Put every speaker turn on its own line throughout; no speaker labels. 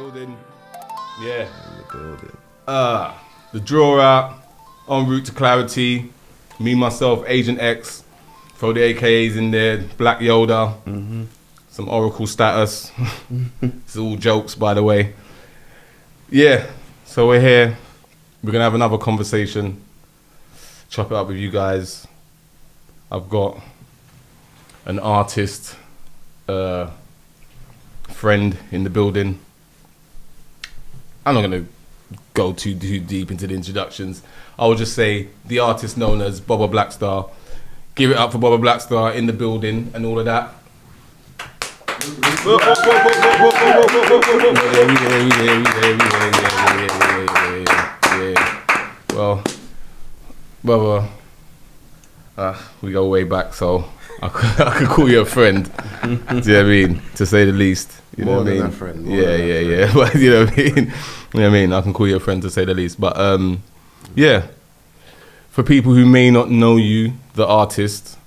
building. Yeah.
In the building.
The draw out, en route to clarity. Me, myself, Agent X. Throw the AKAs in there. Black Yoda. Mm-hmm. Some Oracle status. It's all jokes, by the way. Yeah. So we're here. We're going to have another conversation. Chop it up with you guys. I've got an artist, friend in the building. I'm not going to go too deep into the introductions. I will just say the artist known as Bobo Blackstar. Give it up for Bobo Blackstar in the building and all of that. Well, Bobo, we go way back, so I could call you a friend. Do you know what I mean? To say the least. You know
More
what I
than
mean?
a friend.
Yeah. But you know what I mean? You know what I mean? I can call you a friend to say the least. But yeah, for people who may not know you, the artist,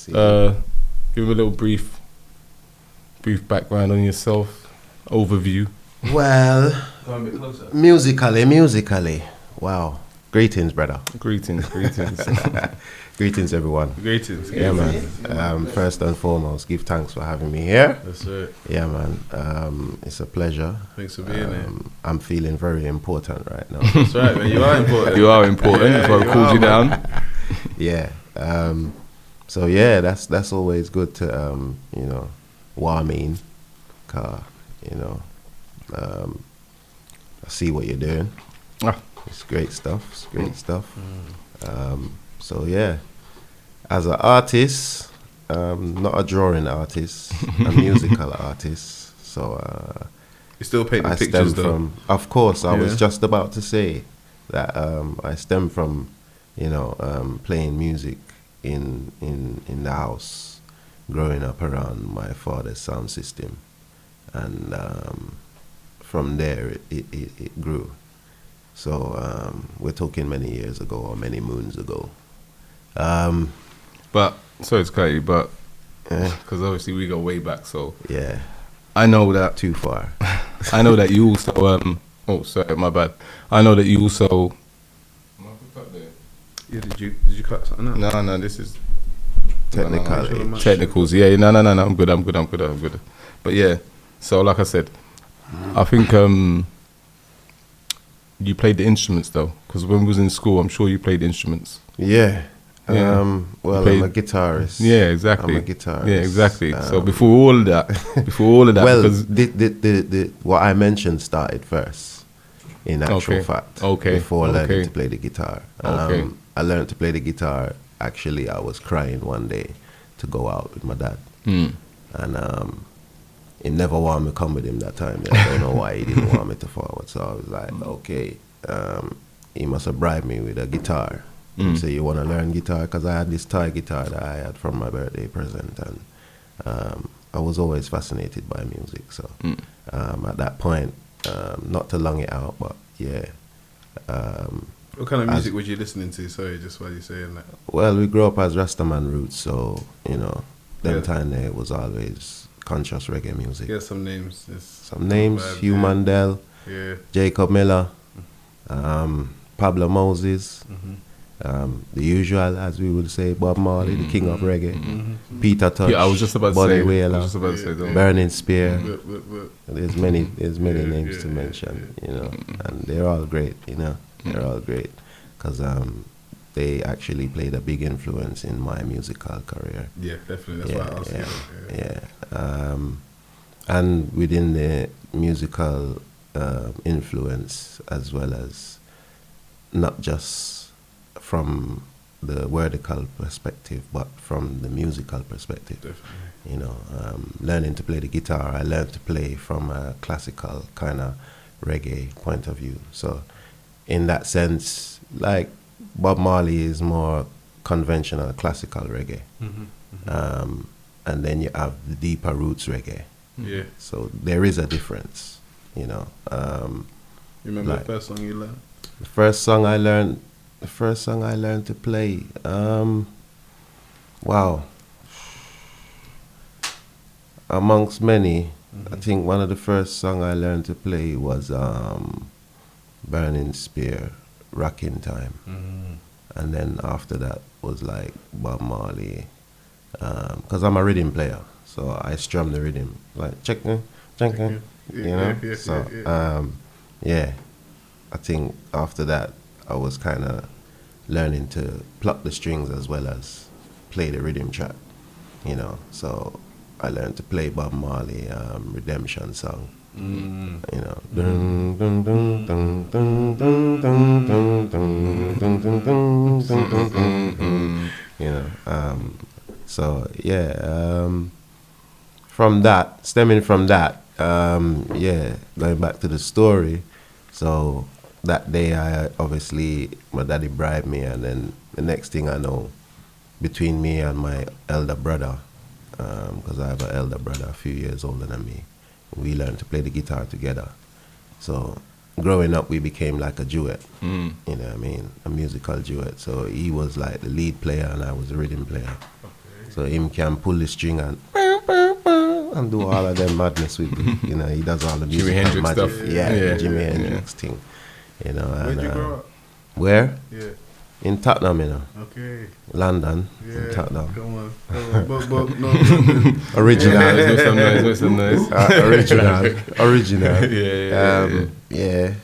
give a little brief background on yourself, overview.
Well,
Go a bit closer.
musically. Wow. Greetings, brother.
Greetings.
Greetings, everyone.
Greetings.
Yeah, man. First and foremost, give thanks for having me here.
That's it.
Yeah, man. It's a pleasure.
Thanks for being here.
I'm feeling very important right now.
That's right, man. You are important.
You are important.
Yeah,
That's why I
you
called
are,
you
man.
down.
Yeah. So yeah, that's always good to warming, car. I see what you're doing.
Ah.
It's great stuff. So yeah, as an artist, not a drawing artist, a musical artist. So
You still painting
I
pictures,
stem
though.
from. Of course, I was
Yeah.
just about to say that I stem from, playing music in the house, growing up around my father's sound system, and from there it grew. So we're talking many years ago or many moons ago.
But sorry to cut you, but
Yeah.
because obviously we go way back, so
Yeah,
I know that.
too far.
I know that you also. Oh, sorry, my bad. I know that you also.
Yeah, did you cut something out?
No, this is
Technically.
technicals. Yeah, no. I'm good. But yeah, so like I said, I think you played the instruments though, because when we was in school, I'm sure you played instruments.
Yeah.
Yeah.
Well,
Played-
I'm a guitarist.
Yeah, exactly.
I'm a guitarist.
Yeah, exactly. So before all of that,
Well,
because
the what I mentioned started first, in actual
Okay.
fact.
Okay.
Before learning
Okay.
to play the guitar.
Okay.
I learned to play the guitar. Actually, I was crying one day to go out with my dad, and he never wanted me to come with him that time. I don't know why he didn't want me to forward. So I was like, okay, he must have bribed me with a guitar. He said, you want to learn guitar? Because I had this toy guitar that I had from my birthday present, and I was always fascinated by music. So at that point, not to long it out, but yeah.
What kind of music was you listening to? Sorry, just while you're saying that.
Well, we grew up as Rastaman roots, so them
Yeah.
time there was always conscious reggae music.
Get some names.
Some names:
Bad,
Hugh
yeah.
Mandel,
Yeah.
Jacob Miller, Pablo Moses, the usual, as we would say, Bob Marley, the king of reggae, Peter Tosh,
yeah, I was just about to
Bonnie
say.
Whaler,
Yeah.
Burning Spear.
But,
There's many
Yeah,
names
yeah,
to
yeah,
mention, and they're all great, they're all great, because they actually played a big influence in my musical career.
yeah, definitely. That's why I asked you.
Yeah. And within the musical influence, as well as not just from the wordical perspective, but from the musical perspective.
Definitely.
Learning to play the guitar, I learned to play from a classical kind of reggae point of view. So in that sense, like Bob Marley is more conventional classical reggae. And then you have the deeper roots reggae.
Yeah.
So there is a difference,
You remember
Like-
the first song you learned?
The first song I learned to play, wow. Amongst many, I think one of the first song I learned to play was Burning Spear, Rocking Time. And then after that was like Bob Marley. Because I'm a rhythm player, so I strum the rhythm. Like, check, you know? I think after that I was kind of learning to pluck the strings as well as play the rhythm track, you know. So I learned to play Bob Marley Redemption song, you know. Dun, dun, dun, dun, dun, dun, dun, dun, dun, dun, dun, dun, dun, dun, you know. So yeah, stemming from that, going back to the story. So that day, my daddy bribed me, and then the next thing I know, between me and my elder brother, because I have an elder brother a few years older than me, we learned to play the guitar together. So growing up, we became like a duet, you know what I mean, a musical duet. So he was like the lead player and I was the rhythm player. So him can pull the string and do all of them madness with me. You know, he does all the music.
Jimi Hendrix
magic.
stuff.
Yeah, Jimi Hendrix thing. You know,
Where'd you grow up?
Where?
Yeah.
In Tottenham, you know.
Okay.
London.
Yeah.
In Tottenham.
Come on. But no.
Original.
Make some noise.
Original.
Yeah.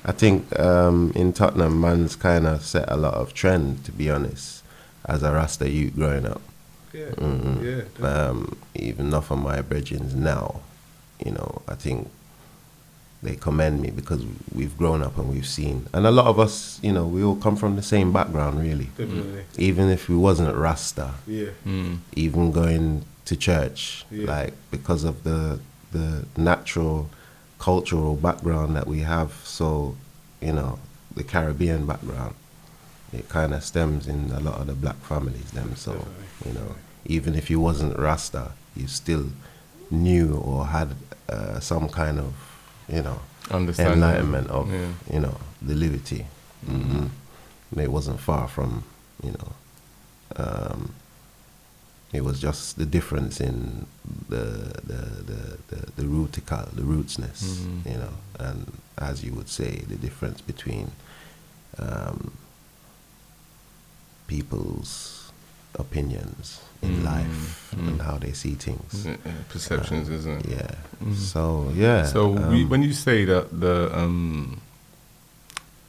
I think in Tottenham, man's kind of set a lot of trend, to be honest, as a Rasta youth growing up.
Yeah.
Even enough of my brethren now, you know, I think they commend me because we've grown up and we've seen. And a lot of us, you know, we all come from the same background, really.
Definitely.
Even if we wasn't Rasta.
Yeah.
Even going to church,
Yeah.
like, because of the natural cultural background that we have. So, you know, the Caribbean background, it kind of stems in a lot of the black families them. So,
Definitely.
you know, even if you wasn't Rasta, you still knew or had some kind of, you know, enlightenment of, you know, the liberty. It wasn't far from, you know, it was just the difference in the rootsness, you know, and as you would say, the difference between people's opinions in life and how they see things.
Perceptions, isn't it?
Yeah. So yeah.
So when you say that the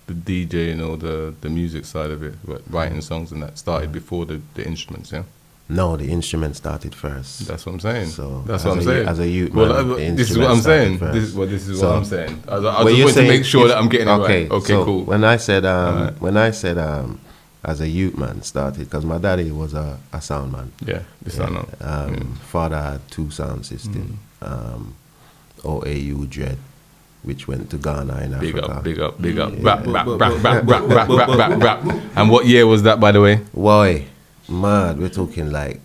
DJ or the music side of it, writing songs and that started before the instruments, yeah.
No, the instrument started first.
That's what I'm saying.
So
that's what I'm saying.
As a youth man,
this is what I'm saying. This is what I'm saying. I just want to make sure that I'm getting it right. Okay,
so
cool.
When I said as a youth man started, because my daddy was a sound man.
Yeah, the sound man.
Father had 2 sound systems. OAU Dread, which went to Ghana in Africa.
Big up. Rap. And what year was that, by the way?
Why? Mad, we're talking like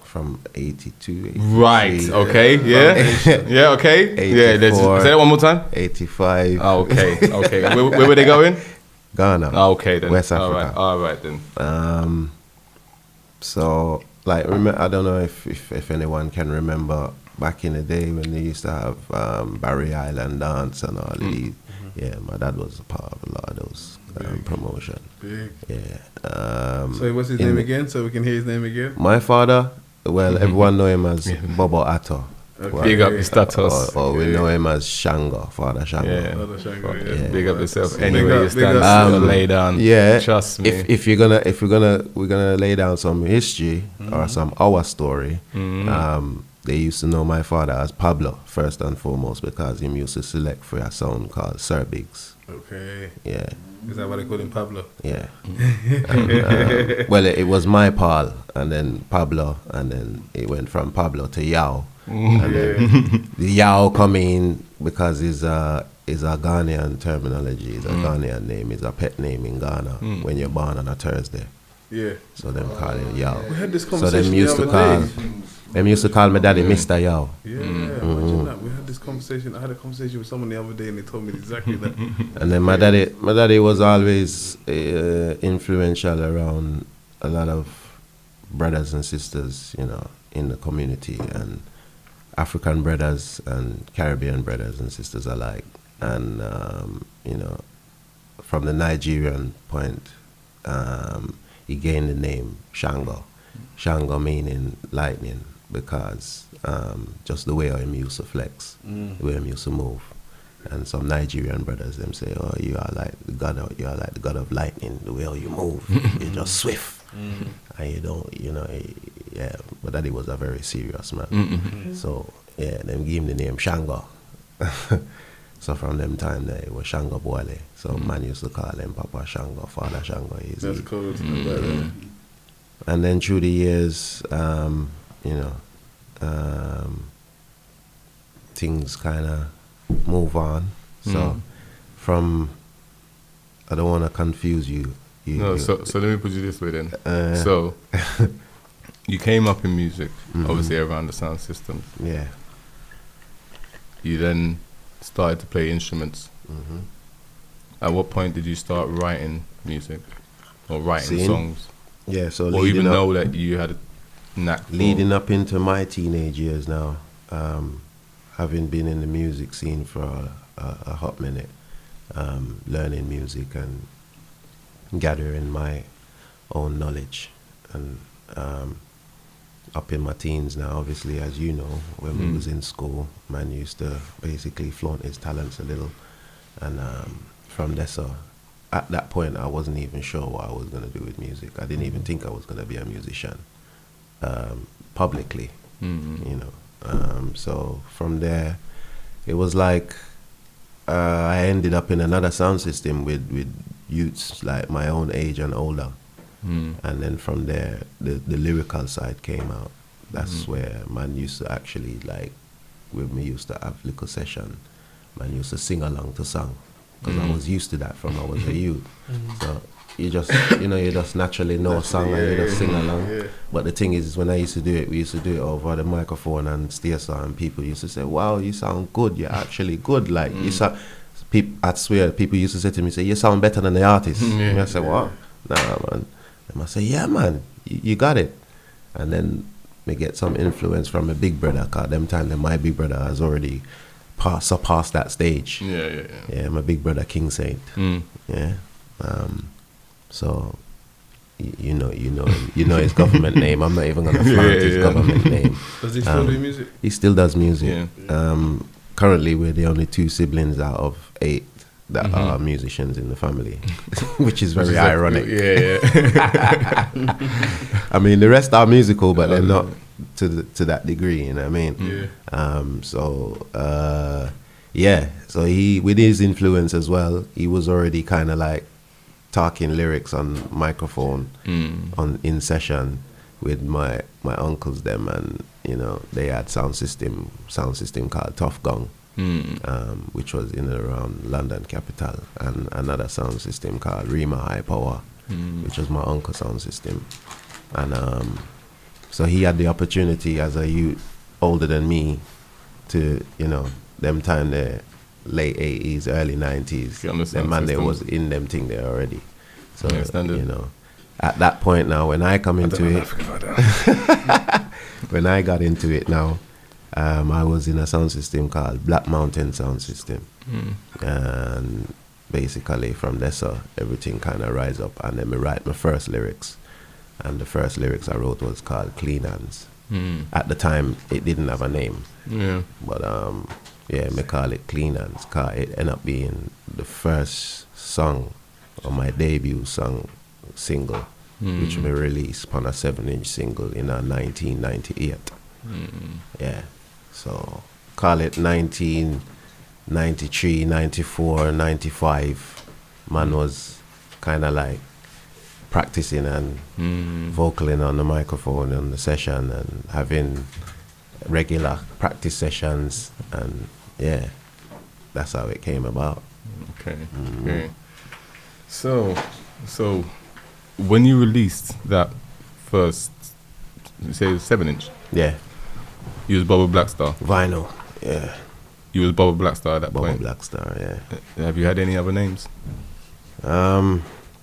from 82, 83.
Right, okay, yeah. Yeah, okay.
84,
say that one more time.
85.
Oh, okay. Where were they going?
Ghana.
Oh, okay, then.
West Africa.
All right, then.
So, like, I don't know if anyone can remember back in the day when they used to have Barry Island dance and all these. Yeah, my dad was a part of a lot of those promotion.
Big.
Yeah.
So what's his name again? So we can hear his name again?
My father, well, everyone know him as Bobo Atto.
Okay.
Big up your status.
Or we know him as Shango, Father Shango.
Yeah.
Father Shango,
Yeah.
Big up yourself.
Big
Anyway,
up,
you stand lay down.
Yeah.
Trust me.
If we're gonna lay down some history or some our story, they used to know my father as Pablo first and foremost because he used to select for a sound called Sir Biggs.
Okay.
Yeah.
Is that why they call him Pablo?
Yeah. And, well, it was my Paul, and then Pablo, and then it went from Pablo to Yao. And then the Yao come in because it's a Ghanaian terminology, it's a Ghanaian name, it's a pet name in Ghana when you're born on a Thursday.
Yeah.
So them call it Yao.
We had this
So
conversation
them used to call me daddy Mr. Yao.
Yeah, imagine that. We had this conversation. I had a conversation with someone the other day and they told me exactly that.
And then my daddy was always influential around a lot of brothers and sisters, you know, in the community. And African brothers and Caribbean brothers and sisters alike. And, from the Nigerian point, he gained the name Shango. Shango meaning lightning, because just the way him used to flex, the way him used to move. And some Nigerian brothers, them say, "Oh, you are like the god of lightning. The way you move, you're just swift, and you don't, yeah." But Daddy was a very serious man, so yeah, them give him the name Shango. So from them time there, it was Shango Boile. So man used to call him Papa Shango, Father Shango.
That's cool.
And then through the years, things kind of move on. So from, I don't want to confuse you.
So let me put you this way then. So you came up in music, obviously around the sound system.
Yeah.
You then started to play instruments. At what point did you start writing music or writing songs?
Yeah, so
or even know that you had a knack for
leading up into my teenage years now, having been in the music scene for a hot minute, learning music and gathering my own knowledge, and up in my teens now, obviously, as you know, when we was in school, man used to basically flaunt his talents a little, and from there, so at that point, I wasn't even sure what I was going to do with music. I didn't even think I was going to be a musician publicly, so from there, it was like I ended up in another sound system with youths like my own age and older. And then from there, the lyrical side came out. That's where man used to actually, like, when we used to have little session, man used to sing along to song, because I was used to that from I was a youth. So you just, you just naturally know a song and you just sing along. Yeah. But the thing is, when I used to do it, we used to do it over the microphone and stereophone, and people used to say, "Wow, you sound good. You're actually good. Like you sound." I swear, people used to say to me, "Say you sound better than the artist." And I said, "What? Nah, man." And I say, "Yeah, man, you got it." And then we get some influence from a big brother, cause them time that my big brother has already surpassed that stage. Yeah, my big brother King Saint. Yeah. So you know his government name. I'm not even gonna flaunt his government name.
Does he still do music?
He still does music. Yeah. Currently, we're the only 2 siblings out of 8 that are musicians in the family, which is very ironic. I mean, the rest are musical, but they're not to that degree. You know what I mean? Yeah. So he, with his influence as well, he was already kind of like talking lyrics on microphone in session with my uncles them, and they had sound system called Tough Gong. Which was in and around London capital, and another sound system called Rima High Power, which was my uncle's sound system. And so he had the opportunity as a youth older than me to, them time there, late 80s, early 90s, the man there was in them thing there already. So, at that point now, when I come into it, when I got into it now, I was in a sound system called Black Mountain Sound System. And basically from there, so everything kind of rise up, and then I write my first lyrics. And the first lyrics I wrote was called Clean Hands. At the time, it didn't have a name. But me call it Clean Hands, cause it ended up being the first song, or my debut single, which we released on a 7-inch single in 1998. Yeah. So call it 1993, 94, 95. Man was kind of like practicing and vocaling on the microphone on the session, and having regular practice sessions, and yeah, that's how it came about.
Okay. So when you released that first, you say 7-inch?
Yeah.
You was Bobo Blackstar?
Vinyl, yeah.
You was Bobo Blackstar at that point?
Bobo Blackstar, yeah.
Have you had any other names?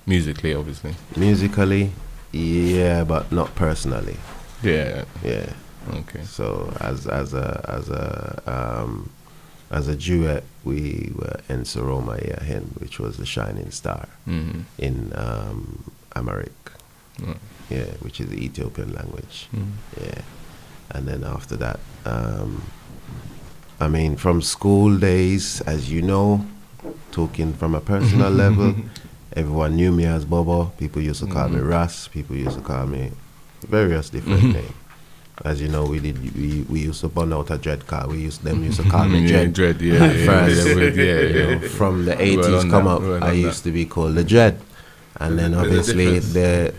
Musically, obviously.
Musically, yeah, but not personally.
Yeah.
Yeah.
Okay.
So as a duet, we were in Soroma Yahin, which was the shining star in Amharic.
Right.
Yeah, which is the Ethiopian language. Yeah. And then after that, I mean, from school days, as you know, talking from a personal level, everyone knew me as Bobo. People used to call me Ras. People used to call me various different names. As you know, we used to burn out a dread car. Them used to call me Dread.
Dread,
You know, from the 80s come up, I used to be called the Dread. And then obviously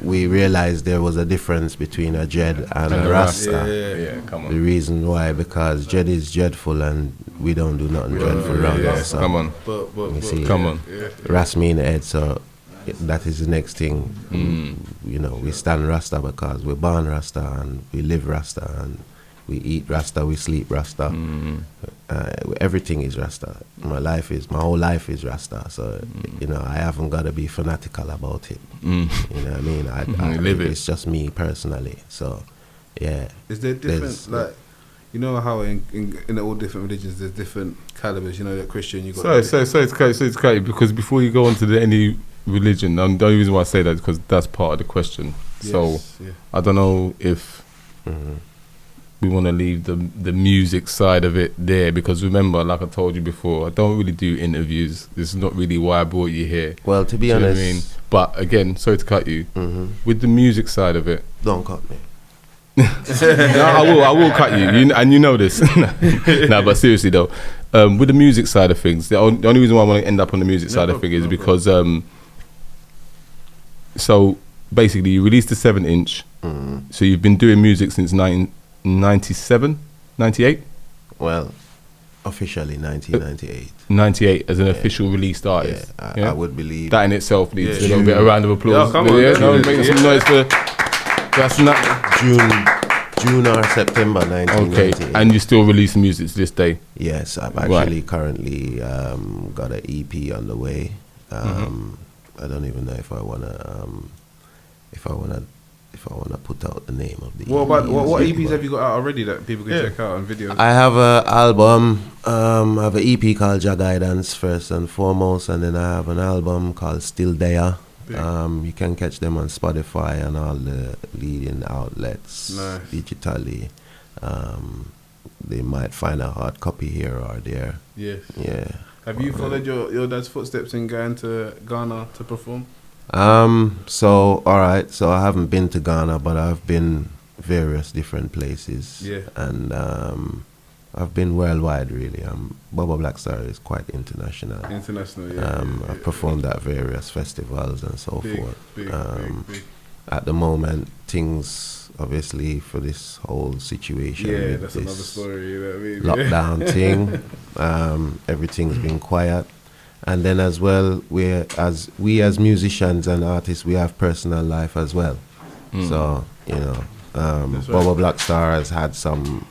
we realized there was a difference between a Dread and a Rasta.
Yeah, come on.
The reason why, because Dread is dreadful and we don't do nothing dreadful around here. So
come on. Come on.
Ras me in the head, so that is the next thing. You know, we stand Rasta because we're born Rasta and we live Rasta and we eat Rasta, we sleep Rasta. Everything is Rasta. My whole life is Rasta. So you know, I haven't got to be fanatical about it. You know what I mean? I
live it.
It's just me personally. So yeah.
Is there different, like, you know how in all different religions there's different calibers? You know, that Christian, you got.
So it's crazy because before you go on to any religion, the only reason why I say that is because that's part of the question. So I don't know if we want to leave the music side of it there, because remember, like I told you before, I don't really do interviews. This is not really why I brought you here.
Well, to be honest,
I mean? But again, sorry to cut you. With the music side of it,
don't cut me.
no, I will cut you, and you know this. No, but seriously though, with the music side of things, the only reason why I want to end up on the music side of things is because so basically you released the 7-inch, so you've been doing music since 1997, 98?
Well, officially 1998.
98 as an official released artist.
Yeah, I would believe
that in itself needs a little bit of round of applause.
Yeah, come on,
make some noise for. That's not
June or September 1998.
Okay, and you still release music to this day?
Yes, I've actually currently got an EP on the way. I don't even know if I wanna put out the name of the EP.
What EPs have you got out already that people can check out on videos?
I have an album. I have an EP called Jah Guidance first and foremost, and then I have an album called Still There. You can catch them on Spotify and all the leading outlets digitally. They might find a hard copy here or there.
Yes.
Yeah.
Have you followed your dad's footsteps in going to Ghana to perform?
So I haven't been to Ghana, but I've been various different places. Yeah. And I've been worldwide really. Bobo Blackstar is quite international. I've performed at various festivals and so forth. Big. At the moment, things obviously for this whole situation.
Yeah, that's another story. You know what I mean?
Lockdown thing. Everything's been quiet. And then as well, we as musicians and artists, we have personal life as well. So, you know, Bobo Blackstar has had some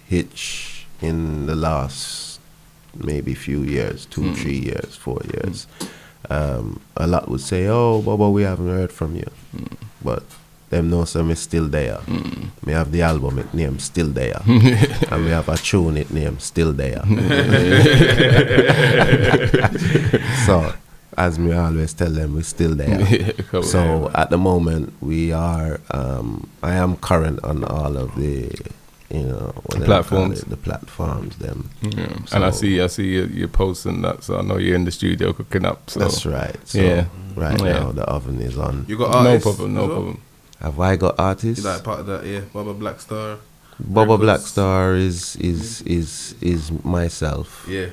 hitch in the last maybe few years, 2, 3 years, 4 years. A lot would say, oh, Bobo, we haven't heard from you. But them know some is still there. We have the album, it name Still There. And we have a tune, it name Still There. So, as me always tell them, we're still there. So, at the moment, we are, I am current on all of the, you know,
platforms.
The platforms, them.
Yeah. So, and I see you're posting that, so I know you're in the studio cooking up. So.
That's right. So right now, the oven is on.
You got artists?
No problem.
Have I got artists?
You like part of that, yeah. Bobo Blackstar.
Bobo Blackstar is myself.
Yeah.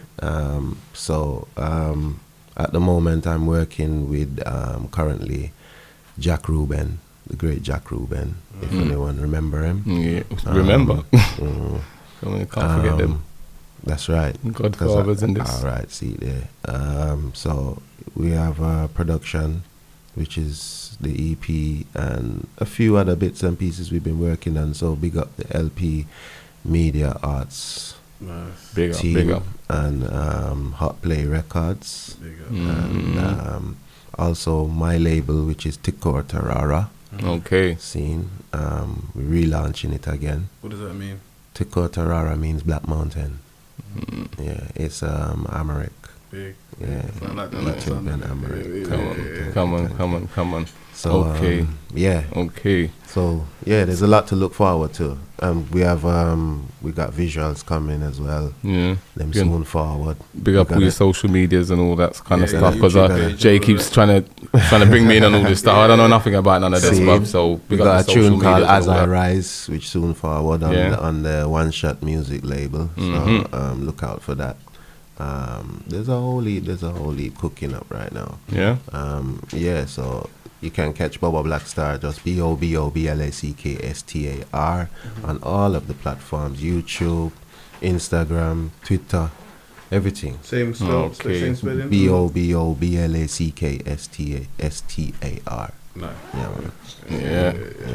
So at the moment I'm working with currently Jack Rubin, the great Jack Rubin. If anyone remember him.
Yeah. Remember. Can't forget them.
That's right.
Godfathers in this.
All right. See there. So we have a production, which is the EP and a few other bits and pieces we've been working on. So big up the LP Media Arts team. Big up. And Hot Play Records.
Big up.
And also my label, which is Tikor Tarara.
Okay.
scene. We're relaunching it again.
What does that mean?
Tiko Tarara means Black Mountain. Yeah, it's Amharic.
Big.
Yeah,
I like that.
Ethiopian Amharic.
Come on.
So
Okay.
yeah.
Okay.
So yeah, there's a lot to look forward to. We got visuals coming as well.
Yeah.
Them
Good.
soon forward.
Big up all your social medias and all that kind of
Yeah,
stuff, because
YouTube page,
Jay
all
keeps
that.
trying to bring me in on all this stuff. I don't know nothing about none of this
See,
stuff. So
We
big up
got
the
a
social
tune called
medias and
As
all
I
that.
Rise, which soon forward on
Yeah.
the One Shot Music label.
Mhm.
So look out for that. There's a whole heap cooking up right now.
Yeah.
Yeah, so you can catch Bobo Blackstar, just BOBOBLACKSTAR on all of the platforms, YouTube, Instagram, Twitter, everything.
Same spell.
Okay.
Same spelling.
BOBOBLACKSTAR.
No.
Yeah,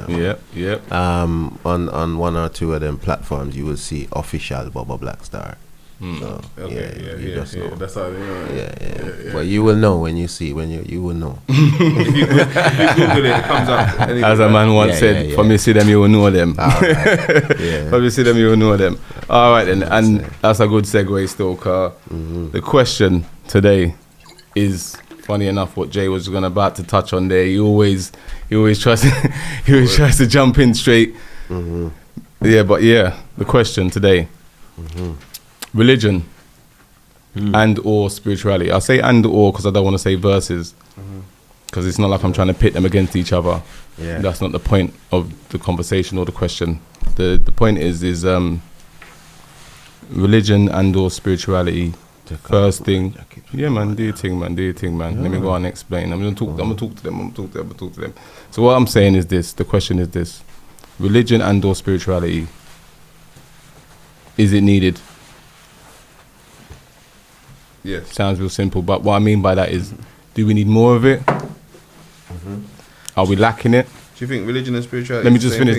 man.
Yeah.
On one or two of them platforms, you will see official Bobo Blackstar. So,
Okay.
you just know.
That's how they know.
Yeah. But you will know when you see, you will know.
If you Google it, it comes up.
As a man once said,
yeah.
"For me see them, you will know them."
All right. Yeah.
For me see them, you will know them. All right, then, and that's a good segue, still. The question today is, funny enough, what Jay was about to touch on there. He always tries to jump in straight. Yeah, but the question today: religion and or spirituality. I say and or because I don't want to say verses, because it's not like I'm trying to pit them against each other.
Yeah.
That's not the point of the conversation or the question. The point is religion and or spirituality. First thing, yeah, man, do your thing, man. Let me go on and explain. I'm gonna talk to them. So what I'm saying is this: the question is this: religion and or spirituality, is it needed?
Yes.
Sounds real simple, but what I mean by that is, do we need more of it? Are we lacking it?
Do you think religion and spirituality?
Let me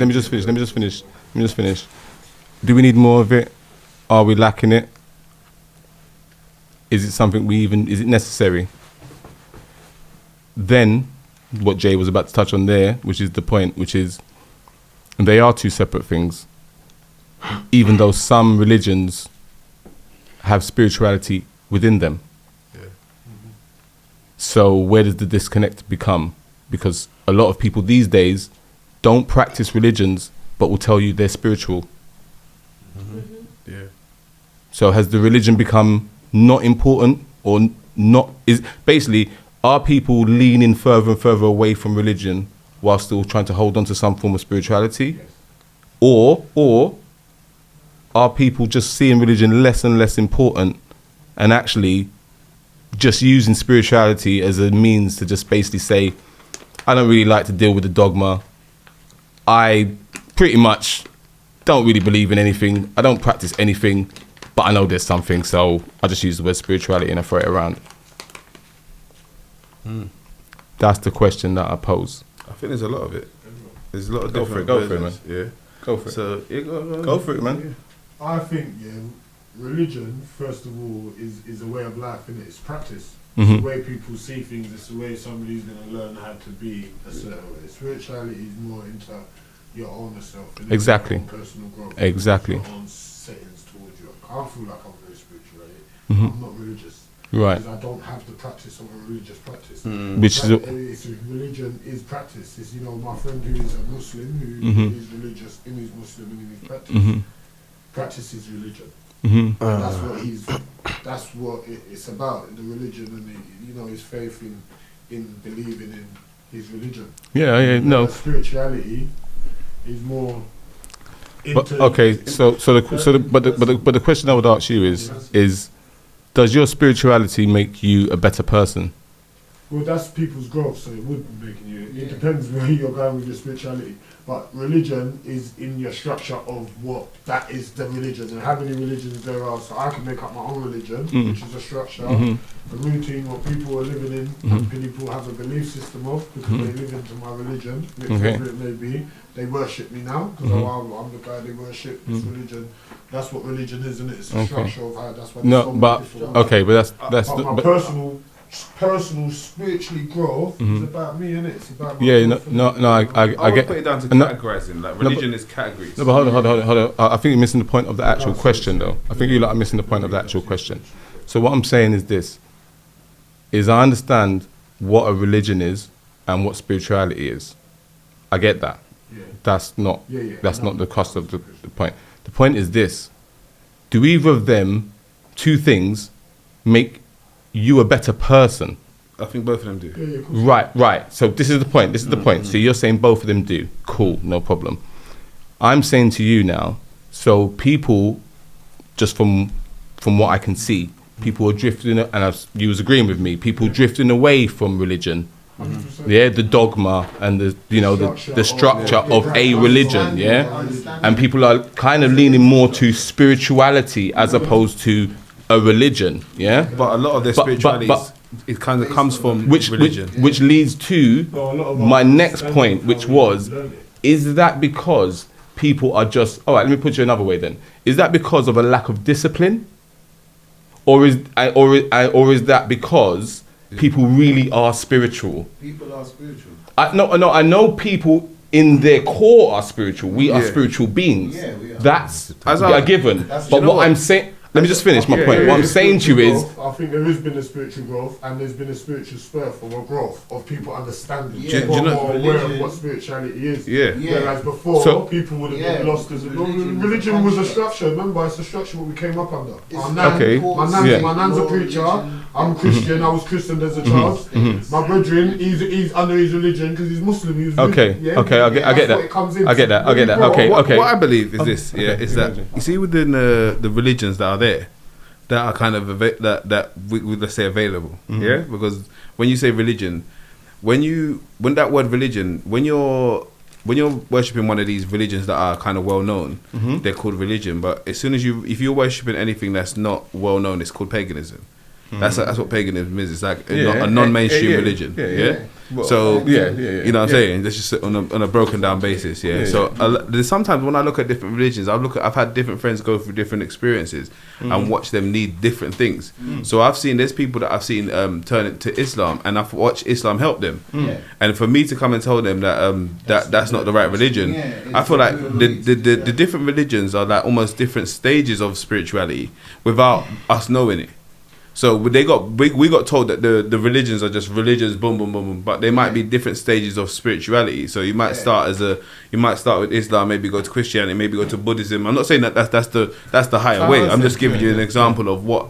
just finish. Do we need more of it? Are we lacking it? Is it something is it necessary? Then, what Jay was about to touch on there, which is the point, which is, they are two separate things, even though some religions have spirituality within them.
Yeah.
So where does the disconnect become? Because a lot of people these days don't practice religions, but will tell you they're spiritual.
Yeah.
So has the religion become not important, or not? Is basically, are people leaning further and further away from religion while still trying to hold on to some form of spirituality? Or are people just seeing religion less and less important and actually just using spirituality as a means to just basically say, I don't really like to deal with the dogma. I pretty much don't really believe in anything. I don't practice anything, but I know there's something, so I just use the word spirituality and I throw it around. That's the question that I pose.
I think there's a lot of it. There's a lot of
Go for
different
it, man.
versions. Yeah.
Go for it.
So
Go for it, man.
I think, religion, first of all, is a way of life, and it's practice. It's the way people see things. It's the way somebody's going to learn how to be a certain way. Spirituality is more into your own self. And
Exactly.
Your own personal growth.
Exactly.
Your own settings towards you. I don't feel like I'm very spiritual. I'm not religious.
Right.
Because I don't have the practice of a religious practice.
Which is
Religion is practice. It's, my friend who is a Muslim, who is religious in his Muslim and in his practice. Practice is religion. And that's what it's about, the religion, and his faith in believing in his religion.
No.
Spirituality is more.
But okay, but the question I would ask you is does your spirituality make you a better person?
Well, that's people's growth, so it would be making you. It depends where you're going with your spirituality. But religion is in your structure of what that is the religion, and how many religions there are. So I can make up my own religion, which is a structure, a routine, what people are living in, and people have a belief system of, because they live into my religion, whatever it may be. They worship me now, because I'm the guy they worship. This religion, that's what religion is, and it's a structure of how. That's why.
No, but okay, but that's
my personal personal, spiritually growth is about me, innit? It's about my
Yeah,
growth,
no, I
would
get.
put it down to
no-
categorizing. Like religion is categories.
No, but hold on. I think you're missing the point of the actual question, though. I think you lot are missing the point of the actual question. So what I'm saying is this: is I understand what a religion is and what spirituality is. I get that.
Yeah.
That's not.
Yeah,
That's not the cost of the point. The point is this: do either of them, two things, make you a better person?
I think both of them do.
Yeah, of course.
Right. So this is the point. This is the point. So you're saying both of them do. Cool, no problem. I'm saying to you now, so people, just from what I can see, people are drifting, and you was agreeing with me, people drifting away from religion.
100%.
Yeah, the dogma and the structure of a religion, yeah? And people are kind of leaning more to spirituality as opposed to a religion, yeah?
But a lot of their spirituality, it kind of comes from religion.
Which leads to
No, a lot of
my
our
next
understanding
point,
of
which
how we
was,
learn it.
is that because people are just, all right, let me put you another way then. Is that because of a lack of discipline? Or is that because people really are spiritual?
People are spiritual.
I know people in their core are spiritual. We are
Yeah.
spiritual beings.
Yeah, we are.
That's
As
a
I-
given.
That's-
But
you know
what I'm saying, let me just finish my point. What I'm saying to you is,
I think there has been a spiritual growth, and there's been a spiritual spur from a growth of people understanding.
Yeah.
People
Do you know-
are more aware of
religion-
what spirituality is.
Yeah.
Yeah.
Whereas before,
So-
people would have
Yeah,
been lost as a religion was a structure. Remember, it's a structure what we came up under.
It's
My nan,
Okay.
my nan's a preacher. I'm Christian. I was Christian as a child. My brethren, he's under his religion because he's Muslim. He was
okay,
yeah?
okay, I get
That's
that.
what it comes in.
I get that. Okay,
What
okay.
I believe is this,
okay.
is that you see within the religions that are there, that are kind of that we let's say available, yeah. Because when you say religion, when that word religion, when you're worshiping one of these religions that are kind of well known, they're called religion. But as soon as if you're worshiping anything that's not well known, it's called paganism. That's what paganism is. It's like a non-mainstream religion. Yeah.
Well,
So
yeah.
you know what I'm saying? That's just on a broken down basis. Yeah. So there's sometimes when I look at different religions, I've had different friends go through different experiences and watch them need different things. So there's people that I've seen turn it to Islam, and I've watched Islam help them. And for me to come and tell them that that's not the right religion, I feel like the different religions are like almost different stages of spirituality without us knowing it. So we got told that the religions are just religions, boom, boom, boom, boom. But they might be different stages of spirituality. So you might start with Islam, maybe go to Christianity, maybe go to Buddhism. I'm not saying that's the higher way. I'm just giving you an example of what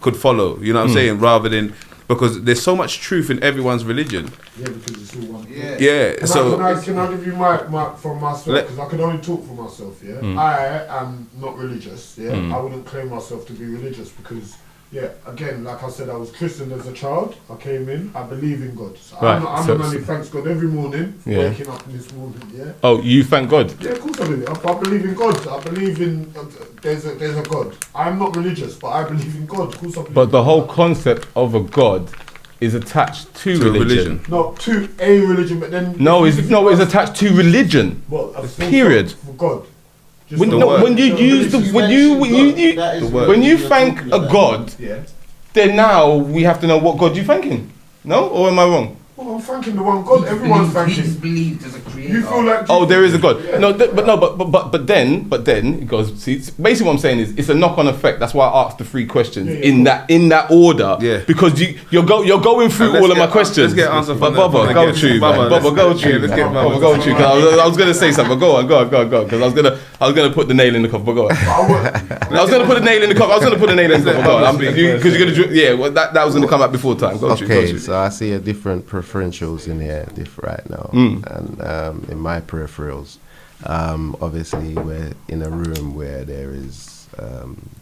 could follow. You know what I'm saying? Rather than, because there's so much truth in everyone's religion.
Yeah, because it's all one.
Yeah.
Yeah.
Can I give you my from myself? Because I can only talk for myself. Yeah, I am not religious. Yeah, I wouldn't claim myself to be religious because. Yeah, again, like I said, I was Christian as a child. I came in, I believe in God. So
Right,
I'm
so-
a man who thanks God every morning,
Yeah.
waking up in this morning, yeah?
Oh, you thank God.
Yeah, of course I do. I believe in God. I believe in, there's a God. I'm not religious, but I believe in God. Of course I believe
But
in
the
God.
whole concept of a God is attached to religion.
Not to a religion, but then...
No, it's attached to religion.
Well, a full
Period.
stop for God. Just
When,
the
no,
word.
when you
The
use the
religion.
when you thank a God,
Yeah.
then now we have to know what God you're thanking. No, or am I wrong?
Well, I'm thanking the one God. Everyone's
He's
thanking.
believed as a creator.
You feel like...
Oh, there is a God.
Yeah.
No, but then it goes. See, basically what I'm saying is it's a knock-on effect. That's why I asked the three questions
Yeah,
in that order.
Yeah.
Because you're going through
Let's
all of my
get-
questions.
let's get answer
But
from them.
Bubba, go
Let's
through,
get-
man.
Bubba,
Bubba, go
let's-
through.
yeah, let's get
Bubba,
Bubba.
go through. 'Cause I was gonna say something. But go on. Because I was gonna put the nail in the coffin. But go on. I was gonna put the nail in the coffin. Go on. Because you're gonna. Yeah, well, that was gonna come out before time. Go through.
Okay, so I see a different preferentials in here right now, and in my peripherals, obviously we're in a room where there is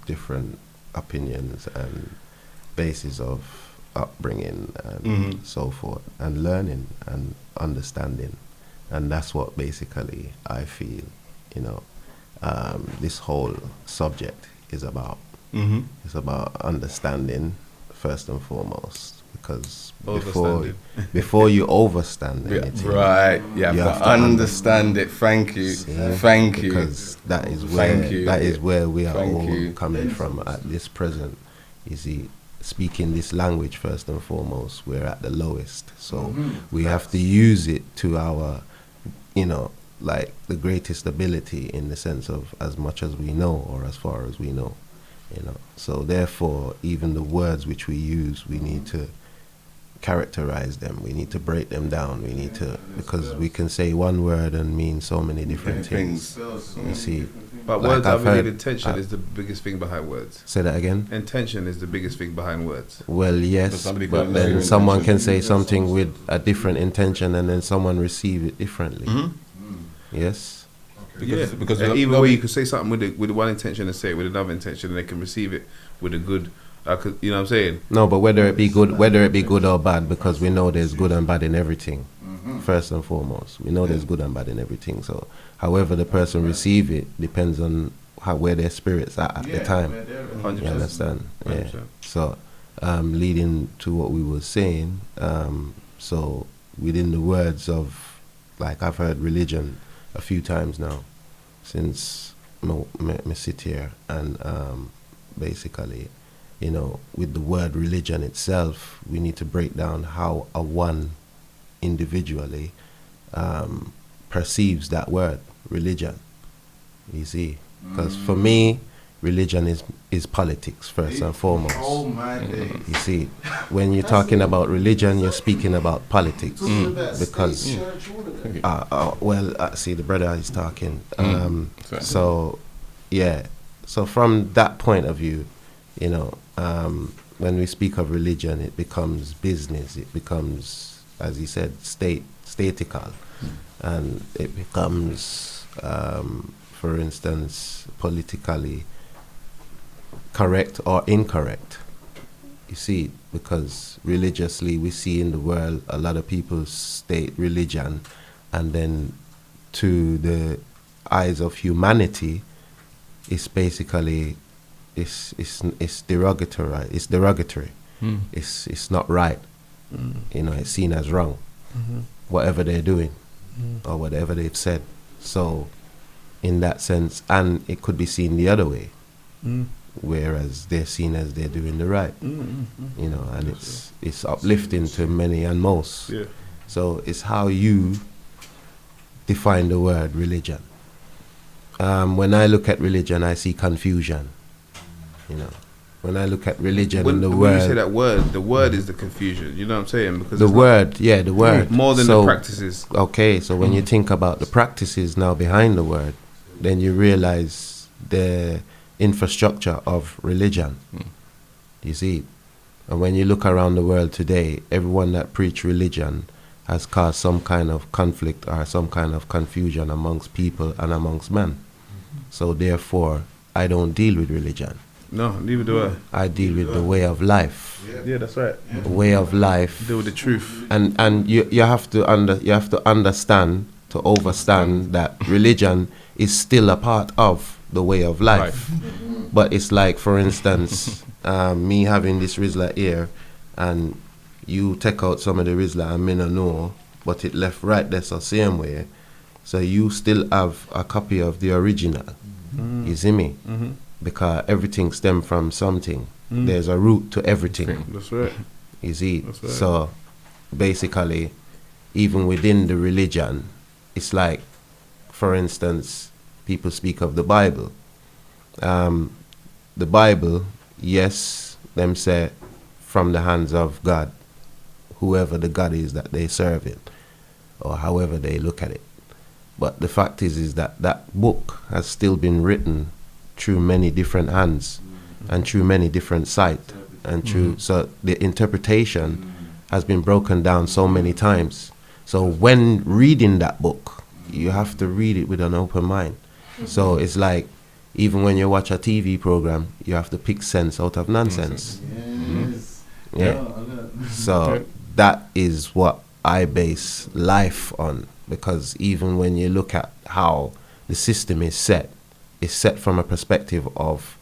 different opinions and bases of upbringing and so forth, and learning and understanding, and that's what basically I feel, this whole subject is about. It's about understanding first and foremost, because before you overstand anything,
Right. Yeah.
you
You
have to
understand it. Thank you.
see,
Thank you.
because
Thank you.
that is where we are
Thank
all
you.
coming from at this present. You see, speaking this language first and foremost, we're at the lowest. So we have to use it to our, like the greatest ability in the sense of as much as we know or as far as we know. So therefore, even the words which we use, we need to characterize them. We need to break them down. We need to, because we can say one word and mean so many different things. You see,
But
like
words, I
I've
believe
heard-
intention is the biggest thing behind words.
say that again.
Intention is the biggest thing behind words.
Well, yes,
somebody
but
can know your
then someone can
intention.
say something with a different intention, and then someone receive it differently. Yes.
Because
either way, you could say something with one intention and say it with another intention, and they can receive it with a good. You know what I'm saying?
No, but whether it be good or bad, because we know there's good and bad in everything. First and foremost, we know there's good and bad in everything. So, however the person receive it depends on where their spirits are at the time.
100%.
You understand? Yeah.
100%.
So, leading to what we were saying, so within the words of, like I've heard religion a few times now, since me sit here, and basically, with the word religion itself, we need to break down how a one individually perceives that word religion. You see, because for me, religion is politics first and foremost.
Oh my days.
You see, when you're talking about religion, you're speaking about politics. Because, see, the brother is talking. So, yeah. So from that point of view, when we speak of religion, it becomes business. It becomes, as he said, statical. And it becomes, for instance, politically correct or incorrect. You see, because religiously we see in the world a lot of people state religion, and then to the eyes of humanity, it's basically it's derogatory. It's derogatory. It's not right. It's seen as wrong. Whatever they're doing or whatever they've said. So, in that sense, and it could be seen the other way. Whereas they're seen as they're doing the right, and it's uplifting to many and most.
Yeah.
So it's how you define the word religion. When I look at religion, I see confusion. When I look at religion and the
when
word,
you say that word, the word is the confusion. You know what I'm saying? Because
the
it's not
word, the word,
more than
so,
the practices.
Okay, so when you think about the practices now behind the word, then you realize the infrastructure of religion. You see, and when you look around the world today, everyone that preach religion has caused some kind of conflict or some kind of confusion amongst people and amongst men. So therefore, I don't deal with religion.
No, neither do I.
I deal with the way of life.
Yeah, that's right.
The way of life.
Deal with the truth.
And you have to understand, to overstand that religion is still a part of the way of life. But it's like, for instance, me having this Rizla here, and you take out some of the Rizla and me no know, but it left right there so same way. So you still have a copy of the original. You see me? Because everything stems from something. There's a root to everything.
That's right.
You see?
That's right.
So basically, even within the religion, it's like, for instance, people speak of the Bible. The Bible, yes, them say from the hands of God, whoever the God is that they serve it, or however they look at it. But the fact is that that book has still been written through many different hands and through many different sight and through, so the interpretation has been broken down so many times. So when reading that book, you have to read it with an open mind. So it's like, even when you watch a TV program, you have to pick sense out of nonsense. Yeah. So that is what I base life on, because even when you look at how the system is set, it's set from a perspective of,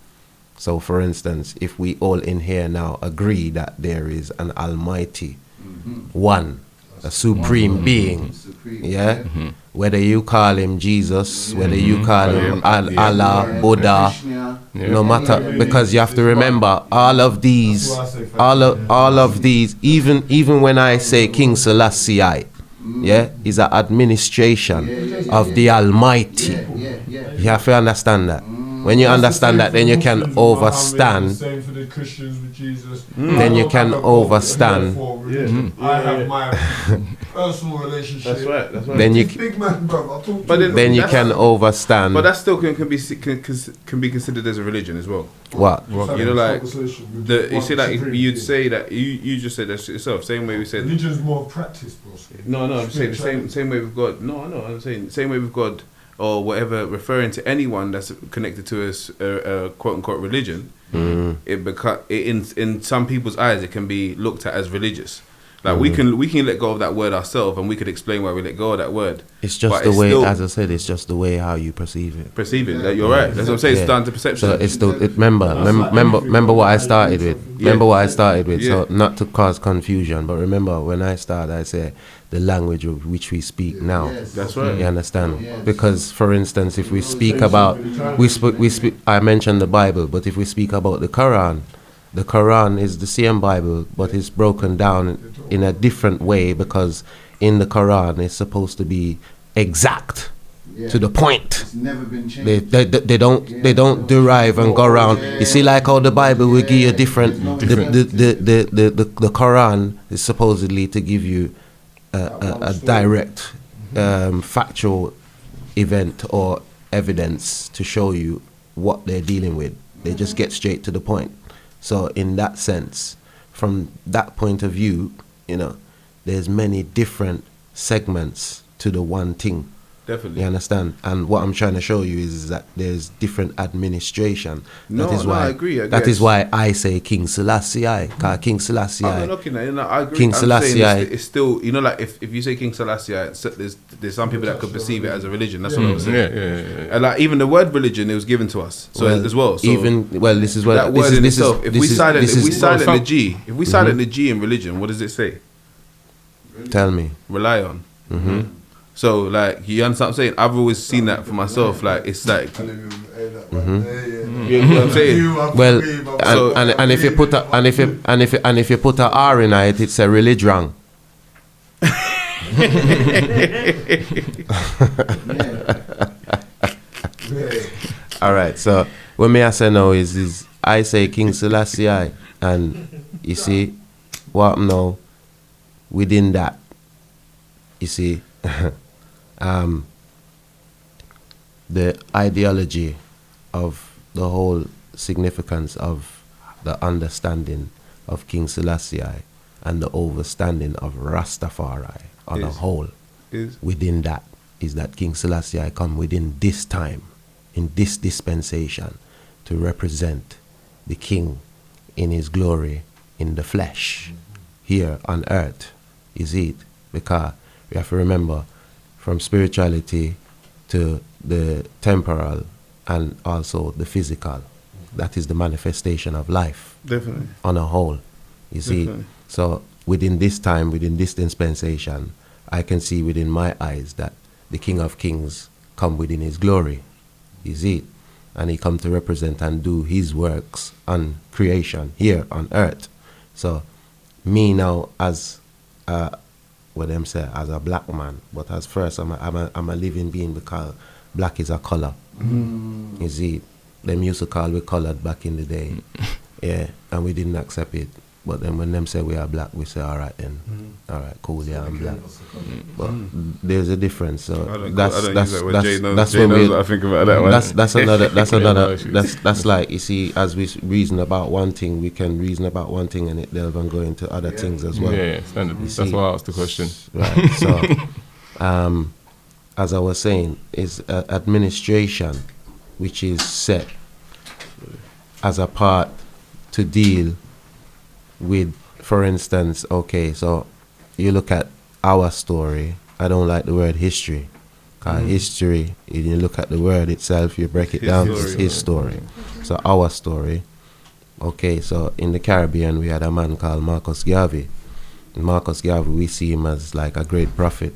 so for instance, if we all in here now agree that there is an almighty one, a supreme being. Yeah? Whether you call him Jesus, whether you call him Allah, Buddha, no matter, because you have to remember all of these, even when I say King Selassie, yeah, is an administration of the Almighty. You have to understand that. When you understand that, then you can overstand.
Same for the Christians with Jesus.
Then you can overstand.
I have my personal relationship.
That's right.
Then you
Big man, bro.
then you can overstand.
But that still can be considered as a religion as well.
What?
You know, like you see, like you'd say that you just said that yourself. Same way we said.
Religion's more practice, bro.
No, I'm saying the same way with God. No, I know. I'm saying same way with God or whatever, referring to anyone that's connected to a quote unquote religion. In some people's eyes, it can be looked at as religious. Like we can let go of that word ourselves, and we could explain why we let go of that word.
It's just the way, as I said, it's just the way how you perceive it.
Like, you're right. That's what I'm saying. It's down to perception.
So it's remember what I started with. Remember what I started with. So not to cause confusion, but remember when I started, I said the language of which we speak now.
That's right.
You understand? Because, for instance, if we speak about I mentioned the Bible, but if we speak about the Quran is the same Bible, but it's broken down in a different way, because in the Quran it's supposed to be exact to the point.
It's never been changed.
They don't derive and go around. You see, like how the Bible will give you different. The Quran is supposedly to give you a direct factual event or evidence to show you what they're dealing with. They just get straight to the point. So in that sense, from that point of view, you know, there's many different segments to the one thing.
Definitely.
You understand? And what I'm trying to show you is that there's different administration.
I agree.
That is why I say King Selassie. Because King Selassie.
I'm not looking at it. I agree.
King Selassie.
It's still, you know, like if you say King Selassie, there's some people that could perceive it as a religion. That's what I'm saying. Yeah. And like even the word religion, it was given to us. So as well. So
this is what
that word in itself. If we silent the G in religion, what does it say?
Tell me.
Rely on. So, like, you understand what I'm saying? I've always seen that for myself. Like, it's like, you know what I'm saying?
Well, and if you put if you put a R in it, it's a religion. All right. So what me I say now is I say King Selassie, and you see what now within that, you see. The ideology of the whole significance of the understanding of King Selassie and the overstanding of Rastafari on a whole within that is that King Selassie come within this time, in this dispensation, to represent the king in his glory in the flesh here on earth. Is it? Because we have to remember, from spirituality to the temporal and also the physical, that is the manifestation of life.
Definitely.
On a whole. You see? So within this time, within this dispensation, I can see within my eyes that the King of Kings come within his glory. You see? And he come to represent and do his works on creation here on earth. So me now as what them say as a black man, but as first I'm a living being, because black is a color. You see, them used to call we colored back in the day, yeah, and we didn't accept it. But then when them say we are black, we say all right then, all right, cool, yeah, I'm black. But there's a difference. So that's when we.
I think about that one.
That's like, you see, as we reason about one thing, we can reason about one thing and it delve and go into other things as well.
Yeah, standard. That's why I asked the question.
Right. So, as I was saying, is administration, which is set as a part to deal with, for instance, okay, so you look at our story. I don't like the word history, because history, if you look at the word itself, you break it down, it's his story. So our story, okay, so in the Caribbean we had a man called Marcus Garvey, Marcus Garvey, we see him as like a great prophet.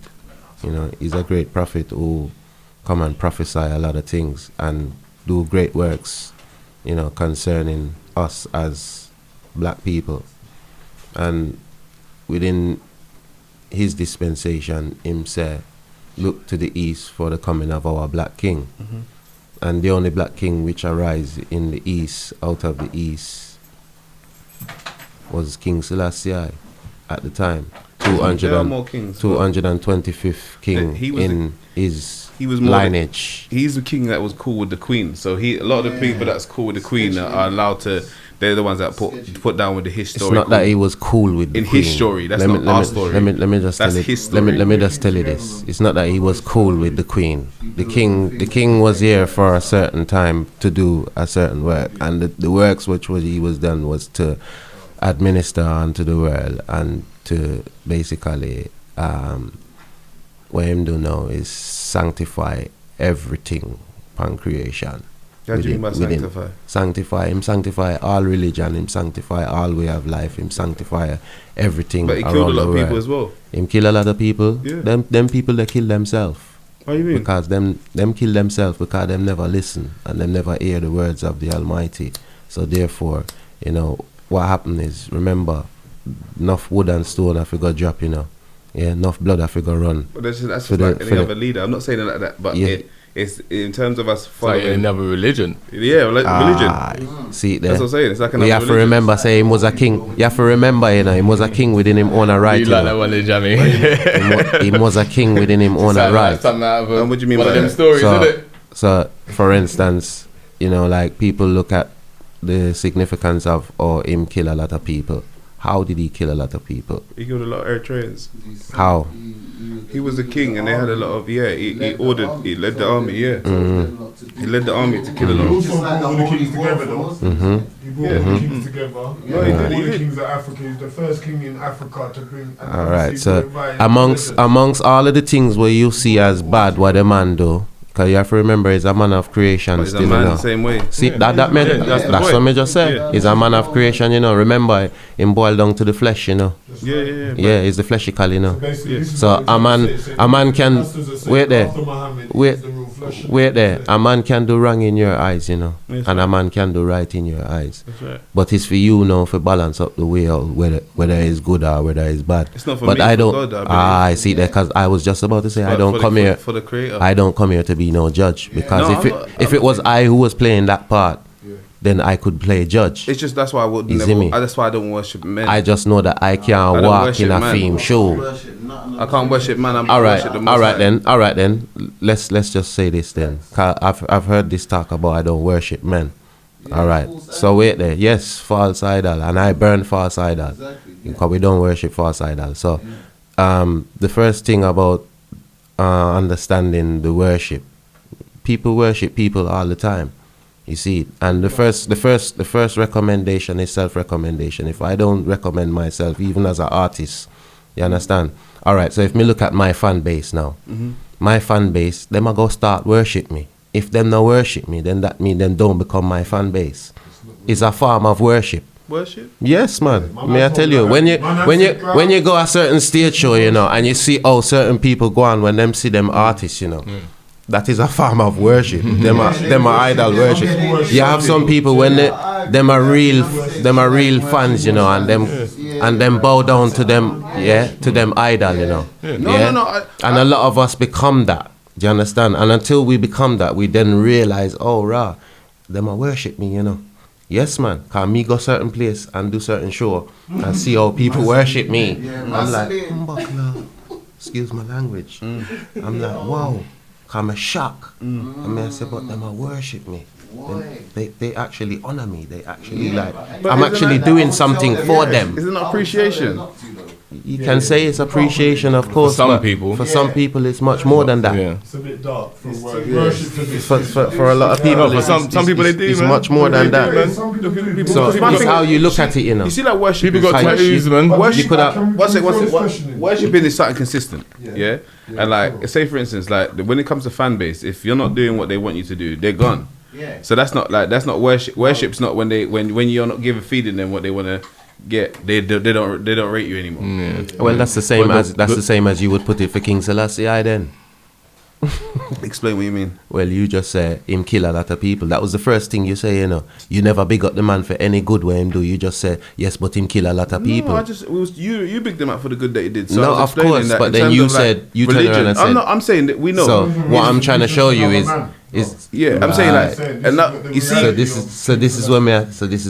You know, he's a great prophet who come and prophesy a lot of things and do great works, you know, concerning us as black people. And within his dispensation, him say, look to the east for the coming of our black king. And the only black king which arise in the east, out of the east, was King Selassie at the time.
There are more kings.
225th king in his lineage.
He's the king that was cool with the queen. So a lot of the people that's cool with the queen are allowed to. They're the ones that put down with the history.
It's not that he was cool with the queen.
In his story, that's not our story.
Let me just tell you. Let me just tell you this. It's not that he was cool with the queen. The king was here for a certain time to do a certain work, and the works which he was done was to administer unto the world and to basically what him do now is sanctify everything upon creation.
What do you mean by sanctify?
Sanctify all religion, him sanctify all way of life, him sanctify everything.
But he
around
killed a lot
the
of people
world.
as well.
Him kill a lot of people.
Yeah.
Them people they kill themselves.
What do you mean?
Because them kill themselves because them never listen and them never hear the words of the Almighty. So therefore, you know, what happened is, remember, enough wood and stone have to go drop, you know. Yeah, enough blood have to go run.
But that's just like any other leader. I'm not saying it like that, but
Yeah.
it's in terms of us
Like
following.
another religion.
Yeah, like religion.
See there.
That's what I'm saying. It's like
We
another
have to
religion.
remember, say him was a king. You have to remember, you know, him was a king within him own a right.
You
You
like
know.
that one, Jamie?
Him was a king within him own a right.
Something out of
And what do you mean
one
by
of them
that?
stories,
So-
isn't it?
So, for instance, you know, like people look at the significance of, him kill a lot of people. How did he kill a lot of people?
He killed a lot of Eritreans.
How?
He was the king, and they had a lot of he led the army. Yeah, he led the army to kill a
He
lot.
also brought all the kings together, though. He brought all the kings together.
No, he
All
did.
the kings of Africa. He's the first king in Africa to bring. and
All right.
obviously
So,
bring right
amongst
religion.
all of the things where you see as bad, what the man do, because you have to remember, he's a man of creation.
But he's a
still,
man
you know.
the same way.
See that man,
that's the
that's
point.
what I just said.
Yeah.
He's a man of creation, you know. Remember, him boiled down to the flesh, you know.
Yeah.
Yeah, he's the fleshical, you know.
Basically, this is
So
what
a man,
it's saying.
a man can
Pastors are saying
wait there,
after Muhammad,
wait,
he's the real flesh.
wait there. A man can do wrong in your eyes, you know,
Yes,
and a man can do right in your eyes.
That's right.
But it's for you now to balance up the way of whether it's good or whether it's bad.
It's not for
But
me,
I
for
don't.
God, I believe.
I see that because I was just about to say I
But
don't
for
come
the,
here.
for the creator.
I don't come here to be no judge because
No,
if it was I who was playing that part, then I could play judge.
It's just that's why I would
You see
never.
me?
That's why I don't worship men.
I just know that I can't
don't
walk
worship
in a
man.
theme show.
I can't worship man. I'm
All right,
worship the Most High.
all right then. Let's just say this then. 'Cause I've heard this talk about I don't worship men. All right. So wait there. Yes, false idol, and I burn false idol because we don't worship false idol. So, the first thing about understanding the worship, people worship people all the time. You see, and the first recommendation is self-recommendation. If I don't recommend myself, even as an artist, you understand? All right. So if me look at my fan base now, my fan base, them a go start worship me. If them not worship me, then that mean them don't become my fan base. It's a form of worship.
Worship.
Yes, man. May I tell you, when you go a certain stage show, you know, and you see how certain people go on when them see them artists, you know. That is a form of worship. them are idol worship. You have some people when them are real fans, you know, and them bow down to them, to them idol, you know.
No.
And a lot of us become that. Do you understand? And until we become that, we then realize, oh, rah, them are worship me, you know. Yes, man. Cause me go certain place and do certain show and see how people worship me. I'm like, excuse my language. I'm like, wow. I'm a shock. I mean, I say, but them a worship me. They actually honor me. They actually I'm actually doing something for them.
Isn't that appreciation?
You can say it's appreciation, of course.
some
but
people.
For some people, it's much more than that.
Yeah.
It's a bit dark for worship.
For a lot of people,
for some people they do,
it's
man.
much more than that.
Some people do.
So
Because man,
it's how you look at it, you know.
You see, like worship.
People got tattoos, man.
You could have.
Worshiping is something consistent, yeah? And like, say for instance, like when it comes to fan base, if you're not doing what they want you to do, they're gone. So that's not worship. Worship's not when you're not feeding them what they want to they don't rate you anymore.
Well, that's the same as you would put it for King Selassie then.
Explain what you mean.
Well, you just say him kill a lot of people. That was the first thing you say, You never big up the man for any good way him do. You just say, yes, but him kill a lot of people.
No, you bigged them up for the good that he did. So
no, of course, but then you said, you turned around and said.
I'm saying that we know.
So what I'm trying to show you is
I'm saying like, and that, you see.
So this is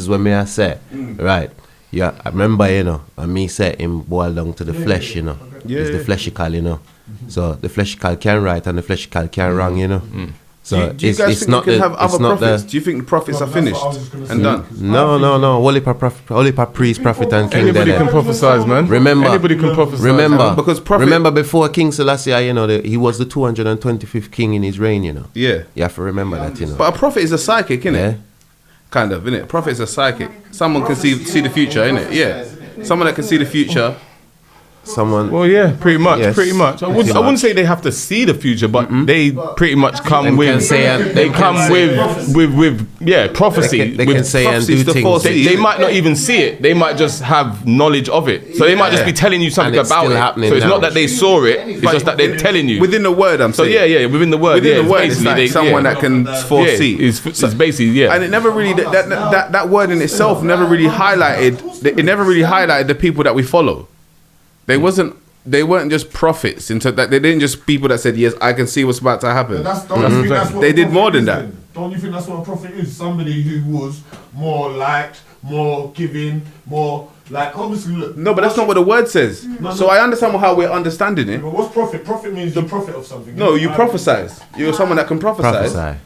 what me I say, right? Yeah, I remember, and me say him boil down to the flesh, It's the fleshical, So the fleshical can right and the fleshical can wrong, So
do you guys think we can have other prophets? Do you think the prophets are finished and done?
No. Only per priest, prophet, and king.
Anybody can prophesy, man.
Remember,
anybody can prophesy.
Remember before King Selassie, he was the 225th king in his reign,
Yeah.
You have to remember that,
But a prophet is a psychic, innit?
Yeah.
Kind of, innit? A prophet is a psychic. Someone can see the future, innit? Yeah. Someone that can see the future.
Someone.
Well, yeah, pretty much.
Yes,
I wouldn't say they have to see the future, but they pretty much come with. They come with prophecy.
They can say and do things.
They might not even see it. They might just have knowledge of it. So they might just be telling you something about it. So it's not that they saw it. It's just that they're telling you
within the word. I'm saying.
So yeah, within the word.
Within the word, it's like someone that can foresee.
It's basically
And it never really that word in itself never really highlighted. It never really highlighted the people that we follow. They weren't just prophets into that. They didn't just people that said, yes, I can see what's about to happen. They did more than that.
Don't you think that's what a prophet is? Somebody who was more liked, more giving, more like obviously. Look,
no, but that's not what the word says. So I understand how we're understanding it.
But what's prophet? Prophet means the prophet of something.
No, you prophesize. You're someone that can prophesy.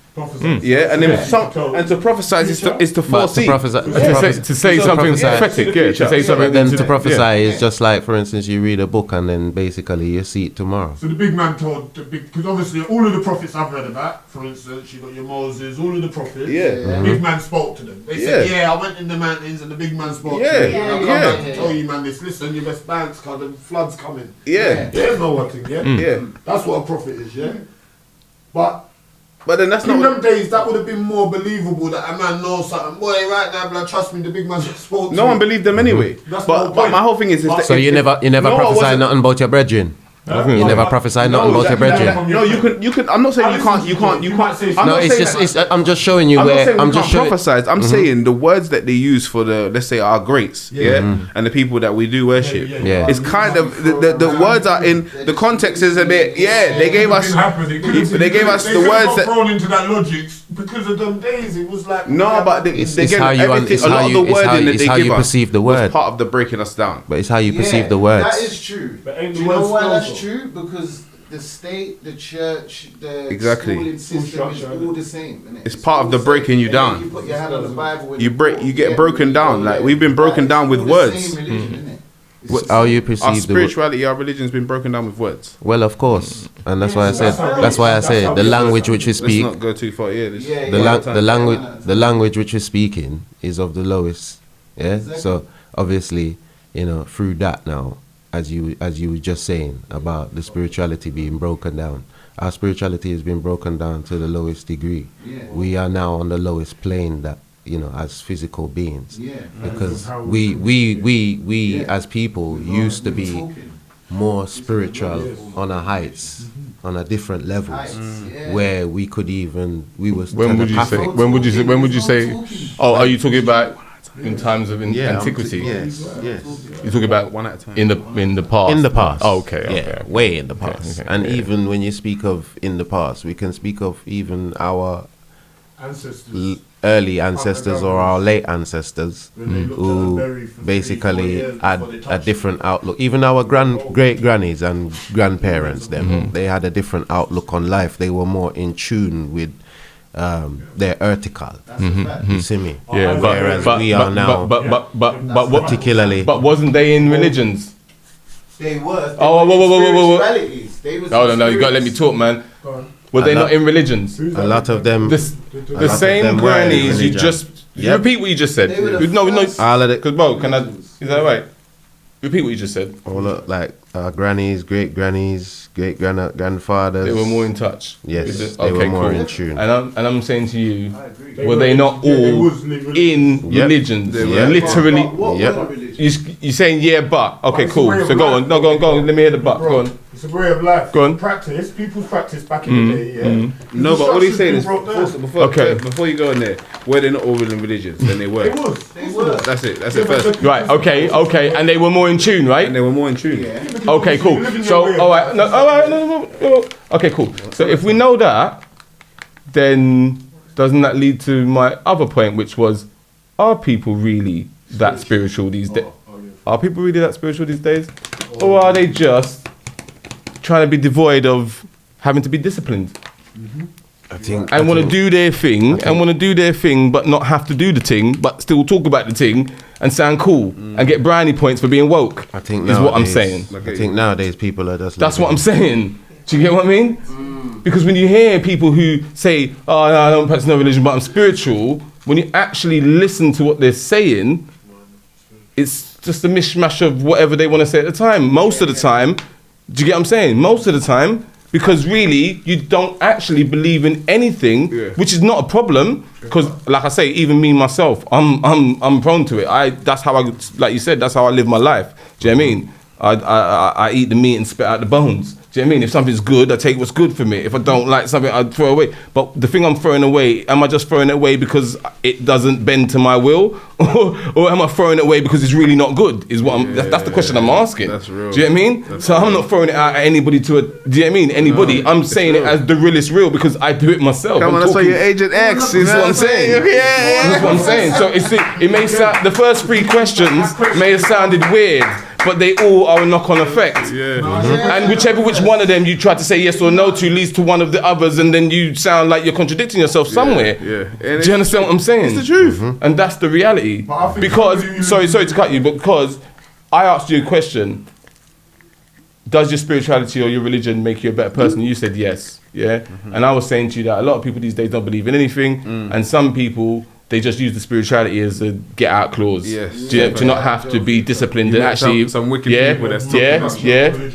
Yeah, and then to prophesy is to foresee.
To say something prophetic, to say something.
Then to prophesy is just like, for instance, you read a book and then basically you see it tomorrow.
So the big man told because obviously all of the prophets I've read about, for instance, you got your Moses, all of the prophets. The big man spoke to them. They said, I went in the mountains and the big man spoke to me. And I come back to tell you, man, listen, your best banks, cause the flood's coming. There's no one thing. That's what a prophet is. But then that's not. In them days, that would have been more believable that a man knows something. Boy, right now, blood, trust me, the big man just spoke to
No one believed them anyway. But my whole thing is that.
So you never prophesy nothing about your brethren. You never prophesy nothing about your brethren.
No, you can. I'm not saying you can't.
No, I'm just showing you where I'm just showing.
I'm saying the words that they use for the, let's say, our greats, and the people that we do worship. It's kind of the words are in the context is a bit. They gave us. They gave us the words that
thrown into that logic because of them days. It was like
but
it's how you perceive the word.
Part of the breaking us down.
But it's how you perceive the words.
That is true. Do you know why that's true? Because the state, the church, the schooling system is all the same. Isn't it?
It's part of the breaking you down.
You put your hand on the Bible.
You get broken down. Like we've been broken down with words.
How you perceive
our spirituality, our religion's been broken down with words.
Well, of course, and that's why I said. That's why I say the language which we speak.
Let's not go too far.
The language which we're speaking is of the lowest. Yeah. Exactly. So obviously, through that now, as you were just saying about the spirituality being broken down, our spirituality has been broken down to the lowest degree. We are now on the lowest plane that. As physical beings, because we as people used to be more spiritual on our heights, on a different levels, where we was.
When would you say? Oh, are you talking about in times of antiquity?
Yes.
You're talking about
one at a time.
In the past.
In the past.
Oh, okay.
Way in the past. And even when you speak of in the past, we can speak of even our
ancestors.
Early ancestors or our late ancestors who basically had a different outlook. Even our great grannies and grandparents, they had a different outlook on life. They were more in tune with their vertical. You see me?
Yeah,
whereas we are now.
But
particularly.
But wasn't they in religions?
They were.
Whoa. No, you gotta let me talk, man. Were they not in religions?
A lot of them.
The same grannies. You just repeat what you just said. No.
All of it.
Because is that right? Repeat what you just said.
All of, like grannies, great grannies, great grandfathers.
They were more in touch.
Yes, they were more in tune.
And I'm saying to you, were they not all in religions?
Yep.
Literally.
What were the religions?
you're saying yeah, but okay,
it's a
cool.
way of
So go
life.
on. No, go on. Let me hear the but. Go on.
It's a way of life.
Go on.
Practice. People's practice back in the day. Yeah.
No, but what he's saying is
Okay.
before you go in there, were they not all in religions? Then they were.
It was.
They were.
That's it first.
Right. Okay. And they were more in tune, right?
And they were more in tune.
Yeah.
Okay, cool. So, all right. No. Okay, cool. So if we know that, then doesn't that lead to my other point, which was, are people really that spiritual these days? Are people really that spiritual these days? Or are they just trying to be devoid of having to be disciplined?
I think.
And want to do their thing, but not have to do the thing, but still talk about the thing and sound cool and get brownie points for being woke.
I think
is what I'm
nowadays-
saying.
I think nowadays people are just.
That's what I'm saying. Do you get what I mean? Because when you hear people who say, "Oh, no, I don't practice no religion, but I'm spiritual," when you actually listen to what they're saying, it's just a mishmash of whatever they want to say at the time. Most of the time, do you get what I'm saying? Most of the time, because really you don't actually believe in anything, which is not a problem. Because, like I say, even me myself, I'm prone to it. That's how I, like you said, that's how I live my life. Do you know what I mean? I eat the meat and spit out the bones. Do you know what I mean? If something's good, I take what's good for me. If I don't like something, I throw away. But the thing I'm throwing away, am I just throwing it away because it doesn't bend to my will? or am I throwing it away because it's really not good? Is what that's the question I'm asking.
That's real.
Do you know what I mean? So I'm not throwing it out at anybody do you know what I mean? Anybody. I'm saying it as the realest real because I do it myself.
Come on, that's why you're Agent X.
That's what I'm saying. That's what I'm saying. So it may sound, the first three questions may have sounded weird, but they all are a knock-on effect. And which one of them you try to say yes or no to leads to one of the others, and then you sound like you're contradicting yourself somewhere. Do you understand what I'm saying?
It's the truth.
And that's the reality. Because, sorry to cut you, but because I asked you a question, does your spirituality or your religion make you a better person? You said yes, yeah? And I was saying to you that a lot of people these days don't believe in anything, and some people, they just use the spirituality as a get out clause. To not have to be disciplined and actually
some wicked people that's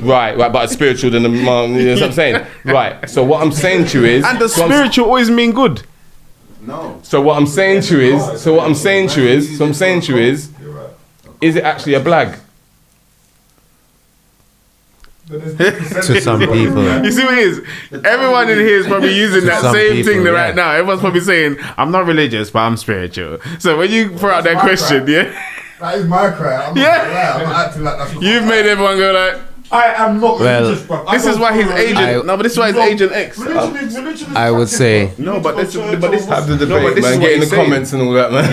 right, but spiritual than the you know what I'm saying? Right. So what I'm saying to you is,
and the spiritual always mean good.
No.
So what I'm saying to you is it actually a blag?
To some people.
You see what it is? Everyone in here is probably using that same
people,
thing right now. Everyone's probably saying, I'm not religious, but I'm spiritual. So when you throw out that question,
that is my cry. I'm not acting like that's
you've made everyone go like,
I am not religious, bro.
This is why he's Agent. No, but this is why he's Agent X.
Religion is
I would say.
No, but this
have the debate,
but this
man.
is
Get
what
in the
he's saying.
comments and all that, man.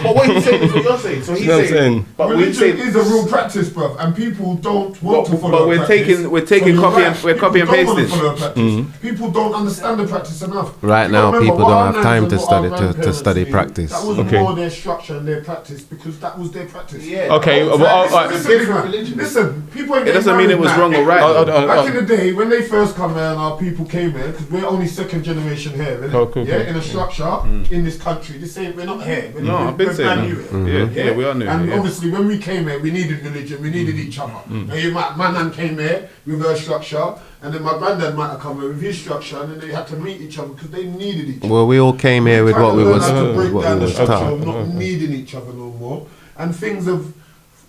But what he's saying is what you're saying. So he's
You know what I'm saying?
But
religion is a real practice, bro, and people don't want to follow.
But we're taking copy and pasting.
People don't understand the practice enough.
Right now,
Remember,
people
what
don't
our
have
nans
time
and
to
what
study
our
to
grandparents
study
did,
practice.
That was
Okay.
more their structure and their practice because that was their practice.
Yeah.
Okay,
Listen, people ain't
It doesn't mean it was wrong or right.
Back in the day, when they first come here and our people came here, because we're only second generation here, innit?
Cool.
In a structure in this country. This ain't, we're not here.
I've been saying
brand new here.
we are new.
And obviously, when we came here, we needed religion, we needed each other. Now, my nan came here with her structure, and then my granddad might have come here with his structure, and then they had to meet each other because they needed each other.
Well, we all came here with what we was
Structure
taught.
of not needing each other no more, and things of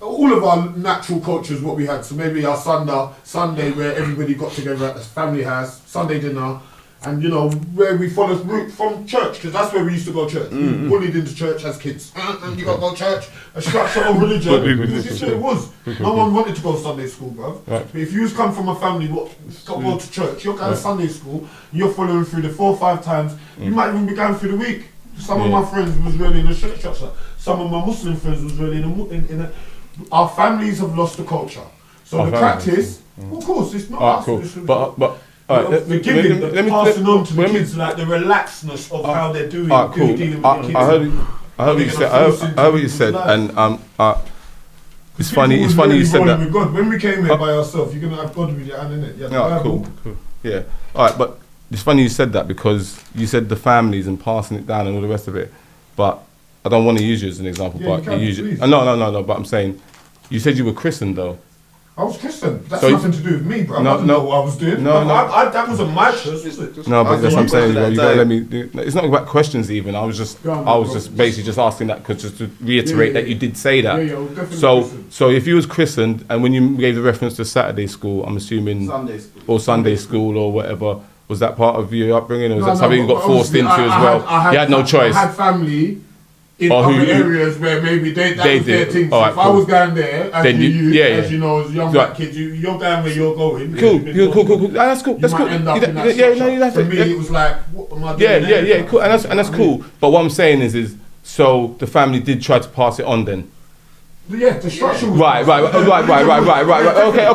all of our natural cultures, what we had. So maybe our Sunday where everybody got together at the family house, Sunday dinner, and you know where we followed route from church, because that's where we used to go to church. We were bullied into church as kids. You got to go to church. A structure of religion. This is what it was. No one wanted to go to Sunday school, bro. But if you come from a family what go to church, you're going to Sunday school. You're following through the 4 or 5 times. You might even be going through the week. Some of my friends was really in a church structure. Some of my Muslim friends was really in a. Our families have lost the culture. So the practice, of course, it's not us.
Cool. But
the giving, passing on to the kids, like the relaxedness of how they're doing,
cool.
dealing with the kids.
I heard what you said, and it's funny you said that.
With God. When we came here by ourselves, you're gonna have God with your hand in it. Yeah,
cool. Yeah. All right, but it's funny you said that because you said the families and passing it down and all the rest of it, but I don't want to use you as an example, but you use it. No. But I'm saying, you said you were christened though.
I was Christian. That's
So
nothing to do with me, bro.
No,
I didn't
no.
know what I was doing.
No, no.
That wasn't my church, was it?
No, but that's what I'm saying.
that
You gotta
time.
let me. It's not about questions even. I was just basically just asking that because just to reiterate that you did say that.
Yeah, we'll definitely
So
listen.
so if you was christened and when you gave the reference to Saturday school, I'm assuming
Sunday school.
or Sunday school or whatever, was that part of your upbringing or was
No,
that something you
but
got forced
obviously
into as well? You had no choice.
I had family in
Or who-
other areas where maybe that
They
was their
did.
thing. So
Alright,
if I
cool.
was going there, as
Then
as you know, as young
Right.
black kids, you're going where you're going.
Cool,
You've been
cool.
told
Ah, that's cool.
You
That's
might
cool.
end up in that
Yeah, no,
structure.
you have
For
to.
me, it was like, what am I doing?
Yeah, cool, and that's cool. But what I'm saying is so the family did try to pass it on then.
Yeah, the structure was
Right.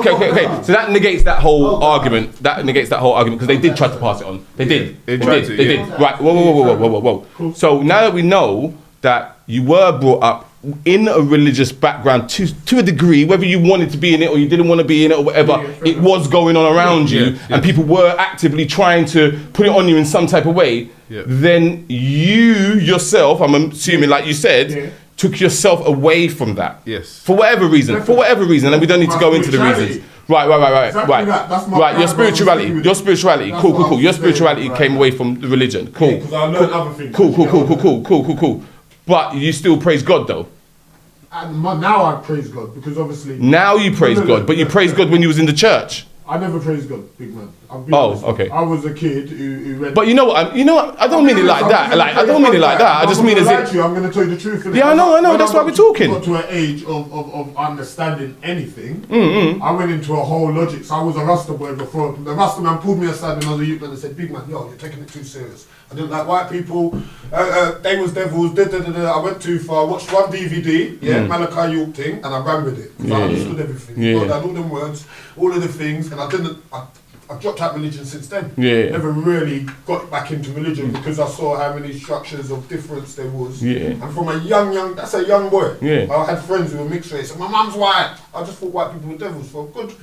Okay. So that negates that whole argument. That negates that whole argument because they did try to pass it on. They did.
They tried to,
They
yeah.
did. Right. Whoa. So now that we know that you were brought up in a religious background to a degree, whether you wanted to be in it or you didn't want to be in it or whatever, it was going on around you, and people were actively trying to put it on you in some type of way.
Yeah.
Then you yourself, I'm assuming, like you said, took yourself away from that.
Yes.
For whatever reason, and we don't need to go into the reasons. Right.
Exactly that. That's my
Right, your
background.
spirituality.
That's
Cool.
what I'm
Your
saying,
spirituality
right.
came away from the religion. Cool.
Because I learned other things.
Cool. But you still praise God though.
And now I praise God because obviously.
Now you praise God, but you praised God when you was in the church.
I never praised God, big man. I'll be
Oh,
honest.
okay.
I was a kid who went.
But you know what? I don't mean it like that. Like I don't mean it like that. I just mean as
it.
it.
I'm going to tell you the truth. innit?
Yeah, I know.
When
That's
I
why we're talking.
Got to an age of understanding anything. I went into a whole logic. So I was a Rasta boy before. The Rasta man pulled me aside when I was a youth man and said, "Big man, yo, you're taking it too serious. I didn't like white people. They was devils. I went too far. Watched one DVD, Malachi York thing, and I ran with it. 'Cause I understood everything.
Yeah.
I got all them words, all of the things, and I didn't. I've dropped out religion since then.
Yeah.
Never really got back into religion because I saw how many structures of difference there was.
Yeah.
And from a young, that's a young boy.
Yeah.
I had friends who were mixed race. And my mum's white. I just thought white people were devils for a good.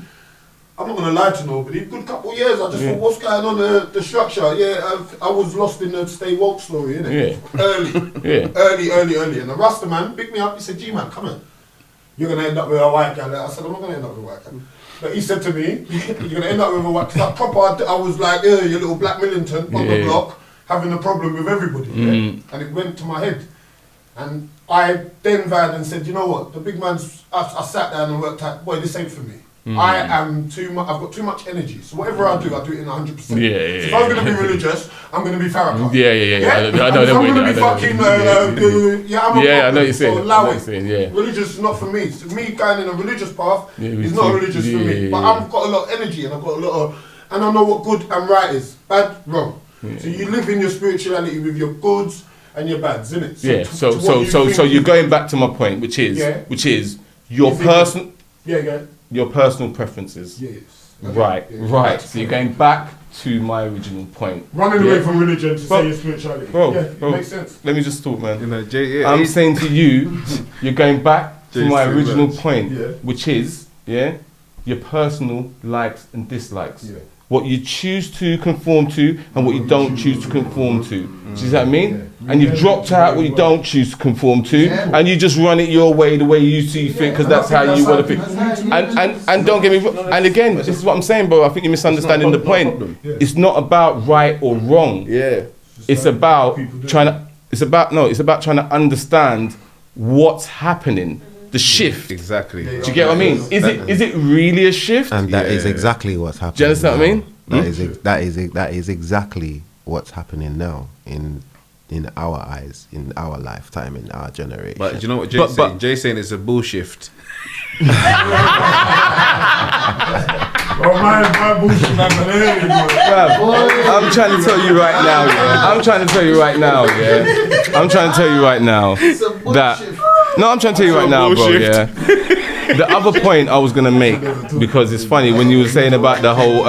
I'm not gonna lie to nobody. Good couple of years. I just thought, what's going on the structure? Yeah, I was lost in the stay woke story, innit?
Yeah.
Early. And the Rasta man picked me up. He said, "G man, come on. You're gonna end up with a white guy." I said, "I'm not gonna end up with a white guy." But he said to me, "You're gonna end up with a white." Cause like proper, I was like, "Yeah, you little black militant on the block, having a problem with everybody." And it went to my head, and I then vowed and said, "You know what? The big man's." I sat down and worked out. Boy, this ain't for me. I am too much. I've got too much energy. So whatever I do it in 100%. So if I'm gonna be religious, I'm gonna be Farrakhan.
Yeah. I know
If
that
I'm
way.
gonna be fucking. I'm a
I know you're saying.
So
I know
allow
you're
it.
saying. Yeah.
Religious is not for me. So me going in a religious path is
me
not
too.
religious for me.
Yeah.
But I've got a lot of energy and I've got a lot of, and I know what good and right is. Bad, wrong. So you live in your spirituality with your goods and your bads, innit?
So you're going back to my point, which is your person. Your personal preferences.
Yes.
Right. So you're going back to my original point.
Running away from religion to say your spirituality.
Bro,
it makes sense.
Let me just talk, man.
You know,
I'm saying to you, you're going back to my original
Jay's
point, which is, your personal likes and dislikes. What you choose to conform to and what you don't choose to conform to. Do you see what I mean? And you've dropped out what you don't choose to conform to, and you just run it your way, the way you see fit, because that's how you want to think. And don't get me wrong. And again, this is what I'm saying, bro. I think you're misunderstanding the point. It's not about right or wrong.
Yeah.
It's about trying to. It's about trying to understand what's happening. The shift.
Exactly.
Do you get what I mean? Is it really a shift?
And that is exactly what's happening.
Do you understand what I mean?
That is exactly what's happening now in our eyes, in our lifetime, in our generation.
But do you know what Jay's saying? Jay's saying it's a bullshift.
My bullshit, man.
I'm trying to tell you right now, I'm trying to tell you right now that. No, I'm trying to tell you right now, bro. Yeah. The other point I was gonna make, because it's funny when you were saying about the whole,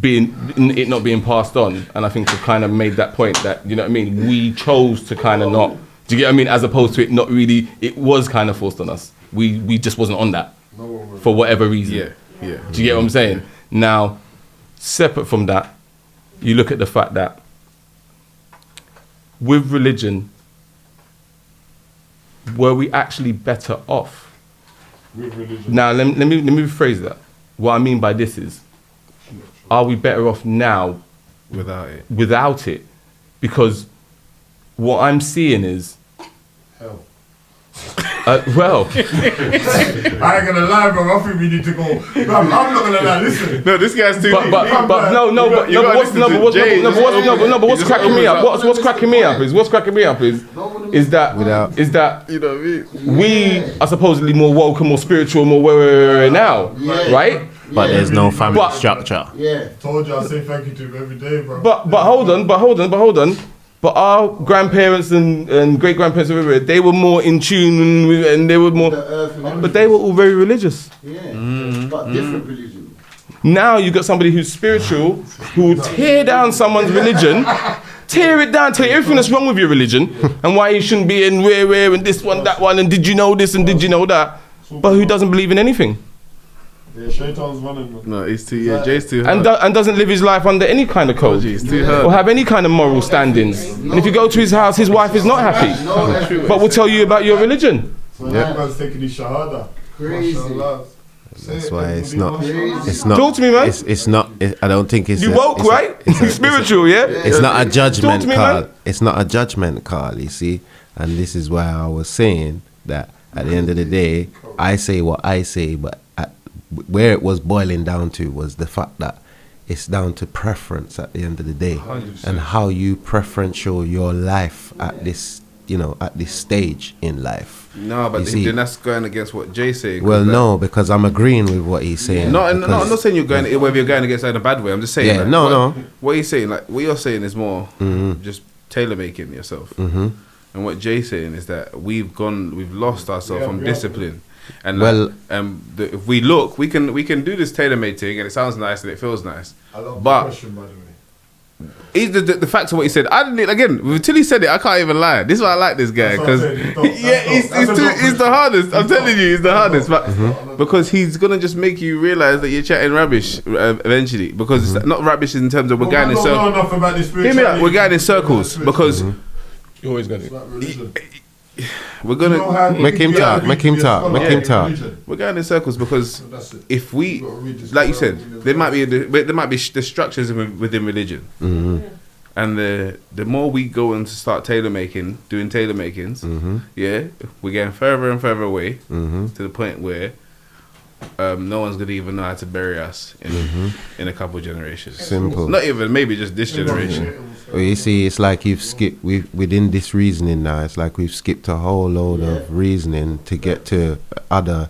it not being passed on, and I think you kind of made that point that, you know what I mean, we chose to kind of not. Do you get what I mean? As opposed to it not really, it was kind of forced on us. We just wasn't on that for whatever reason.
Yeah.
Do you get what I'm saying? Now, separate from that, you look at the fact that with religion, were we actually better off
with religion.
Now, let me rephrase that. What I mean by this is, are we better off now without it? Because what I'm seeing is,
Hell.
well,
I ain't gonna lie, bro. I think we need to go. I'm not gonna lie. Listen.
No, this guy's too.
but what's cracking me up? What's cracking me up is that
You know what I mean?
we are supposedly more woke and more spiritual, more where now, right?
But there's no family structure.
Yeah.
Told you I say thank you to him every day, bro.
But hold on. But our grandparents and great grandparents, they were more in tune and they were more.
The earth and
But they were all very religious.
yeah. But different religion.
Now you got somebody who's spiritual who will tear down someone's religion, tear it down, tell you everything that's wrong with your religion and why you shouldn't be in where and this one, that one, and did you know this and did you know that? But who doesn't believe in anything
Yeah, Shaitan's running, man.
No, he's too. Yeah, Jay's too hard.
and doesn't live his life under any kind of code
He's too hard.
or have any kind of moral standings. And if you go to his house, his wife is not happy, but will tell you about your religion.
So that man's taking his shahada.
Crazy.
Mashallah.
That's why it's not.
Talk to me, man.
It's not. I don't think it's.
You woke, right? You spiritual, yeah?
It's not a judgment
Talk to me,
call.
man.
It's not a judgment call, you see. And this is why I was saying that at the end of the day, I say what I say, but where it was boiling down to was the fact that it's down to preference at the end of the day,
100%.
and how you preferential your life at this, at this stage in life.
No, but then that's going against what Jay's saying.
Well, no, because I'm agreeing with what he's saying.
No, I'm not saying whether you're going against that in a bad way. I'm just saying.
Yeah, no.
What he's saying, like what you're saying, is more just tailor making yourself.
Mm-hmm.
And what Jay's saying is that we've lost ourselves from discipline. And if we look, we can do this tailor made thing, and it sounds nice and it feels nice.
I love
But-
the question, by the way.
The fact of what he said, I didn't again until he said it. I can't even lie. This is why I like this guy,
That's what I'm
because
saying.
he's the hardest. I'm telling you, he's the hardest. But because he's gonna just make you realize that you're chatting rubbish eventually. Because it's not rubbish in terms of we're going in
I don't know
circles.
enough about this
Hear me out. We're going in circles because
You're always going
It's
to.
like religion.
we're gonna
Make him talk. Make him talk. Make him talk.
we're going in circles because
That's it.
if we,
You gotta read this
like you
Quran
said,
in
there might be the structures within religion, and the more we go and start doing tailor makings, yeah, we're getting further and further away to the point where no one's gonna even know how to bury us in a couple of generations.
Simple.
Not even maybe just this generation.
Well, you see, it's like you've skipped within this reasoning now. It's like we've skipped a whole load of reasoning to get to other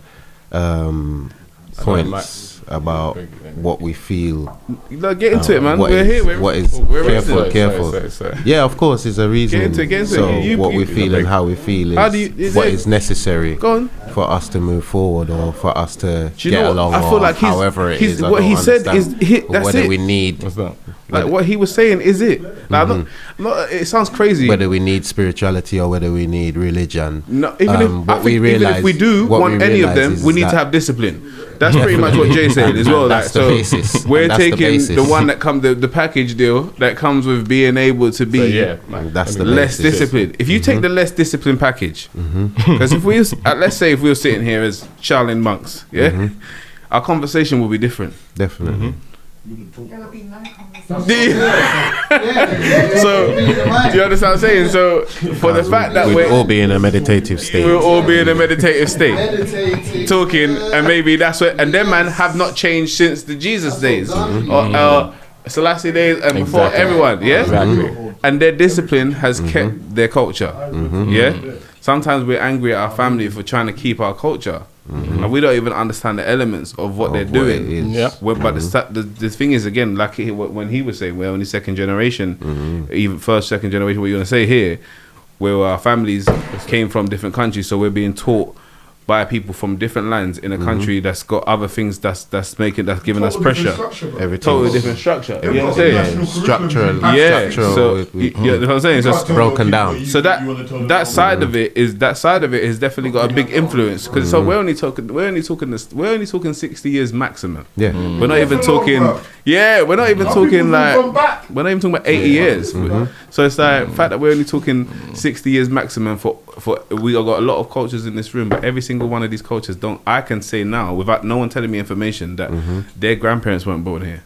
points about what we feel.
Get into it, man.
What
We're
is-
here.
what is
we're
careful.
Sorry.
Yeah, of course, it's a reasoning.
Get into it.
So
You-
what we
you-
feel and how we feel
How
is
do you- is
what
it-
is necessary
Go on.
for us to move forward, or for us to
Do you
get
know what?
along,
I feel
or
like
however it is. I
what
don't
he said
understand.
is
Or
that's
whether
it.
we need
What's that?
Like what he was saying is it. Like, I'm not, it sounds crazy.
whether we need spirituality or whether we need religion.
No, even if we do
what
want
we
any of
realise
them,
is
we need
that-
to have discipline. That's pretty much what Jay's saying as well.
That's
Like,
the
so
basis.
we're
That's the
taking
basis.
the one that comes the package deal that comes with being able to be
That's the
less
basis.
disciplined. If you take the less disciplined package, because if we let's say if we were sitting here as Shaolin monks, our conversation will be different.
Definitely.
So, do you understand what I'm saying? So, for the fact that
We'd all be in a meditative state.
we'll all be in a meditative state,
Meditating.
talking, and maybe that's what. And them man have not changed since the Jesus days or Selassie days, and before everyone. Yeah,
Exactly.
and their discipline has kept their culture. Yeah. Sometimes we're angry at our family for trying to keep our culture, and we don't even understand the elements of what they're doing.
Yeah.
But the thing is, again, like when he was saying, we're only second generation, even first, second generation, what you're going to say here, where our families came from different countries, so we're being taught by people from different lands in a country that's got other things that's giving us pressure.
Everything.
Totally different structure. You know what I'm saying?
Structural.
Yeah.
Structural.
So you know what I'm saying? So
broken down.
so that side of it is definitely got a big influence because so we're only talking 60 years maximum.
Yeah.
We're not even talking. Yeah, we're not even talking like we're not even talking about 80 years. So it's like the fact that we're only talking 60 years maximum for we got a lot of cultures in this room, but every single single one of these cultures I can say now, without no one telling me information, that their grandparents weren't born here.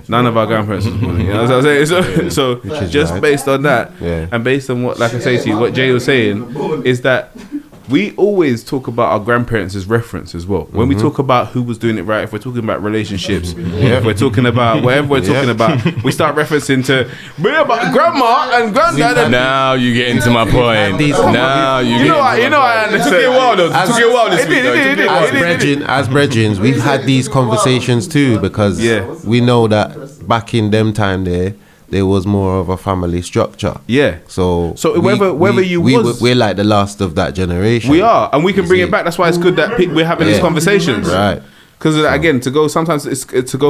None of our grandparents was born here. You know what I'm saying? So just right. Based on that, and based on what, like I say to you, what Jay was saying, is that we always talk about our grandparents as reference as well. When we talk about who was doing it right, if we're talking about relationships, if we're talking about whatever we're talking about, we start referencing to grandma and granddad. And
now you get into my point. Now you know I understand. It took you a while though. It took you a while this week.
As brethren, we've had these conversations too, because we know that back in them time there was more of a family structure.
Yeah.
So
we're
like the last of that generation.
We are, and we can bring it back. That's why it's good that we're having these conversations.
Right.
Because again, to go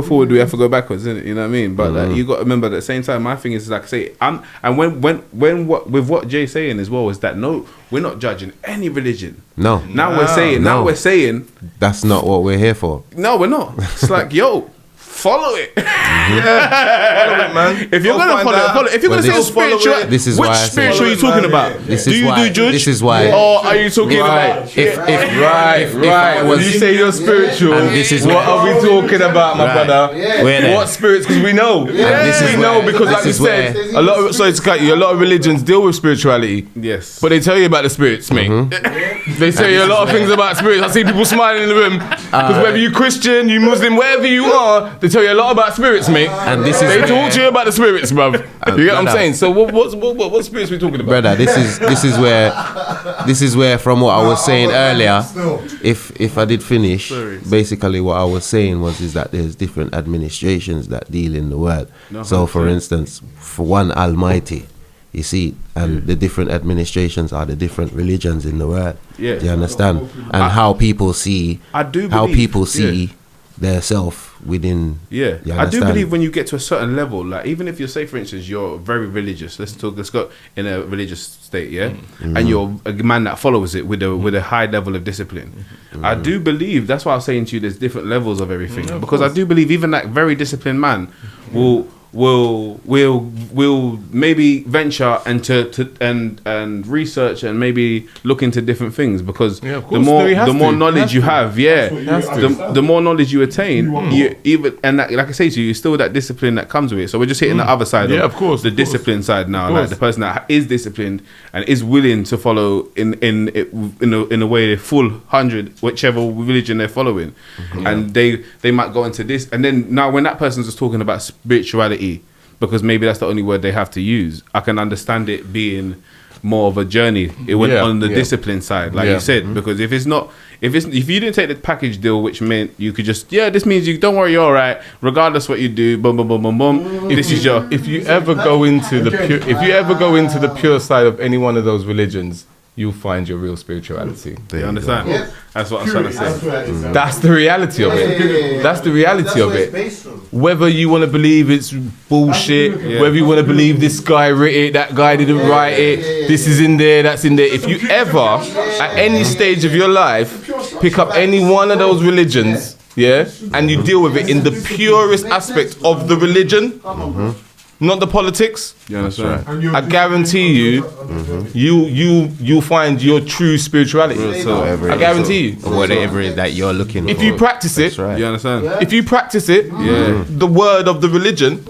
forward, we have to go backwards, isn't it? You know what I mean? But you got to remember, at the same time, my thing is, like I say, with what Jay's saying as well, is that we're not judging any religion.
No.
Now we're saying
that's not what we're here for.
No, we're not. It's like, yo, follow it.
Follow it, man.
If you're gonna follow it. If you're gonna say spiritual, which spiritual are you talking about? Do you do Judge?
This is why.
Or are you talking about?
Right. When you say you're spiritual, and this is what are we talking about, my brother? What spirits? Because we know. Because like you said, a lot of religions deal with spirituality.
Yes.
But they tell you about the spirits, mate. They tell you a lot of things about spirits. I see people smiling in the room because whether you Christian, you Muslim, wherever you are, they tell you a lot about spirits, mate. And they talk to you about the spirits, bruv. You get what I'm saying? So what spirits are we talking about,
brother? This is where from what I was saying earlier. If I did finish, basically what I was saying is that there's different administrations that deal in the world. So for instance, for one Almighty, you see, and the different administrations are the different religions in the world. Yeah. Do you understand? And how people see their self within.
Yeah, I do believe when you get to a certain level, like even if you're, say for instance, you're very religious. Let's go in a religious state, and you're a man that follows it with a high level of discipline. I do believe that's why I was saying to you, there's different levels of everything, because I do believe even that very disciplined man will maybe venture and research and maybe look into different things, because the more knowledge you have, the more knowledge you attain, like I say to you, you're still that discipline that comes with it. So we're just hitting the other side, the discipline side now, like the person that is disciplined and is willing to follow in a way full 100 whichever religion they're following, and they might go into this, and then now when that person's just talking about spirituality, because maybe that's the only word they have to use, I can understand it being more of a journey. It went on the discipline side, like you said, because if you didn't take the package deal, which meant you could just this means you don't worry, you're all right, regardless what you do, boom boom boom boom boom.
If you ever go into the pure side of any one of those religions, you'll find your real spirituality.
You understand? Yeah. That's what I'm trying to say.
That's the reality of it. That's the reality of it. Whether you want to believe it's bullshit, whether you want to believe this guy wrote it, that guy didn't write it, this is in there, that's in there. If you ever, at any stage of your life, pick up any one of those religions, and you deal with it in the purest aspect of the religion, not the politics.
You understand?
Right. I guarantee you'll find your true spirituality. I guarantee you.
Whatever it is that you're looking for.
If you practice it,
you understand?
If you practice it, the word of the religion,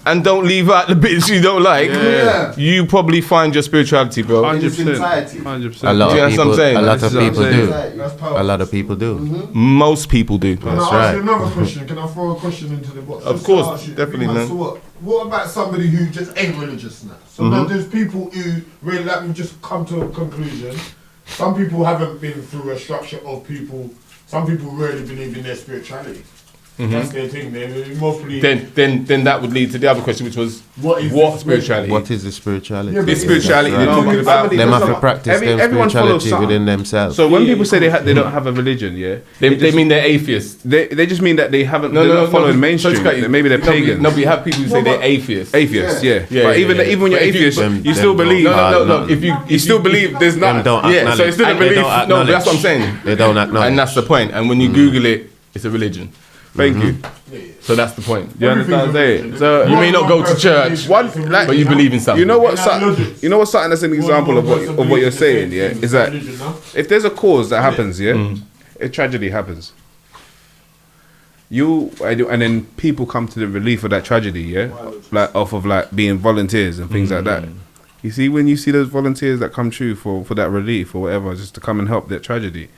and don't leave out the bits you don't like, you probably find your spirituality, bro.
100%.
A lot of people do.
Most people do.
Can I ask you another question? Can I throw a question into the box?
Of course, definitely, man.
So what about somebody who just ain't religious now? So now there's people who really, like, we've just come to a conclusion. Some people haven't been through a structure of people. Some people really believe in their spirituality. That's their thing.
Then that would lead to the other question, which was what spirituality?
What is the spirituality?
This spirituality they're talking about.
They have to practice their spirituality within themselves.
So when people say they don't have a religion,
they mean they're atheists.
They just mean that they haven't. They're not following mainstream. Maybe they're pagans.
No, but you have people who say they're atheists.
Atheists, But even when you're atheist, you still believe.
No. If you still believe, there's not.
So
it's still a belief. No, that's what I'm saying.
They don't acknowledge.
And that's the point. And when you Google it, it's a religion.
Thank you.
So that's the point.
You understand what I'm saying? So
You may not go to church, but you believe in something.
You know what? You know what's something that's an example of what you're saying. Yeah, is that if there's a cause that happens, a tragedy happens. And then people come to the relief of that tragedy, like off of like being volunteers and things like that. You see, when you see those volunteers that come through for that relief or whatever, just to come and help that tragedy,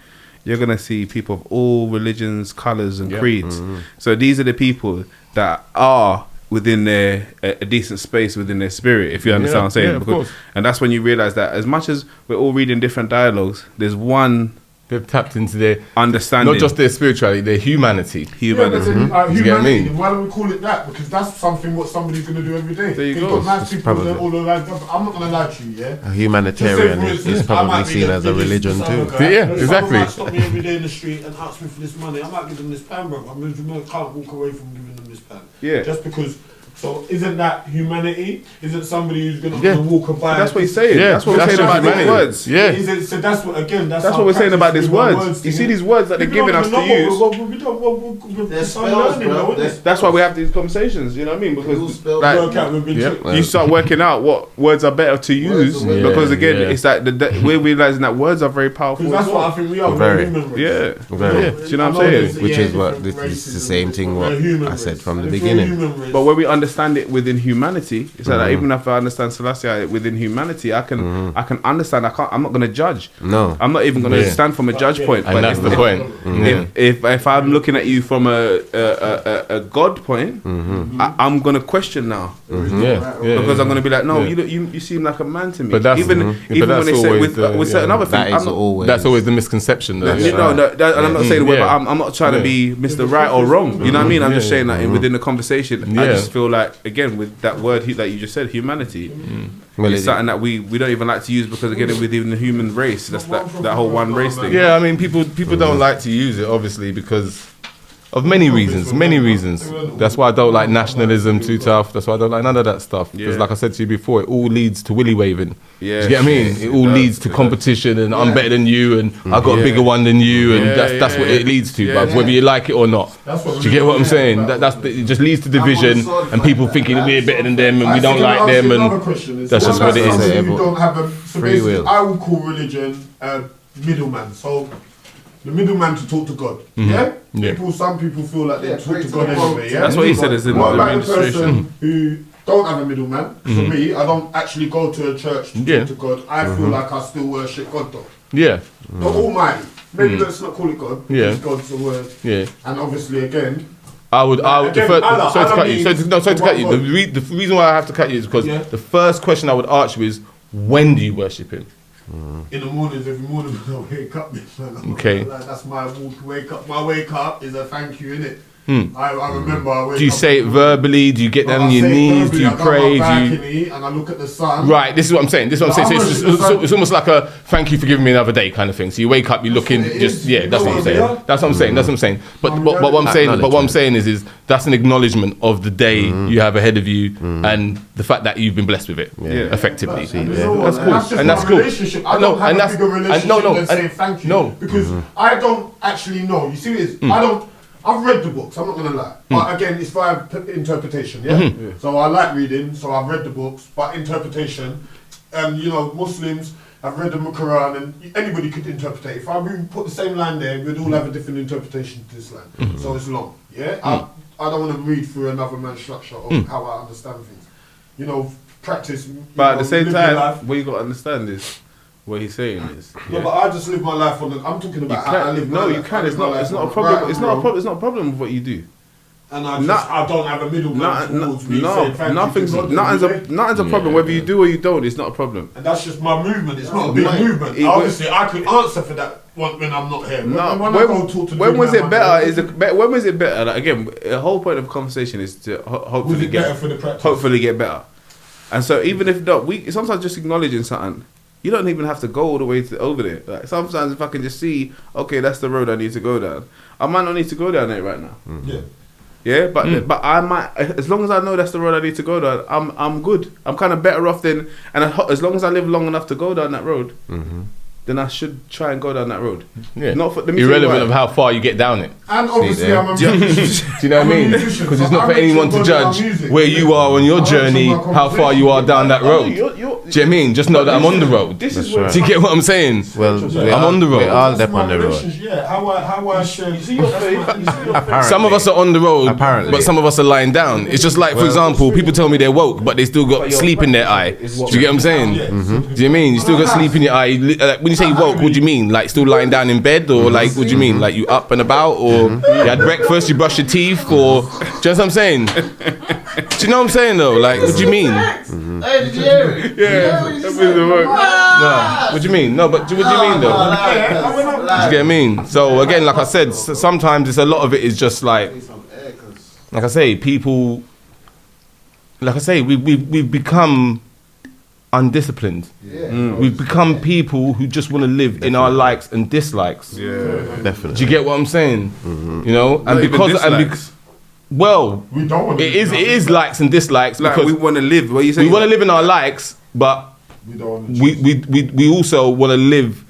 you're gonna see people of all religions, colours, and creeds. So these are the people that are within a decent space within their spirit, if you understand what I'm saying.
Of course.
And that's when you realise that as much as we're all reading different dialogues, there's one.
They've tapped into their
understanding,
not just their spirituality, their humanity.
Yeah, but then,
You get what I mean?
why don't we call it that? Because that's something what somebody's going to do every day.
There you
They've
go.
got mad people that all around. I'm not going to lie to you,
A humanitarian is probably seen as a religion too.
Yeah, exactly.
If someone might stop me every day in the street and ask me for this money, I might give them this pan, bro. I can't walk away from giving them this pan.
Yeah.
Just because. So isn't that humanity? Isn't somebody who's going to walk by?
That's what he's saying.
Yeah,
that's what we're saying about these words.
Yeah.
So that's what again. That's
what we're saying about these words. You see these words that they're giving us to use.
They're spells, bro.
That's why we have these conversations. You know what I mean? Because
Like,
you start working out what words are better to use. Because again, it's like we're realizing that words are very powerful.
That's what I think we are.
Very.
Yeah.
Very.
Do you know what I'm saying?
Which is what this is the same thing what I said from the beginning.
But when we understand it within humanity, it's like even if I understand Selassie within humanity, I can understand. I'm not going to judge.
No,
I'm not even going to stand from a judge point.
And that's the point.
If I'm looking at you from a God point, I'm going to question now. Because I'm going to be like, no, you seem like a man to me.
But that's
even when they say with certain other things,
that's always the misconception.
And I'm not saying I'm not trying to be Mr. Right or wrong. You know what I mean? I'm just saying that within the conversation, I just feel like, again, with that word that you just said, humanity, it's something that we don't even like to use because, again, within the human race, that's that whole one race thing.
Yeah, I mean, people don't like to use it, obviously, because of many reasons. That's why I don't like nationalism too tough. That's why I don't like none of that stuff. Because like I said to you before, it all leads to willy waving.
Yeah.
Do you get what I mean? It all leads to competition and I'm better than you and I got a bigger one than you and that's what it leads to, but whether you like it or not. Do you get what I'm saying? It just leads to division and people thinking we're better than them and we don't like them and that's just what it is.
Free will.
I would call religion a middleman. So the middleman to talk to God. Some people feel like they talk to God anyway. Yeah,
that's what he said. Is in the
person who don't have a middleman. For me, I don't actually go to a church to talk to God. I feel like I still worship God though.
Yeah.
The Almighty. Maybe let's not call it God. Because God's the word.
Yeah.
And obviously again.
Sorry to cut you. The reason why I have to cut you is because the first question I would ask you is, when do you worship him?
In the mornings, every morning when I wake up, man,
okay.
That's my wake up. My wake up is a thank you, innit? I remember I wake up.
Do you say it verbally? Do you get down on your knees? Do you pray?
And I look at the sun.
Right, this is what I'm saying. So it's almost like a thank you for giving me another day kind of thing. So you wake up, you're looking, that's what I'm saying. That's what I'm saying. But what I'm saying is that's an acknowledgement of the day you have ahead of you and the fact that you've been blessed with it, effectively. That's cool. And that's cool.
I don't have a bigger relationship than saying thank you. Because I don't actually know. You see what it is? I've read the books, I'm not going to lie. But again, it's via interpretation, So I like reading, so I've read the books, but interpretation, Muslims have read the Quran and anybody could interpret it. If I put the same line there, we'd all have a different interpretation to this line. So it's long, I don't want to read through another man's structure of how I understand things. Practice.
But at the same time, what you got to understand is, what he's saying is,
but I just live my life on. I'm talking about how I live my life.
No, you can. It's not a problem. It's not a problem. It's not a problem with what you do.
And I don't have a middleman towards me saying thank
nothing's
you.
Nothing's a problem. Whether you do or you don't, it's not a problem.
And that's just my movement. It's not a big movement. Obviously, I could answer for that when I'm not here.
When was it better? When was it better? Like, again, the whole point of the conversation is to hopefully get better. And so even if not, we sometimes just acknowledging something. You don't even have to go all the way over there. Like sometimes if I can just see, okay, that's the road I need to go down. I might not need to go down it right now. But I might, as long as I know that's the road I need to go down, I'm good. I'm kind of better off than, and as long as I live long enough to go down that road, then I should try and go down that road.
Yeah.
Not for, let me tell you
irrelevant
why.
of how far you get down it.
And obviously,
there.
I'm a musician.
Do you know what I mean? Because it's not for anyone to judge where you are on your journey, how far you are down that road. Do you know what I mean? Just know that I'm on the road.
This is
That's
where
right.
Do you get what I'm saying?
Well,
I'm on the road.
We're all up on the road.
Yeah, how I share.
Some of us are on the road,
Apparently.
but some of us are lying down. It's just like, for example, people tell me they're woke, but they still got sleep in their eye. Do you get what I'm saying? Do you know what I mean? You still got sleep in your eye. Like, when you say woke, what do you mean? Like still lying down in bed, or like what do you mean? Like you up and about, or you had breakfast, you brush your teeth, or do you know what I'm saying? Do you know what I'm saying though? Like what do you mean?
Hey, did you hear it?
Nah, what do you mean? No, but what do you mean though? Do you get what I mean? So again, like I said, sometimes it's a lot of it is just like I say, people. Like I say, we've become undisciplined. We've become people who just want to live in our likes and dislikes.
Definitely.
Do you get what I'm saying? You know, and
Not even dislikes.
well,
We don't want to
it is likes and dislikes
like
because
we want to live. What you say?
we want to live in our likes, but
We don't want to
we also want to live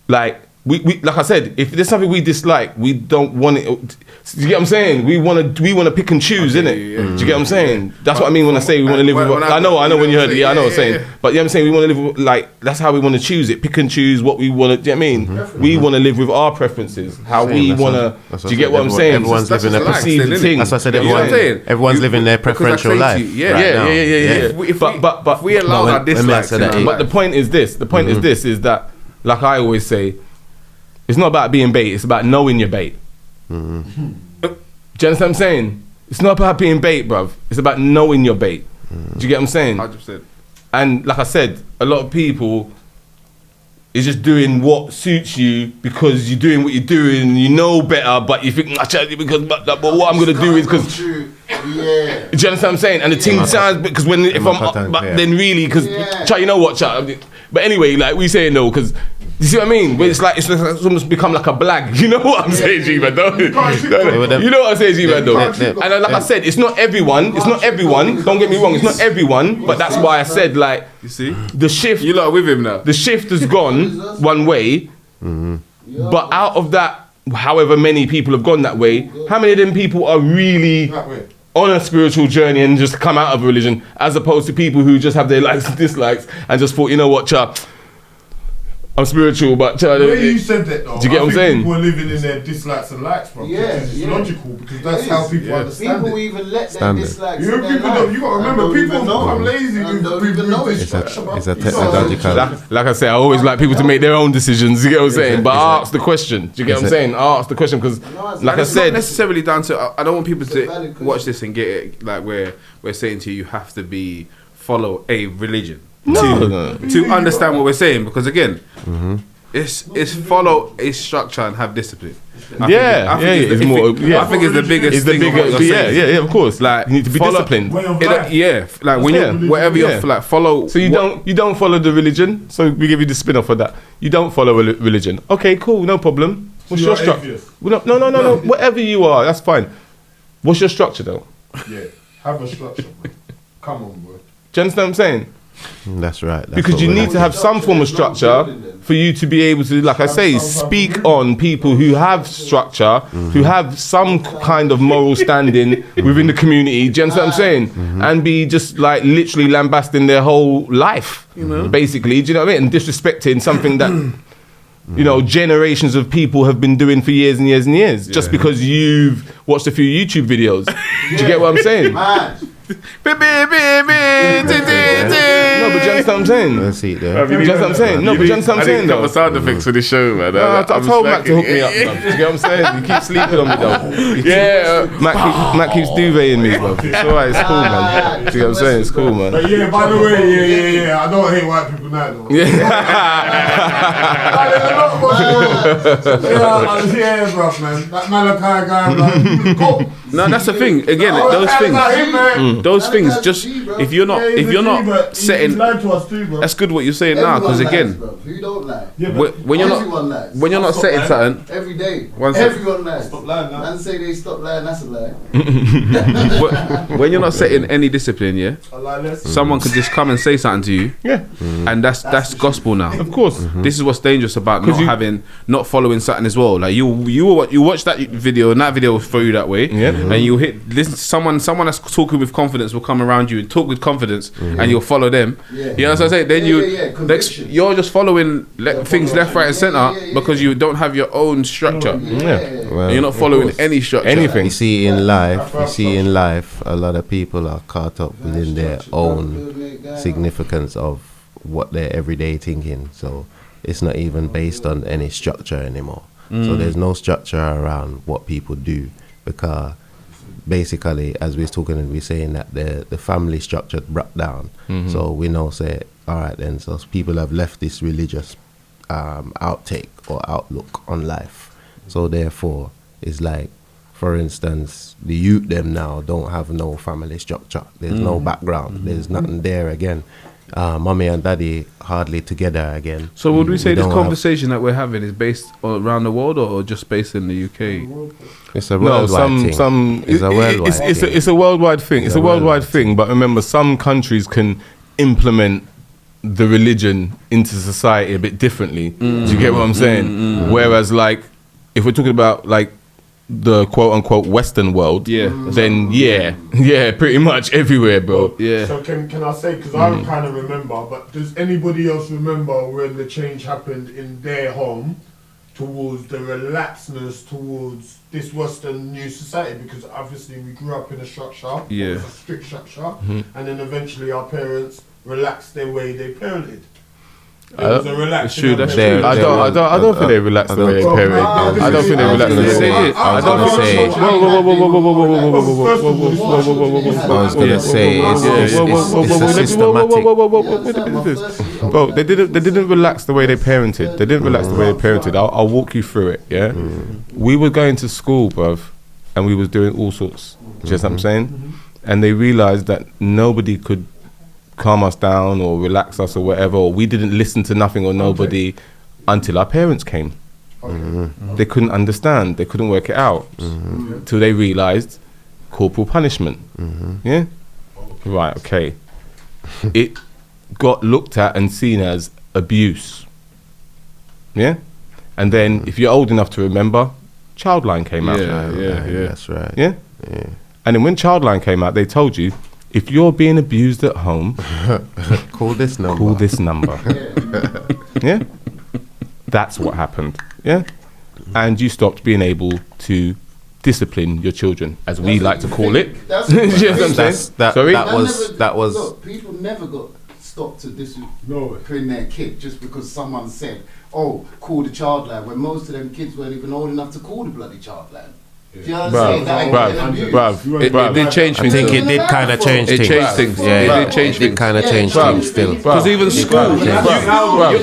like we like I said, if there's something we dislike, we don't want it. Do you get what I'm saying? We want to pick and choose, innit?
yeah.
Do you get what I'm saying? That's what I mean when I say we want to live with. I know when you heard it. Yeah, I know what I'm saying. But you know what I'm saying? We want to live with, like, that's how we want to choose it. Pick and choose what we want to. Do you know what I mean? We want to live with our preferences. How we want to. Do you get what I'm saying?
Everyone's living their
perceived thing.
That's why I said
You know what I'm saying?
everyone's living their preferential life.
Yeah,
right now.
Yeah.
If we allow our dislikes,
But the point is this. The point is this: is that, like I always say, it's not about being bait. It's about knowing your bait. Do you understand what I'm saying? It's not about being bait, bruv. It's about knowing your bait. Do you get what I'm saying?
100%.
And like I said, a lot of people is just doing what suits you because you're doing what you're doing. You know better, but you think but what I'm gonna do is because.
Yeah.
Do you understand what I'm saying? And the thing sounds because when if I'm up, but then really because you know what, but anyway, like we saying though, because you see what I mean? Where it's almost become like a blag. You know what I'm saying, G-Man? You know what I'm saying, G-Man? Though. And like I said, it's not everyone. It's not everyone. Don't get me wrong. It's not everyone. But that's why I said like
You see,
the shift.
you lot are with him now.
The shift has gone one way, but out of that, however many people have gone that way, how many of them people are really on a spiritual journey and just come out of religion, as opposed to people who just have their likes and dislikes and just thought, you know what, I'm spiritual, but
the way you said that though,
do you get what I'm saying?
People are living in their dislikes and likes, bro. It's logical because that's how people understand
People
it.
even let their dislikes in their
People
life.
don't. You got to remember, people become lazy.
It's a technological.
Like I say, I always like people to make their own decisions. You get what I'm saying? But I ask the question. Do you get what I'm saying? I ask the question because, like I
It's not
said,
necessarily down to. I don't want people to watch this and get it like where we're saying to you have to follow a religion to understand what we're saying, because again, it's follow a structure and have discipline. I think it's the biggest thing.
Yeah, of course.
Like
you need to be disciplined.
Like when you whatever you're like follow.
So you don't follow the religion. So we give you the spin off of that. You don't follow a religion. Okay, cool, no problem. What's your structure? No. Whatever you are, that's fine. What's your structure though?
Yeah, have a structure, man. Come on, bro.
Do you understand what I'm saying?
That's right.
Because you need to have some form of structure for you to be able to, like I say, speak on people who have structure, who have some kind of moral standing within the community. Do you understand what I'm saying? And be just like literally lambasting their whole life, basically. Do you know what I mean? And disrespecting something that, you know, generations of people have been doing for years and years and years. Just because you've watched a few YouTube videos. Do you get what I'm saying? No, but do you understand what I'm saying?
Let's see it there.
Do you understand what I'm saying? No, but do you understand what I'm saying though?
sound effects for the show, man.
I told Mac to hook me up, bro. Do you get what I'm saying? You keep sleeping on me though. Mac keeps duveting me, bro. It's alright, it's cool, man. Do you get what I'm saying? It's cool, man.
But yeah, by the way, I don't hate white people now, though. There's a lot of yeah, bro, man. That Malachi guy, man. Go.
No, that's the thing. Again, those things. Just if you're not setting. That's good what you're saying now, because again,
who don't lie?
When you're not setting something
every day,
everyone
lies. Stop lying now. Man say they stop lying. That's a lie.
When you're not setting any discipline, someone could just come and say something to you, and that's gospel now.
Of course,
this is what's dangerous about not following something as well. Like you watch that video, and that video will throw you that way, and you'll someone that's talking with confidence will come around you and talk with confidence, and you'll follow them. You know what I'm saying? Then you're just following things left, right, and center because you don't have your own structure.
Well,
you're not following any structure.
Anything. You see in life, a lot of people are caught up within their own significance of what they're everyday thinking. So it's not even based on any structure anymore. So there's no structure around what people do, because basically, as we're saying that the family structure broke down. So we know, say, all right then, so people have left this religious outtake or outlook on life. So therefore, it's like, for instance, the youth them now don't have no family structure. There's no background. There's nothing there again. Mommy and daddy hardly together again.
So would we say this conversation that we're having is based around the world or just based in the UK?
It's a worldwide thing.
It's a worldwide thing. It's a worldwide thing. But remember, some countries can implement the religion into society a bit differently. Do you get what I'm saying? Whereas, like, if we're talking about like the quote unquote Western world, then pretty much everywhere, bro.
So can I say, because I kind of remember, but does anybody else remember when the change happened in their home towards the relaxedness towards this Western new society? Because obviously we grew up in a structure, a strict structure, and then eventually our parents relaxed their way they parented. That's true.
That's true. I don't think they relaxed the way they parent. I don't think they relaxed the way they parent. I
was gonna say it's a systematic.
Bro, they didn't relax the way they parented. They didn't relax the way they parented. I'll walk you through it. Yeah, we were going to school, bruv, and we was doing all sorts. Just what I'm saying, and they realized that nobody could calm us down or relax us or whatever, or we didn't listen to nothing or nobody until our parents came. They couldn't understand, they couldn't work it out till they realized corporal punishment. Right, okay. It got looked at and seen as abuse. And then if you're old enough to remember, Childline came out.
That's right.
And then when Childline came out, they told you, if you're being abused at home,
call this number.
Call this number. That's what happened. And you stopped being able to discipline your children, as we like to call it.
That was.
Look, people never got stopped to discipline their kid just because someone said, "Oh, call the Childline," when most of them kids weren't even old enough to call the bloody Childline. Do you understand?
It did change things.
I think it did kind of change things.
It changed things.
Yeah,
it did change things.
It kind of changed things still.
Because even school,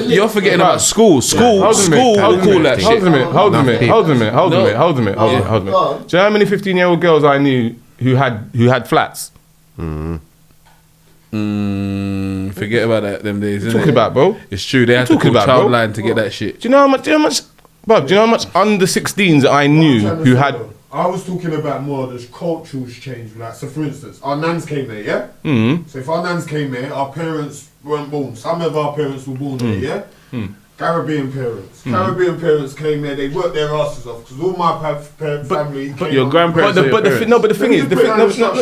you're forgetting about school. School will call that shit.
Hold a minute. Do you know how many 15-year-old girls I knew who had flats?
Forget about that them days.
Talking about, bro.
It's true. They had to call Childline to get that shit.
Do you know how much? Bruv, do you know how much under 16s that I knew who had?
I was talking about more the cultural change. Like, so for instance, our nans came there, So if our nans came there, our parents weren't born. Some of our parents were born there, Caribbean parents. Caribbean parents came there, they worked their asses off, because all my family
But your grandparents
but the thing is,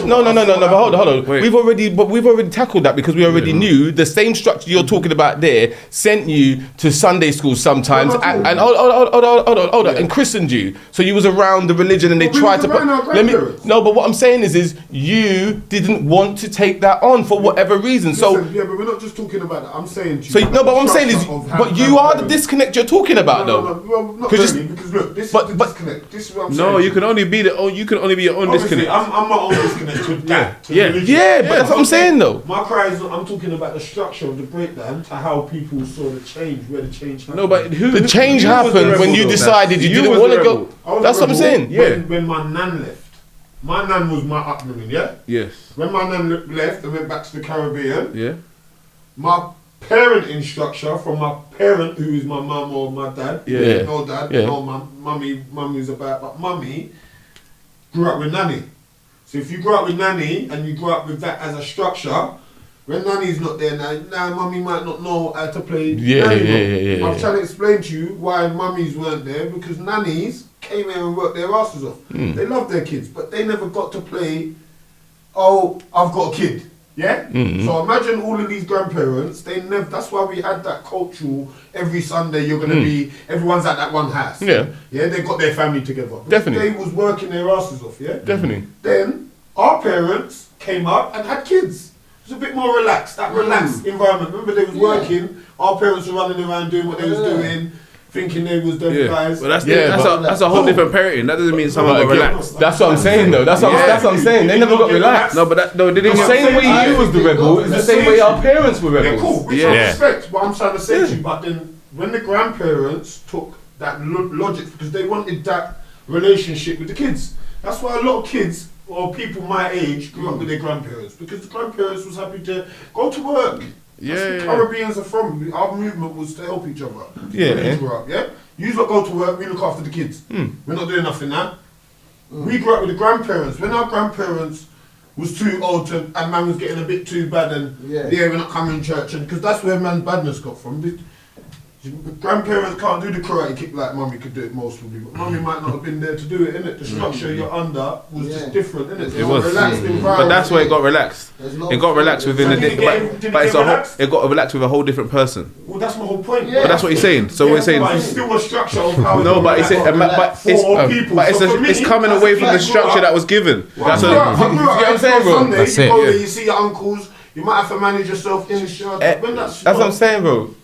no, but hold on. Wait. We've already tackled that, because we already knew the same structure you're talking about there sent you to Sunday school sometimes and hold on, and christened you. So you was around the religion and they tried to put, but what I'm saying is you didn't want to take that on for whatever reason.
Listen, but we're not just talking about that. I'm saying to you.
So what I'm saying is, but you are the disconnect you're talking about, though.
No, not really, because look, this is the disconnect. This is what I'm saying.
No, you can only be your own disconnect.
I'm my own disconnect to that.
But that's what I'm saying, though.
My cry is, I'm talking about the structure of the breakdown to how people saw the change, where the change happened.
No, but the change happened when you decided you didn't want to go. That's what I'm saying.
When my nan left. my nan was my upbringing, yeah?
Yes.
When my nan left and went back to the Caribbean,
Yeah.
my parenting structure from my parent, who is my mum or my dad,
Yeah.
no dad,
Yeah.
no mum, mummy's about, but mummy grew up with nanny. So if you grew up with nanny and you grew up with that as a structure, when nanny's not there now mummy might not know how to play nanny role. I'm trying to explain to you why mummies weren't there, because nannies came here and worked their asses off. They love their kids, but they never got to play, oh, I've got a kid. Yeah? So imagine all of these grandparents, that's why we had that cultural, every Sunday you're gonna be, everyone's at that one house.
Yeah.
Yeah, they got their family together.
Definitely.
They was working their asses off, yeah?
Definitely.
Then our parents came up and had kids. It was a bit more relaxed, that relaxed environment. Remember they was working, our parents were running around doing what they was doing, thinking they was them guys.
Well, that's a whole different parenting. That doesn't mean someone got relaxed.
That's what I'm saying though. That's what I'm saying. They never got relaxed.
No, but they didn't.
The same way you was the rebel is the same way our parents were
Yeah,
rebels.
cool. Which I respect what I'm trying to say to you. But then when the grandparents took that logic, because they wanted that relationship with the kids. That's why a lot of kids or people my age grew up with their grandparents, because the grandparents was happy to go to work. That's where Caribbeans are from. Our movement was to help each other.
Yeah.
When we grew up, yeah? You lot go to work, we look after the kids. We're not doing nothing now. We grew up with the grandparents. When our grandparents was too old to, and man was getting a bit too bad, and we're not coming to church, and because that's where man's badness got from. Grandparents can't do the karate kick like mummy could do it most probably, but mummy might not have been there to do it, innit? The structure you're under was just different, innit?
It was,
relaxed
but that's where it got relaxed. It got relaxed within
So
the,
did it get
but it's a whole,
relaxed?
it got relaxed with a whole different person.
Well, that's my whole point.
But that's what he's saying. So we're saying,
But it's still a structure of how
no, but it's it's coming away from the structure that was given.
That's
I'm saying, bro.
That's it. You see your uncles, you might have to manage yourself in the shop.
That's what I'm saying, bro.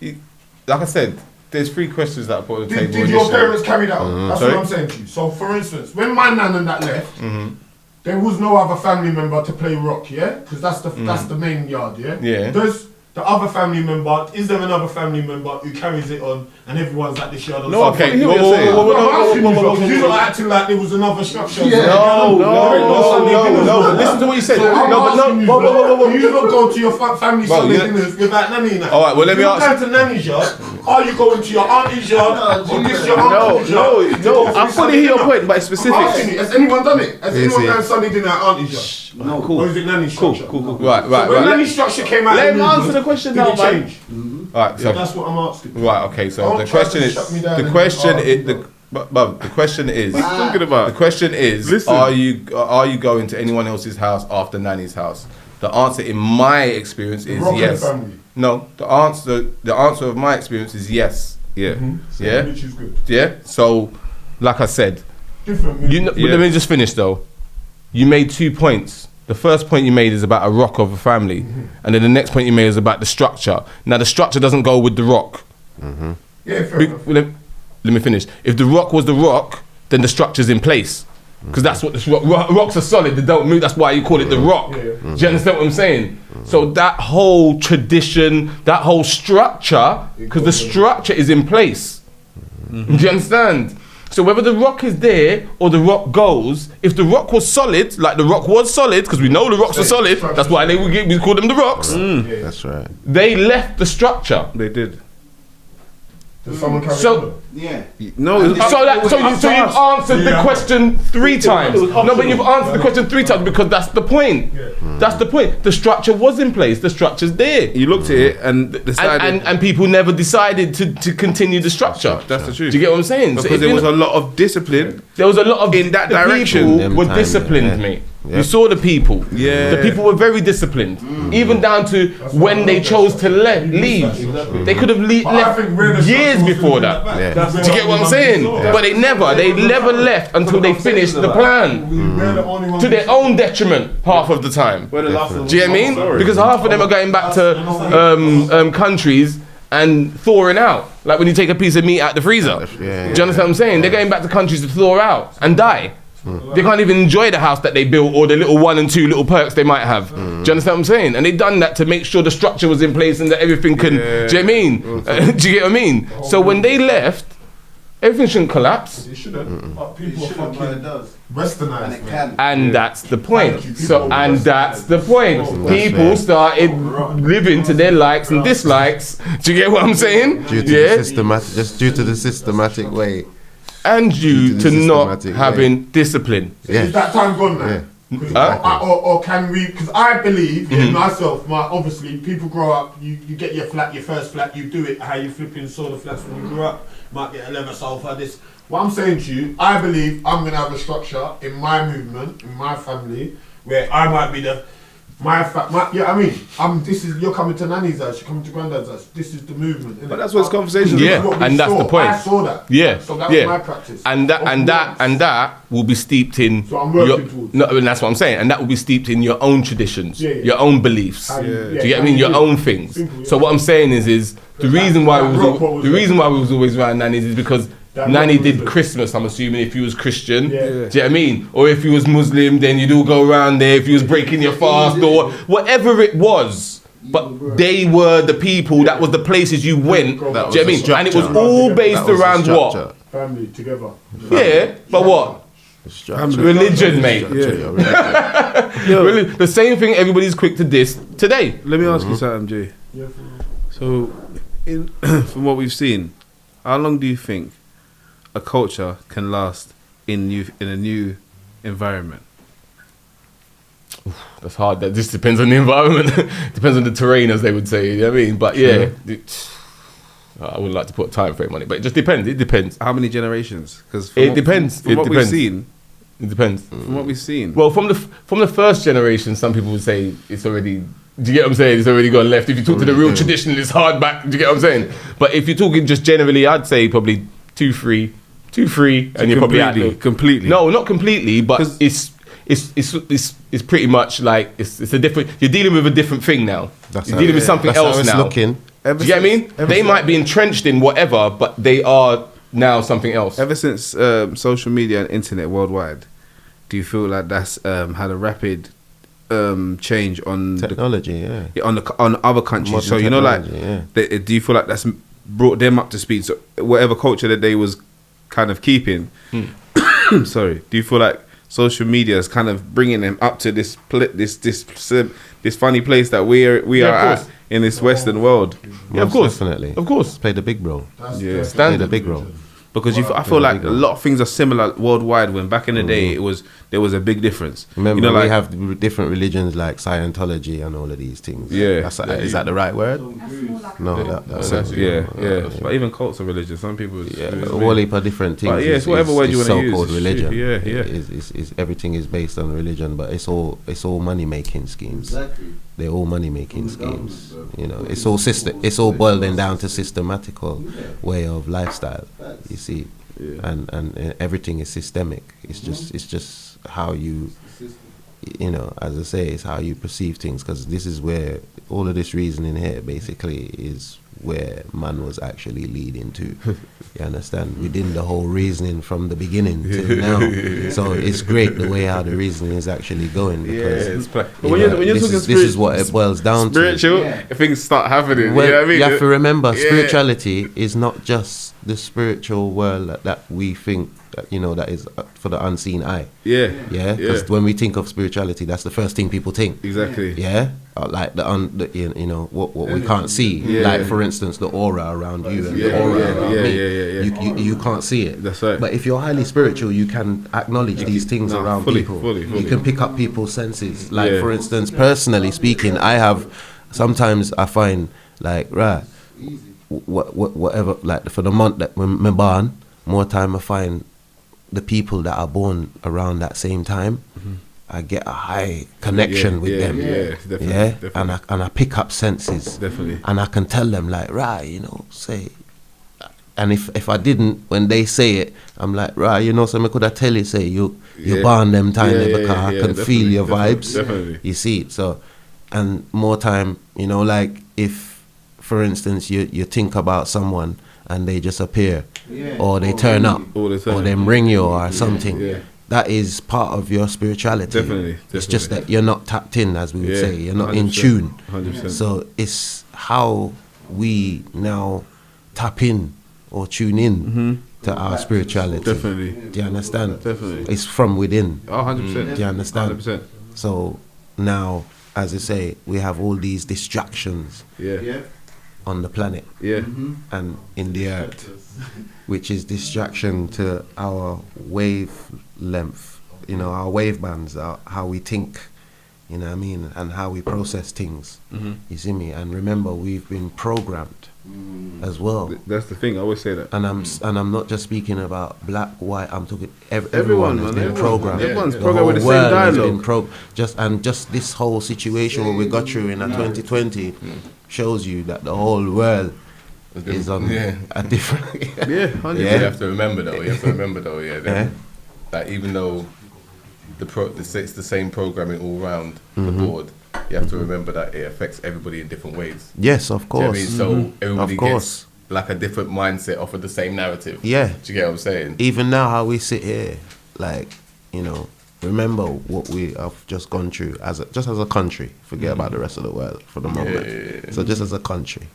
Like I said, there's 3 questions that I put on the table.
Did your parents carry that on? That's what I'm saying to you. So, for instance, when my nan and that left, there was no other family member to play rock, yeah? Because that's the main yard, yeah?
Yeah.
Does the other family member, is there another family member who carries it on and everyone's at this yard?
No, okay.
You're not acting like there was another structure.
No. Listen to what you said.
You don't go to your family Sunday dinners without nanny now.
All right, well, let me ask.
You go to nanny's yard, are you going to your auntie's yard, or this your uncle's yard?
No. I fully hear your point, but it's specific.
Has anyone done it? Has anyone done Sunday dinner at auntie's yard?
No.
Or is it nanny's structure?
Cool. Right.
When nanny structure came out,
Let him answer the question now, man.
change.
All right, so
That's what I'm asking.
right, okay. So
Don't
the
try
question
to
is,
shut me down
the
and
question
ask
is,
me.
the question is,
Talking about.
the question is,
Listen.
are you going to anyone else's house after nanny's house? The answer, in my experience, is
Rock in the
yes.
family.
No, the answer of my experience is yes.
Yeah.
Yeah.
Which is good.
Yeah. So, like I said,
Different.
but let me just finish though. You made 2 points. The first point you made is about a rock of a family, and then the next point you made is about the structure. Now the structure doesn't go with the rock.
Yeah, fair enough.
Let me finish. If the rock was the rock, then the structure's in place, because that's what the rocks are solid. They don't move. That's why you call it the rock. Do you understand what I'm saying? So that whole tradition, that whole structure, because the structure is in place. Do you understand? So whether the rock is there or the rock goes, if the rock was solid, like the rock was solid, because we know the rocks are solid, that's why we call them the rocks.
That's right.
They left the structure.
They did.
Does someone carry
So-
on?
Yeah.
No.
So you've answered the question 3 times. No, but you've answered the question 3 times because that's the point. That's the point. The structure was in place. The structure's there.
You looked at it and decided.
And people never decided to continue the structure.
That's the truth.
Do you get what I'm saying? So
Because
if
there
you
was
know-
a lot of discipline.
There was a lot of
in that
the
direction.
People
Them
were
time,
disciplined,
yeah.
mate.
Yeah.
You saw the people.
Yeah.
The people were very disciplined, even down to when they chose to leave. They could have left years before that.
Yeah.
Do you get what I'm saying? But they never left until they finished the plan. To their own detriment, half of the time. Do you get what I mean? Because half of them are going back to countries and thawing out. Like when you take a piece of meat out the freezer. Do you understand what I'm saying? They're going back to countries to thaw out and die. They can't even enjoy the house that they built or the little 1 and 2 little perks they might have. Do you understand what I'm saying? And they done that to make sure the structure was in place and that everything can. Do you know what I mean? Do you get what I mean? So when they left, Everything shouldn't collapse.
It shouldn't. But people are
But it
fucking
does.
westernized.
And it
man.
can.
And that's the point.
Thank you.
So,
People
and
were
that's the point.
That's
People
fair.
started living to their likes and dislikes. Do you get what I'm saying?
Due to the systematic, just due to the systematic way.
And due
Due to
to
the
not
systematic
having discipline.
Yeah.
Is that time gone now?
Yeah.
Or can we? Because I believe in myself. Obviously, people grow up. You get your flat, your first flat. You do it how you flipping saw the flats when you grew up. Might get a leather sofa. This. What I'm saying to you, I believe I'm gonna have a structure in my movement, in my family, where I might be the. This is you're coming to Nanny's house. You're coming to Granddad's house. This is the movement.
But that's what this conversation is
Yeah,
about.
and that's the point.
I saw that.
Yeah,
So that was my practice.
And that will be steeped in.
So I'm working towards.
No, and that's what I'm saying. And that will be steeped in your own traditions,
Yeah.
your own beliefs.
How you-
Do you get what I mean? Your own things.
Simple, yeah.
So what I'm saying is the reason why we was always around nannies is because
That
Nanny
rock was
did
the-
Christmas, I'm assuming, if you was Christian.
Yeah.
Do you know what I mean? Or if you was Muslim, then you'd all go around there. If you was breaking your fast or whatever it was. But they were the people, that was the places you went. Do you know what I mean? And it was all based
That was the
around
structure.
what?
Family together.
Yeah, but what?
The structure.
Religion, mate.
Your religion.
The same thing everybody's quick to diss today.
Let me ask you something, Jay.
Yeah,
So, from what we've seen, how long do you think a culture can last in a new environment?
That's hard. That just depends on the environment. Depends on the terrain, as they would say. You know what I mean? But yeah, I wouldn't like to put a time frame on it, but it just depends. It depends.
How many generations? Because
It depends.
From
It
what we've
depends.
seen,
It depends.
from what we've seen,
Well, from the first generation, some people would say it's already. Do you get what I'm saying? It's already gone left. If you talk to the real traditionalists, hard back. Do you get what I'm saying? But if you're talking just generally, I'd say probably 2, 3, and you're probably out there.
completely.
No, not completely, but
'Cause-
it's pretty much like it's a different. You're dealing with a different thing now.
That's
You're
how-
dealing with something
that's how
else
it's
now.
looking.
Do you get what I mean? They might be entrenched in whatever, but they are now something else.
Ever since social media and internet worldwide, do you feel like that's had a rapid change on
Technology, yeah.
on other countries?
Modern
So you know, like,
technology,
do you feel like that's brought them up to speed? So whatever culture that they was kind of keeping, sorry, do you feel like social media is kind of bringing them up to this funny place that we are
course.
at in this Western world?
Yeah, of
Most
course,
definitely.
of course.
Play the big role.
Yeah.
Play the big role.
Because I feel like a lot of things are similar worldwide. When back in the day, there was a big difference.
Remember,
you know, like,
we have different religions like Scientology and all of these things.
Yeah.
Is that the right word?
That's more like
No, that's
yeah. But even cults are religious. Some people,
Yeah, all heap of different things.
But yeah, it's whatever word you wanna use.
So-called
It's
religion.
shit. Yeah.
Is everything is based on religion, but it's all money making schemes.
Exactly.
They're all money making schemes. You know, it's all boiling down to systematical way of lifestyle. You see, and everything is systemic. It's just how you know, as I say, it's how you perceive things. Because this is where all of this reasoning here basically is where man was actually leading to. You understand? Within the whole reasoning from the beginning to now. So it's great the way how the reasoning is actually going, because
when you're talking
this is what it boils down
spiritual,
to.
things start happening.
Well,
you know what I mean?
you have to remember,
Yeah.
spirituality is not just the spiritual world that we think, that is for the unseen eye.
Yeah.
Yeah, because when we think of spirituality, that's the first thing people think.
Exactly.
Yeah, like what we can't see.
Yeah.
Like for instance, the aura around you and the
Yeah,
aura
yeah,
around
yeah,
me.
yeah.
You can't see it.
That's right.
But if you're highly spiritual, you can acknowledge these things
No,
around
fully,
people.
fully.
You can pick up people's senses. Like
Yeah.
for instance, personally speaking, sometimes I find like whatever, like for the month that when me born, more time I find the people that are born around that same time, I get a high connection with them.
Yeah, definitely.
Yeah,
Definitely.
and I pick up senses.
Definitely.
And I can tell them like, say. And if I didn't, when they say it, I'm like, so I could have tell you, say you born them time because I can feel your vibes.
Definitely.
You see it. So, and more time, like if, for instance, you think about someone and they just appear, or they turn up,
All the time.
or they ring you or something.
Yeah.
That is part of your spirituality.
Definitely,
It's just
definitely.
that you're not tapped in, as we would
Yeah,
say. You're not in
100%,
tune.
100%.
So it's how we now tap in or tune in to our spirituality.
Definitely.
Do you understand?
Definitely.
It's from within.
100%.
Do you understand?
100%.
So now, as I say, we have all these distractions
Yeah.
on the planet
Yeah.
and in the earth, which is distraction to our wavelength, you know, our wave bands, how we think, you know what I mean, and how we process things. You see me? And remember, we've been programmed as well.
That's the thing. I always say that.
And I'm not just speaking about black, white. I'm talking
Everyone,
everyone has
man,
been
everyone.
programmed.
Everyone's
The
programmed with the
whole
same
world has
dialogue.
been just this whole situation what we got through in 2020 shows you that the whole world is on a different.
Yeah, 100%.
You have to remember though. That even though it's the same programming all round the board, you have to remember that it affects everybody in different ways.
Yes, of
Do you know what I
course.
mean? So everybody
Of course.
gets like a different mindset off of the same narrative.
Yeah.
Do you get what I'm saying?
Even now, how we sit here, like, you know, remember what we have just gone through just as a country. Forget about the rest of the world for the moment. So just as a country.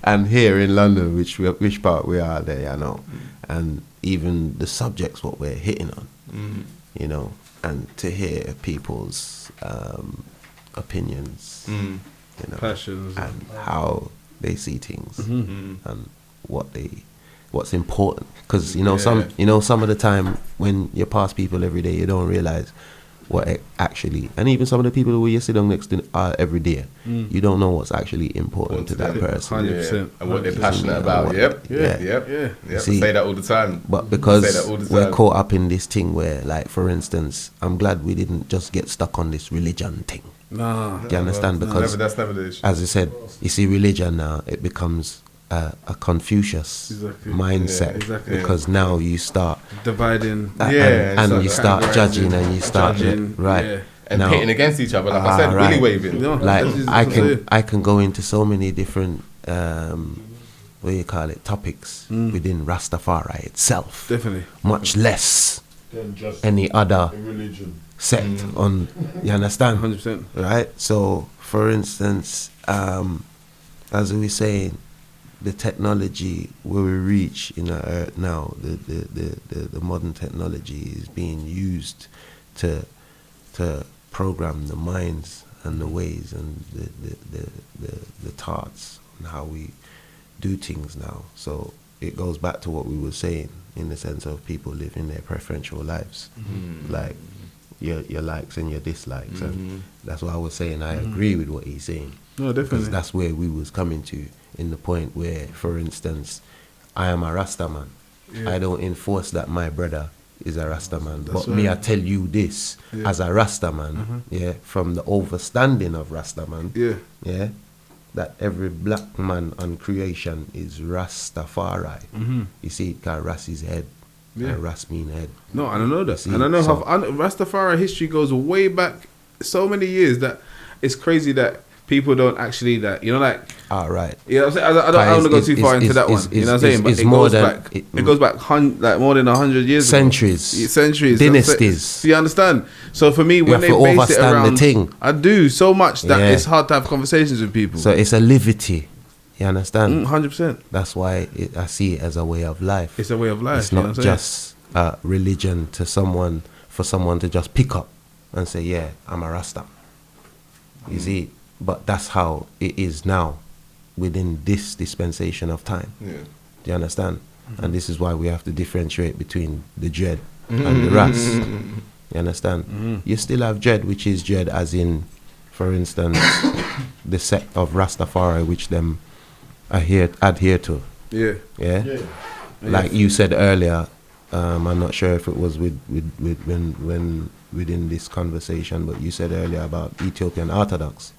And here in London, which part we are there, you know, and even the subjects what we're hitting on, you know, and to hear people's opinions, you know,
Passions.
and how they see things and what's important, because some of the time when you pass people every day, you don't realize what actually, and even some of the people who you sit down next to every day, you don't know what's actually important to that person.
100%.
And what they're passionate about. Yep.
See,
Say that all the time.
But
Say
because
that all the
we're
time.
caught up in this thing where, like, for instance, I'm glad we didn't just get stuck on this religion thing.
Nah.
Do you understand? Because
that's never the issue.
as I said, you see, religion now, it becomes a Confucius mindset.
Exactly.
Because now you start
Dividing.
and you start
categorizing,
judging and you start
judging,
right
yeah.
And
now,
pitting against each other, like I said,
right.
willy waving.
No,
like
that's
I
what I'm saying.
can go into so many different what do you call it, topics within Rastafari itself,
Definitely.
much less
Then just
any other
a religion.
sect on, you understand?
100%.
Right? So, for instance, as we were saying, the technology where we reach in the earth now, the modern technology is being used to program the minds and the ways and the thoughts and how we do things now. So it goes back to what we were saying in the sense of people living their preferential lives, like your likes and your dislikes, and that's what I was saying. I agree with what he's saying.
No,
Because
definitely.
that's where we was coming to, in the point where, for instance, I am a Rasta man. I don't enforce that my brother is a Rasta man. But me, I tell you this, as a Rasta man, from the overstanding of Rasta man, that every black man on creation is Rastafari. You see, it got Ras his head, and Ras mean head.
No, I don't know that.
See,
And I know
so-
how Rastafari history goes way back so many years that it's crazy that people don't actually, that, you know, like,
All right.
you know what I'm saying? I don't want to go too far into that one. You know what I'm saying? But
it's
it
more
goes
than
back. It goes back like more than 100 years
Centuries.
ago. Centuries.
Dynasties.
Do you understand? So for me, when
have
they
to
base it
overstand the
around,
thing.
I do so much that
Yeah.
it's hard to have conversations with people.
So it's a livity. You understand?
100%.
That's why I see it as a way of life.
It's a way of life.
It's
you know
not
what I'm saying?
just a religion to someone, for someone to just pick up and say, yeah, I'm a Rasta. You see? But that's how it is now within this dispensation of time.
Yeah.
Do you understand? And this is why we have to differentiate between the dread and the Ras. You understand? You still have dread, which is dread as in, for instance, the sect of Rastafari, which them adhere to.
Yeah.
Yeah? Like you said earlier, I'm not sure if it was when within this conversation, but you said earlier about Ethiopian Orthodox.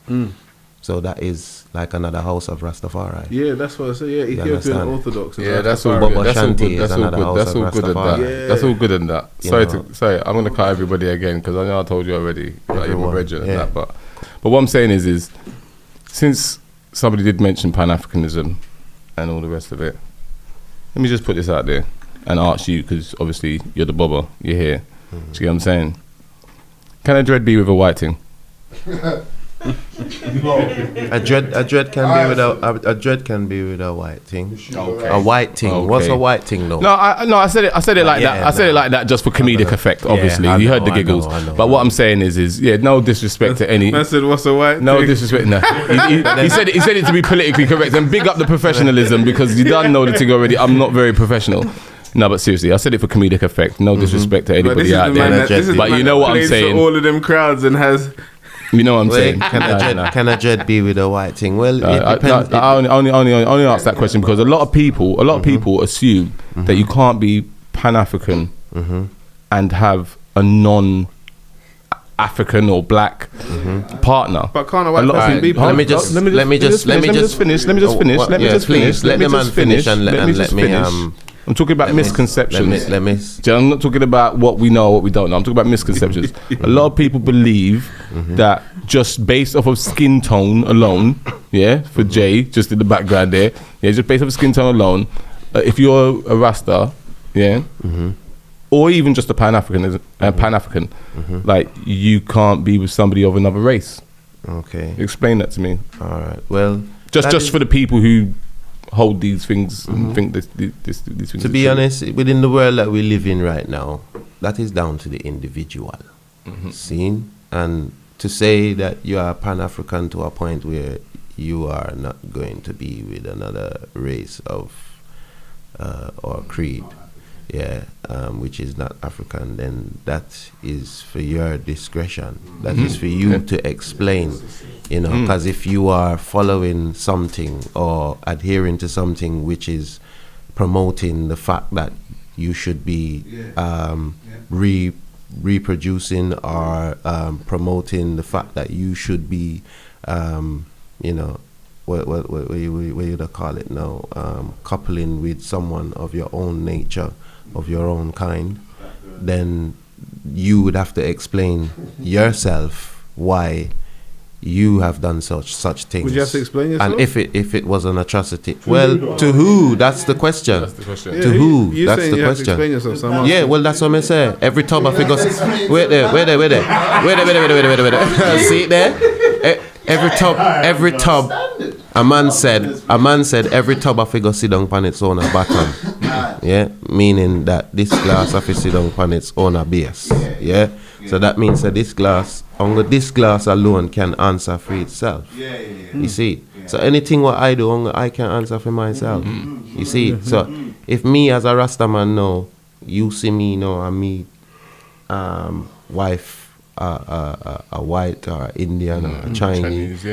So that is like another house of Rastafari.
Yeah, that's what I say. Yeah, Ethiopian
understand?
Orthodox.
Yeah, that's all
Rastafari.
good. That's all
Shanti
good.
is
That's all
another
good.
house
That's
of
all good in
Rastafari.
that.
Yeah.
That's all good in that.
You know.
Sorry, I'm gonna cut everybody again because I know I told you already. Like you're my
Everyone,
brethren and
yeah.
that, but what I'm saying is since somebody did mention Pan-Africanism and all the rest of it, let me just put this out there and ask you, because obviously you're the bobber, you're here. Do you get what I'm saying? Can a dread be with a white thing?
A dread can be with a white thing.
Okay.
A white thing.
Okay.
What's a white thing though?
No, I said it like that. I said it like that just for comedic effect. Obviously,
I
you heard
know,
the giggles.
I know.
But what I'm saying is no disrespect to any.
I said, what's a white
No
thing?
disrespect. No. He said it to be politically correct and big up the professionalism because you done know the thing already. I'm not very professional. No, but seriously, I said it for comedic effect. No disrespect to
But this
anybody
is
out
the man
there.
that- this is the
But
man
you know
that
what I'm
plays for
saying.
all of them crowds and has.
You know what I'm saying.
Can a dread be with a white thing? Well, it depends.
I only ask that question because a lot of people assume that you can't be Pan-African and have a non-African or black partner.
But can't a white person be?
Let me just
finish. Let me just finish. I'm talking about misconceptions. I'm not talking about what we know or what we don't know. I'm talking about misconceptions. A lot of people believe that just based off of skin tone alone, for Jay, just in the background there, just based off of skin tone alone, if you're a Rasta, or even just a Pan-African, like you can't be with somebody of another race.
Okay.
Explain that to me.
All right. Well,
just for the people who hold these things and think these things.
To be honest, within the world that we live in right now, that is down to the individual. Seen? And to say that you are Pan-African to a point where you are not going to be with another race of or creed, which is not African, then that is for your discretion. That is for you to explain, because if you are following something or adhering to something which is promoting the fact that you should be reproducing or promoting the fact that you should be, what you call it now, coupling with someone of your own nature, of your own kind, then you would have to explain yourself why you have done such things.
Would you have to explain yourself?
And if it was an atrocity, to who? That's the question.
That's the question.
To who?
You
That's
saying
the
you have to
question.
explain yourself, so I'm
Yeah, well, that's what I say. Every time I figure, wait there. See it there? Every tub. A man said every tub I figure sit down on its own bottom. Yeah, meaning that this glass have to sit down on its own base. Yeah. So that means that this glass alone can answer for itself. You see? So anything what I do, I can answer for myself. You see? So if me as a Rasta man know, you see me now and me wife a white or Indian or a Chinese,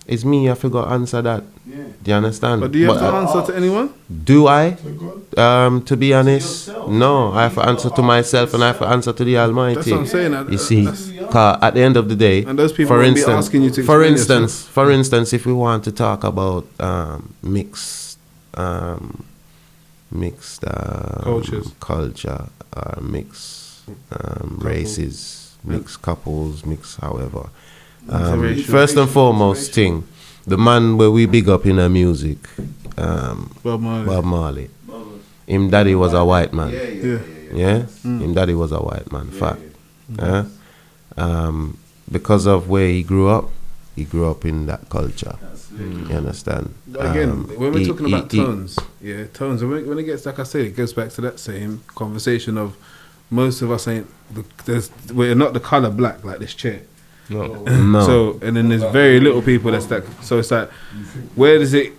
it's me I forgot to answer that. Do you understand?
But do you have to answer to anyone?
Do I? To be honest, no. I have to answer to myself and I have to answer to the Almighty.
That's what I'm saying.
You see, 'cause at the end of the day,
And those people
for
won't be
instance,
asking you to
for
explain
instance,
yourself.
for instance, if we want to talk about mixed culture, mixed races, mixed couples, mixed however. First and foremost thing, the man where we big up in our music,
Bob
Marley. Him daddy was a white man.
Yeah.
Him daddy was a white man. Fact. Because of where he grew up in that culture. You understand?
Again, when we're talking about tones, tones. And when it gets, like I said, it goes back to that same conversation of most of us ain't. We're not the color black like this chair.
No.
So and then there's very little people that's that. So it's like, where does it?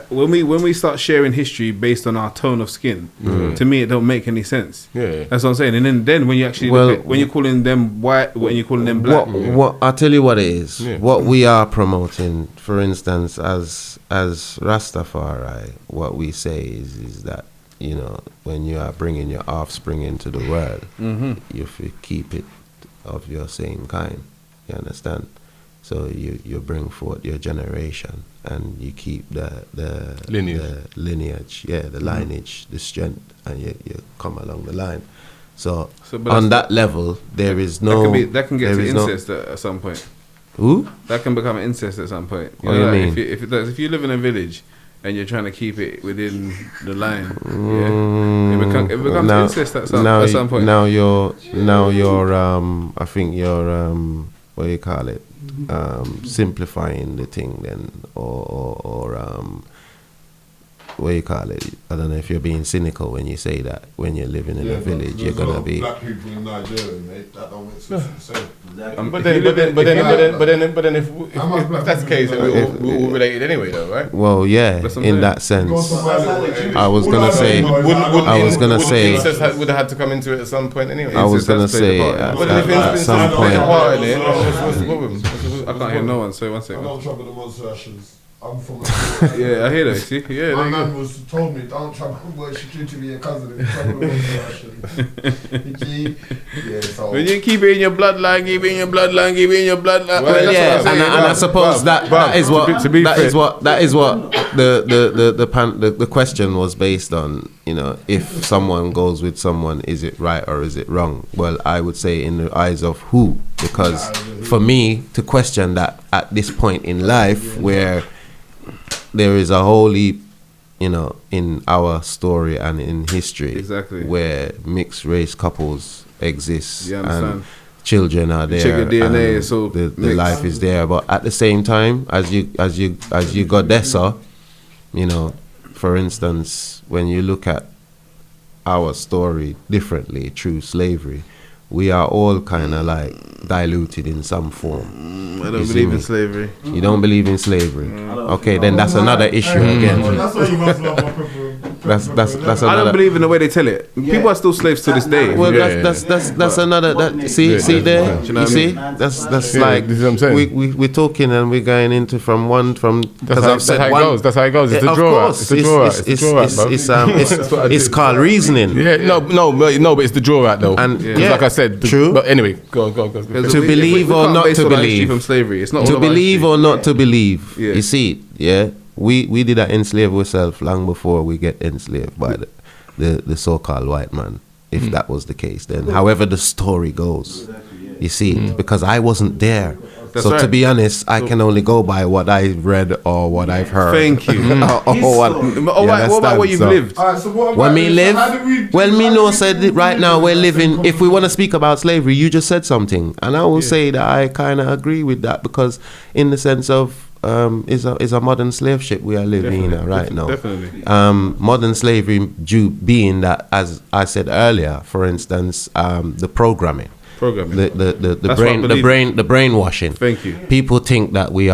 When we start sharing history based on our tone of skin, to me it don't make any sense.
Yeah.
That's what I'm saying. And then when you actually when you're calling them white, when you're calling them black,
what I'll tell you what it is.
Yeah.
What we are promoting, for instance, as Rastafari, what we say is that, when you are bringing your offspring into the world, you keep it of your same kind. You understand? So you bring forth your generation and you keep the lineage, the lineage, the strength, and you come along the line. So on that level, there is no.
That can get to incest at some point.
Who?
That can become incest at some point.
What do you mean?
If you live in a village and you're trying to keep it within the line, it becomes incest at some point.
Now you're I think you're what do you call it? Simplifying the thing then, or what do you call it? I don't know if you're being cynical when you say that when you're living in a village, you're gonna be.
Black people in Nigeria, mate. That don't make sense.
But then, if that's the case, then we're all related anyway, though, right?
Well, yeah, in that sense. I was gonna say.
Incest would have had to come into it at some point anyway.
I was gonna say at some point.
I
can't hear no one. So one second.
Don't trouble the monster ashes. I'm from
Yeah, I hear that. See, yeah.
My man told me, don't trouble boy, she treated me your cousin. Trouble the monster ashes. Yeah, so.
When you keep it in your bloodline, keep it in your bloodline, keep it in your bloodline.
Well, yeah, and I suppose that is what the question was based on. You know, if someone goes with someone, is it right or is it wrong? Well, I would say in the eyes of who, because for me to question that at this point in life where there is a whole heap, you know, in our story and in history, where mixed race couples exist and children are there,
check your DNA, so
the life is there. But at the same time, as you got Dessa, you know, for instance, when you look at our story differently through slavery, we are all kind of like diluted in some form.
I don't believe in slavery.
You don't believe in slavery? Okay, then that's another issue again.
That's why you must love my people.
That's another.
I don't believe in the way they tell it. People are still slaves to this day.
Well, that's another. See there. You see, that's like
this is what I'm saying.
we're talking and we're going into because I've said
that's how it goes. It's a draw.
It's called reasoning.
Yeah, no, but it's the draw out though.
And
like I said,
true.
But anyway, go.
To believe or not to believe.
From slavery. It's not
to believe or not to believe.
Yeah.
You see, yeah. We did that enslave ourselves long before we get enslaved by the so-called white man. If that was the case, then however the story goes, you see, because I wasn't there.
That's
so
right.
To be honest, I can only go by what I've read or what I've heard.
Thank you. What about what you've lived?
So
when me live, me know said it right now we're living. If we want to speak about slavery, you just said something, and I will say that I kind of agree with that because, in the sense of, is a modern slave ship we are living in right now.
Definitely.
Modern slavery due being that, as I said earlier, for instance, the programming. The brainwashing.
Thank you.
People think that we've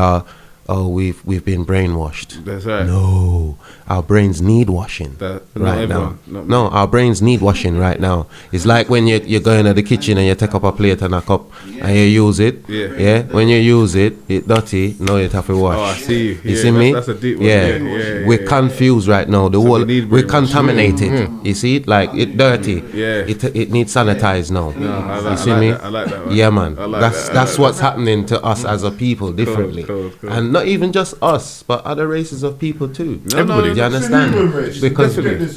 been brainwashed.
That's right.
No, our brains need washing right now. No, our brains need washing right now. It's like when you go into the kitchen and you take up a plate and a cup and you use it. Yeah. When you use it, it's dirty. Now you have to wash.
Oh, I see you.
You see me?
That's a deep one.
Yeah. We're confused right now. We're contaminated. You see it? Like it's dirty.
Yeah.
It needs sanitized now.
No,
you see me?
I like that one.
Yeah, man.
Like
That's what's happening to us as a people differently.
Cool.
And not even just us, but other races of people too.
Everybody.
Do you understand? Because
Definitely.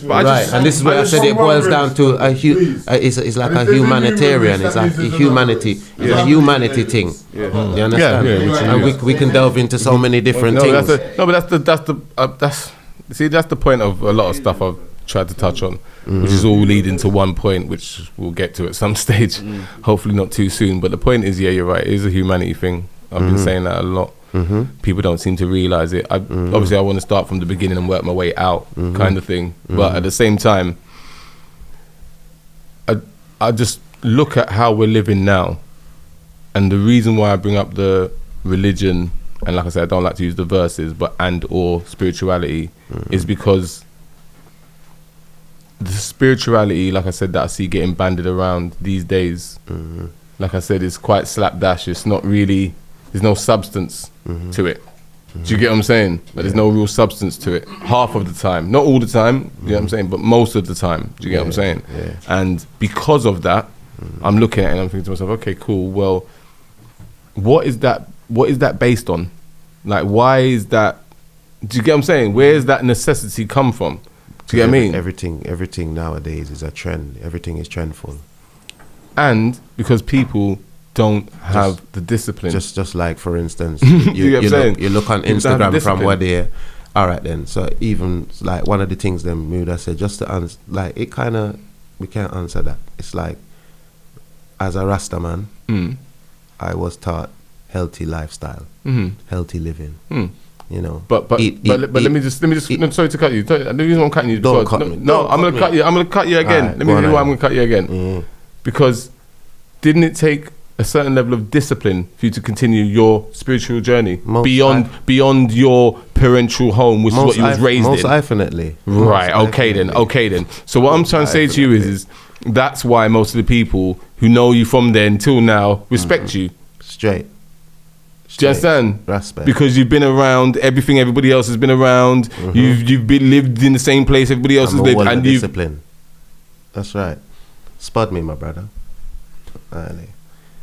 and this is where I said it boils down to it's like a humanitarian. It's a humanity. It's a humanity thing.
Yeah.
Do you understand? And we can delve into so many different things.
That's the point of a lot of stuff I've tried to touch on, which is all leading to one point, which we'll get to at some stage. Hopefully not too soon. But the point is, yeah, you're right. It is a humanity thing. I've been saying that a lot. People don't seem to realize it. Obviously, I want to start from the beginning and work my way out, kind of thing. But at the same time, I just look at how we're living now, and the reason why I bring up the religion, and like I said, I don't like to use the verses, but and or spirituality, is because the spirituality, like I said, that I see getting banded around these days, like I said, is quite slapdash. It's not really. There's no substance to it. Do you get what I'm saying? But there's no real substance to it. Half of the time. Not all the time, you know what I'm saying? But most of the time. Do you get what I'm saying?
Yeah.
And because of that, I'm looking at it and I'm thinking to myself, okay, cool. Well, what is that based on? Like, why is that? Do you get what I'm saying? Where does that necessity come from? Do you get what I mean?
Everything nowadays is a trend. Everything is trendful.
And because people don't have the discipline.
Just like, for instance, you look on Instagram from where they. All right then. So even like one of the things them we would have said just to answer, like it kind of we can't answer that. It's like as a Rasta man, I was taught healthy lifestyle, healthy living. You know,
But let me just no, sorry to cut you. The reason why I'm cutting you,
Don't
because,
cut me.
no,
Don't
I'm
cut
gonna cut
me.
you. I'm gonna cut you again.
Alright,
Let me
go
tell
on
you why
then.
I'm gonna cut you again. Because didn't it take a certain level of discipline for you to continue your spiritual journey beyond your parental home, which is what you was raised
most
in?
definitely.
Right.
Most
Okay
definitely.
then. So what I'm trying to say to you is that's why most of the people who know you from then till now respect you.
Straight.
Do you understand?
Respect.
Because you've been around everything everybody else has been around. You've been lived in the same place everybody else
I'm
has
a
lived,
wall of
and you.
discipline. That's right. Spud me, my brother. Alright.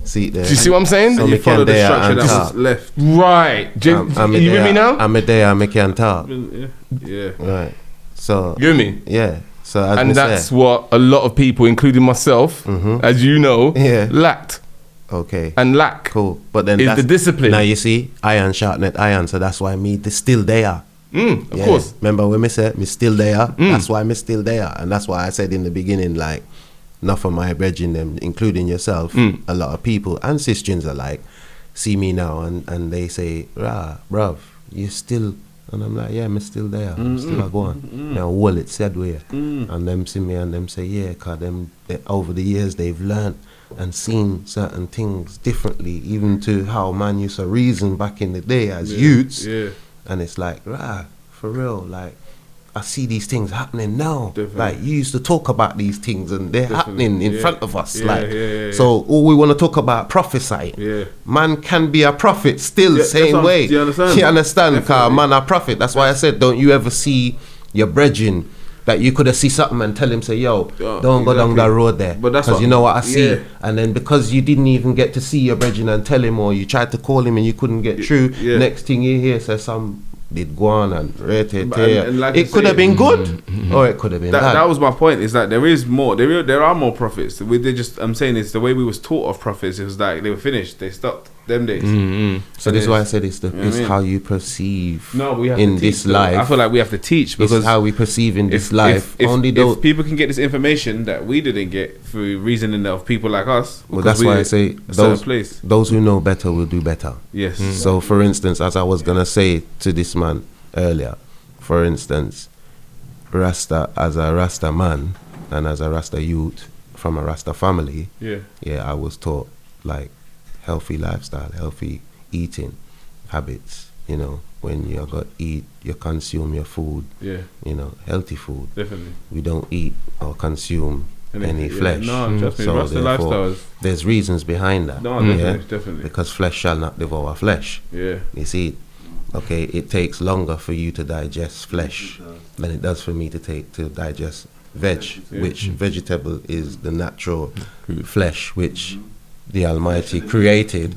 See there.
Do you see what I'm saying?
So
And you
me
follow
can
the
there
structure
and
that
talk.
was left.
Right.
I'm
You with me now?
I'm a there, I can talk.
Yeah.
Right. So
You with me?
yeah. So as
And
me
that's
say,
what a lot of people, including myself, as you know,
Yeah.
lacked
okay.
and lack.
Cool. But then
is
that's
the discipline.
Now you see, iron sharpened iron, so that's why me still there.
Of
Yeah.
course.
Remember when me said me still there? That's why me still there. And that's why I said in the beginning, like, enough of my brethren, them, including yourself, a lot of people and sistrins alike, see me now and they say, "Rah, bruv, you still," and I'm like, "Yeah, me still there. I'm still a go on." Now all it said we, and them see me and them say, "Yeah, cause over the years they've learned and seen certain things differently, even to how man used to reason back in the day as youths."
Yeah.
And it's like, "Rah, for real, like, I see these things happening now.
Definitely.
Like, you used to talk about these things and they're happening in front of us.
Yeah,
like,
yeah.
so all we want to talk about prophesy.
Yeah.
Man can be a prophet still
Yeah,
same
that's what
way.
do you understand?
You understand? Because
Definitely.
man a prophet. That's why I said, don't you ever see your brethren that you could have see something and tell him, say, "Yo, don't go down
exactly.
that road there."
But that's
because
what-
you know what I see.
yeah.
And then because you didn't even get to see your brethren and tell him, or you tried to call him and you couldn't get through,
yeah.
next thing you hear says some did go on and
and like you
it could
say-
have been good or it could have been bad.
That was my point. Is that there is more. There are more prophets. They just. I'm saying it's the way we was taught of prophets. It was like they were finished. They stopped them days.
So this is why I said it's
what I mean?
how you perceive
No, we have
in
to
this
teach, though.
life.
I feel like we have to teach
It's
because
how we perceive in this life. Only those.
if people can get this information that we didn't get through reasoning of people like us.
Well,
because
that's
we're
why I say
a certain
those
place.
those who know better will do better.
Yes.
So, for instance, as I was gonna say to this man earlier, for instance, Rasta as a Rasta man and as a Rasta youth from a Rasta family,
Yeah.
I was taught like healthy lifestyle, healthy eating habits. You know, when you got eat, you consume your food.
Yeah.
You know, healthy food.
Definitely.
We don't eat or consume any
yeah,
flesh.
No, trust me.
So
Rasta
therefore,
lifestyle is.
there's reasons behind that.
No, definitely.
Because flesh shall not devour flesh.
Yeah.
You see, okay, it takes longer for you to digest flesh than it does for me to digest veg, which vegetable is the natural flesh which the Almighty created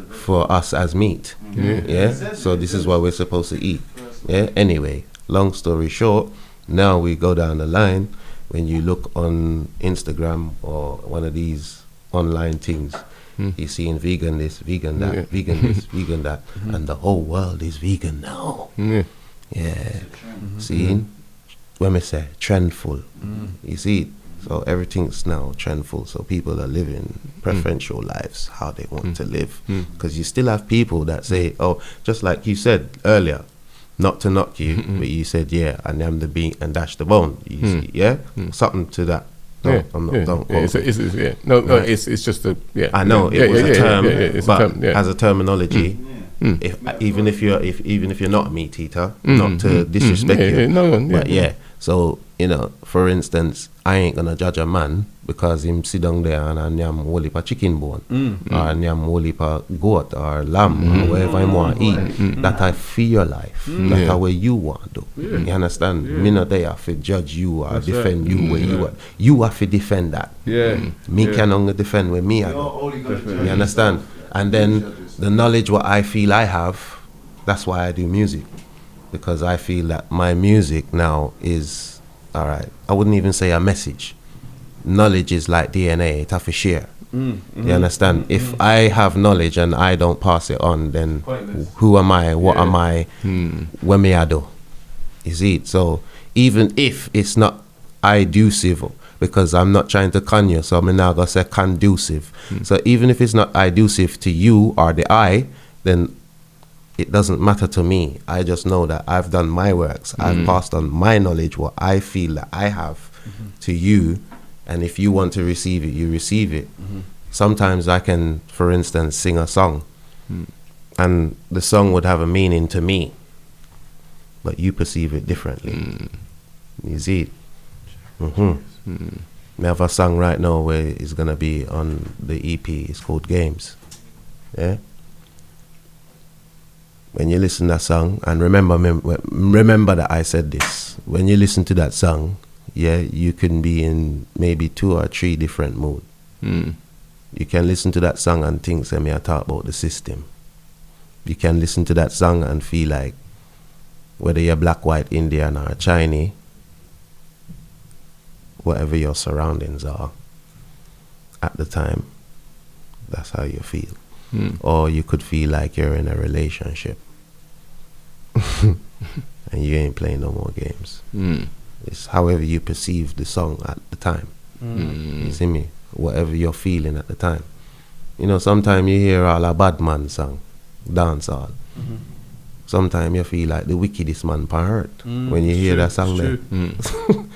for us as meat. Yeah. So this is what we're supposed to eat. Yeah. Anyway, long story short, now we go down the line. When you look on Instagram or one of these online things, you're seeing vegan this, vegan that, vegan this, vegan that, and the whole world is vegan now. Yeah. See, when we say trendful, you see it. So everything's now trendful. So people are living preferential lives, how they want to live. Because you still have people that say, oh, just like you said earlier, not to knock you, but you said, yeah, I am the beat and dash the bone. You see, yeah? Something to that. No, I'm not, don't quote me.
It's just a,
I know it was a term,
it's a
but
term,
as a terminology, even if you're not a meat eater, not to disrespect you, but so you know, for instance, I ain't gonna judge a man because him sit down there and nyam whole heap of chicken bone, or nyam whole heap of goat or lamb or whatever him want eat. That I feel your life. That's how way you want to do. You understand? Me not there to judge you or defend you where you are. You have to defend that. Me can only defend where me I go. You understand? And then the knowledge what I feel I have, that's why I do music. Because I feel that my music now is, all right, I wouldn't even say a message. Knowledge is like DNA, it have to share. You understand? If I have knowledge and I don't pass it on, then who am I? What am I? What may I do? You see? So even if it's not I do civil, because I'm not trying to con you, so I'm now going to say conducive. So even if it's not conducive to you or the I, then it doesn't matter to me. I just know that I've done my works. I've passed on my knowledge, what I feel that I have to you. And if you want to receive it, you receive it. Sometimes I can, for instance, sing a song and the song would have a meaning to me, but you perceive it differently. You see it? We have a song right now where it's going to be on the EP. It's called Games. Yeah? When you listen to that song, and remember that I said this, when you listen to that song, yeah, you can be in maybe 2 or 3 different moods. You can listen to that song and think, say, me I talk about the system. You can listen to that song and feel like, whether you're black, white, Indian, or Chinese, whatever your surroundings are at the time, that's how you feel. Or you could feel like you're in a relationship and you ain't playing no more games. It's however you perceive the song at the time. You see me? Whatever you're feeling at the time. You know, sometimes you hear all a bad man song, dance all. Sometimes you feel like the wickedest man per hurt when you hear that song there.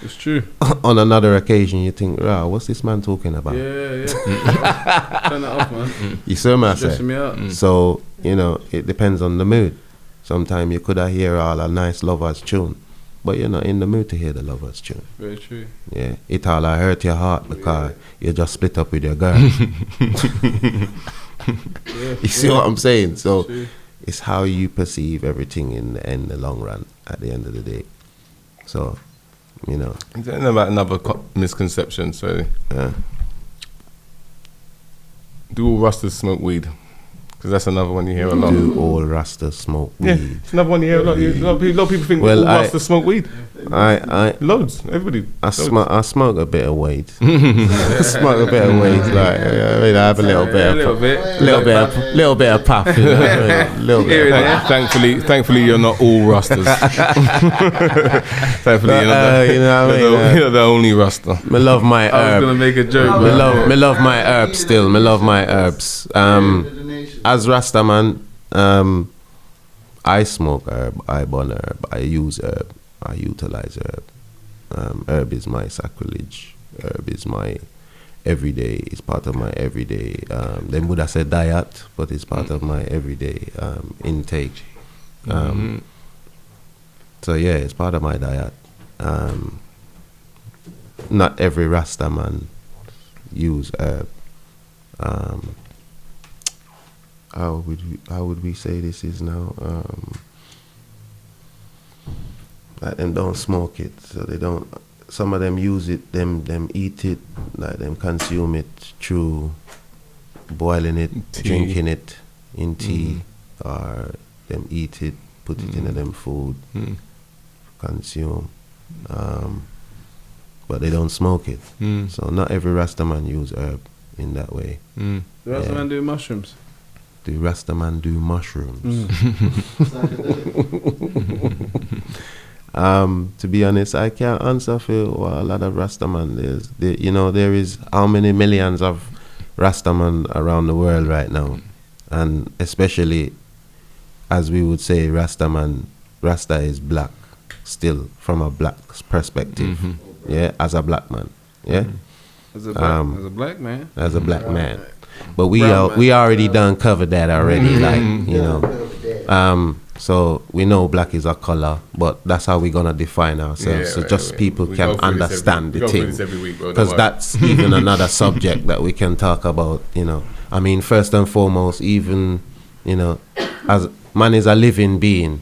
It's true.
On another occasion, you think, "Wow, what's this man talking about?"
Yeah. Turn that off, man.
You see what I'm
Stressing me
saying?
out.
So, you know, it depends on the mood. Sometimes you could hear all a nice lover's tune, but you're not in the mood to hear the lover's tune.
Very true.
Yeah, it all hurt your heart because you just split up with your girl. You see what I'm saying? So
True.
it's how you perceive everything in the long run at the end of the day. So, you know.
Then about another misconception. So, do all Rastas smoke weed? Because that's another one you hear a lot.
Do all Rastas smoke weed?
Yeah, it's another one you hear a lot. A lot of people think
Well,
all Rastas smoke weed.
Loads.
Everybody.
I smoke a bit of weed. Smoke a bit of weed. Like, I have a little bit of puff. You know, little bit.
Thankfully, you're not all Rastas. Thankfully, you're not
you know what I mean?
you're the only Rasta.
Me love my
I was gonna
herb.
make a joke.
Me love my herbs still. Me love my herbs. As Rasta man, I smoke herb, I burn herb, I use herb, I utilize herb. Herb is my sacrilege. Herb is my everyday. It's part of my everyday. They would have said diet, but it's part of my everyday intake. So yeah, it's part of my diet. Not every Rasta man use herb. How would we say this is now? Like them don't smoke it, so they don't. Some of them use it, them eat it, like them consume it through boiling it, drinking it in tea, or them eat it, put it in them food, consume. But they don't smoke it. So not every Rastaman use herb in that way.
The Rastaman do mushrooms.
The Rastaman do mushrooms. To be honest, I can't answer for a lot of Rastaman. There is how many millions of Rastaman around the world right now, and especially, as we would say, Rasta is black still from a black perspective. Yeah, as a black man. Yeah,
as a black man.
As a black man. But we already done covered that already, like, you know. So we know black is a color, but that's how we're gonna define ourselves. So just people can understand the thing, because that's even another subject that we can talk about. You know, I mean, first and foremost, even, you know, as man is a living being.